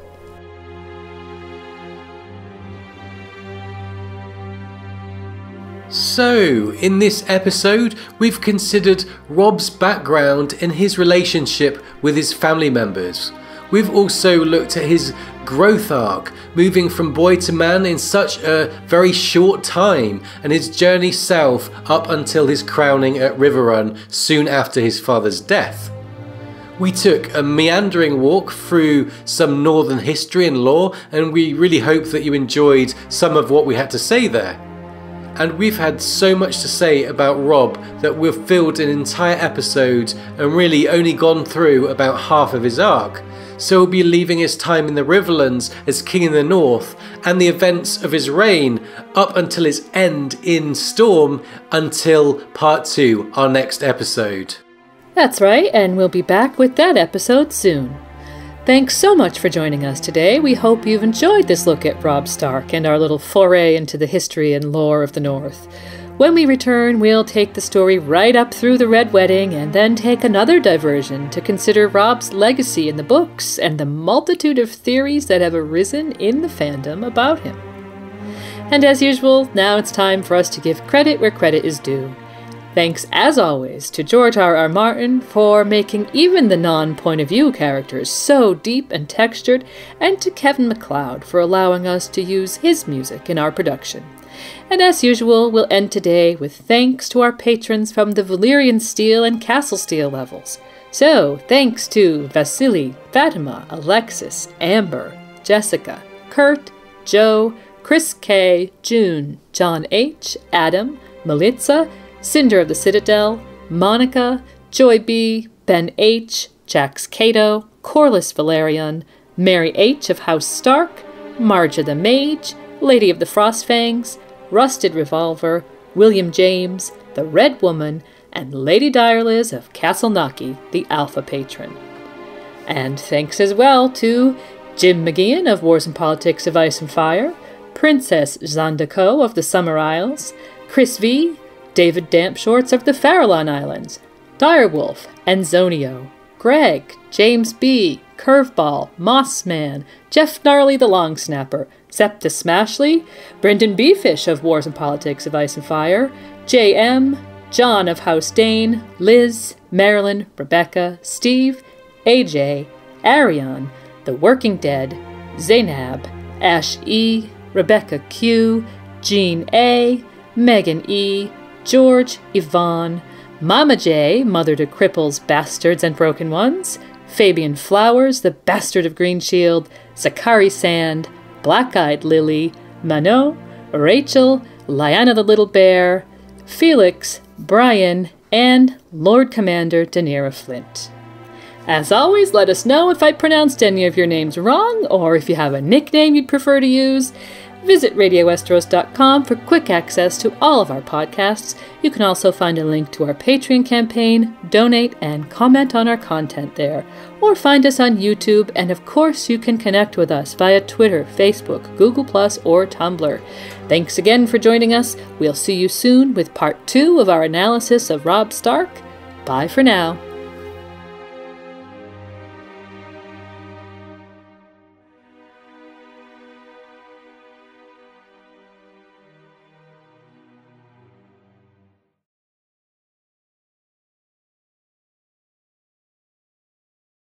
So, in this episode, we've considered Robb's background and his relationship with his family members. We've also looked at his growth arc, moving from boy to man in such a very short time, and his journey south up until his crowning at Riverrun soon after his father's death. We took a meandering walk through some northern history and lore, and we really hope that you enjoyed some of what we had to say there. And we've had so much to say about Robb that we've filled an entire episode and really only gone through about half of his arc. So we'll be leaving his time in the Riverlands as King in the North and the events of his reign up until his end in Storm until part 2, our next episode. That's right, and we'll be back with that episode soon. Thanks so much for joining us today. We hope you've enjoyed this look at Robb Stark and our little foray into the history and lore of the North. When we return, we'll take the story right up through the Red Wedding and then take another diversion to consider Robb's legacy in the books and the multitude of theories that have arisen in the fandom about him. And as usual, now it's time for us to give credit where credit is due. Thanks, as always, to George R.R. Martin for making even the non-point of view characters so deep and textured, and to Kevin MacLeod for allowing us to use his music in our production. And as usual, we'll end today with thanks to our patrons from the Valyrian Steel and Castle Steel levels. So, thanks to Vasily, Fatima, Alexis, Amber, Jessica, Kurt, Joe, Chris K, June, John H, Adam, Melitza, Cinder of the Citadel, Monica, Joy B, Ben H, Jax Cato, Corliss Valerian, Mary H of House Stark, Marja the Mage, Lady of the Frostfangs, Rusted Revolver, William James, The Red Woman, and Lady Direliz of Castle Knocky, the Alpha Patron. And thanks as well to Jim McGeehan of Wars and Politics of Ice and Fire, Princess Zandako of the Summer Isles, Chris V., David Dampshorts of the Farallon Islands, Direwolf, Enzonio, Greg, James B., Curveball, Mossman, Jeff Gnarly the Long Snapper, Septus Smashley, Brendan Beefish of Wars and Politics of Ice and Fire, J.M., John of House Dane, Liz, Marilyn, Rebecca, Steve, AJ, Arion, The Working Dead, Zainab, Ash E., Rebecca Q., Jean A., Megan E., George, Yvonne, Mama J., mother to cripples, bastards, and broken ones, Fabian Flowers, the bastard of Green Shield, Zakari Sand, Black-Eyed Lily, Mano, Rachel, Liana the Little Bear, Felix, Brian, and Lord Commander Daenerys Flint. As always, let us know if I pronounced any of your names wrong, or if you have a nickname you'd prefer to use. Visit RadioWesteros.com for quick access to all of our podcasts. You can also find a link to our Patreon campaign, donate, and comment on our content there. Or find us on YouTube, and of course you can connect with us via Twitter, Facebook, Google+, or Tumblr. Thanks again for joining us. We'll see you soon with part 2 of our analysis of Robb Stark. Bye for now.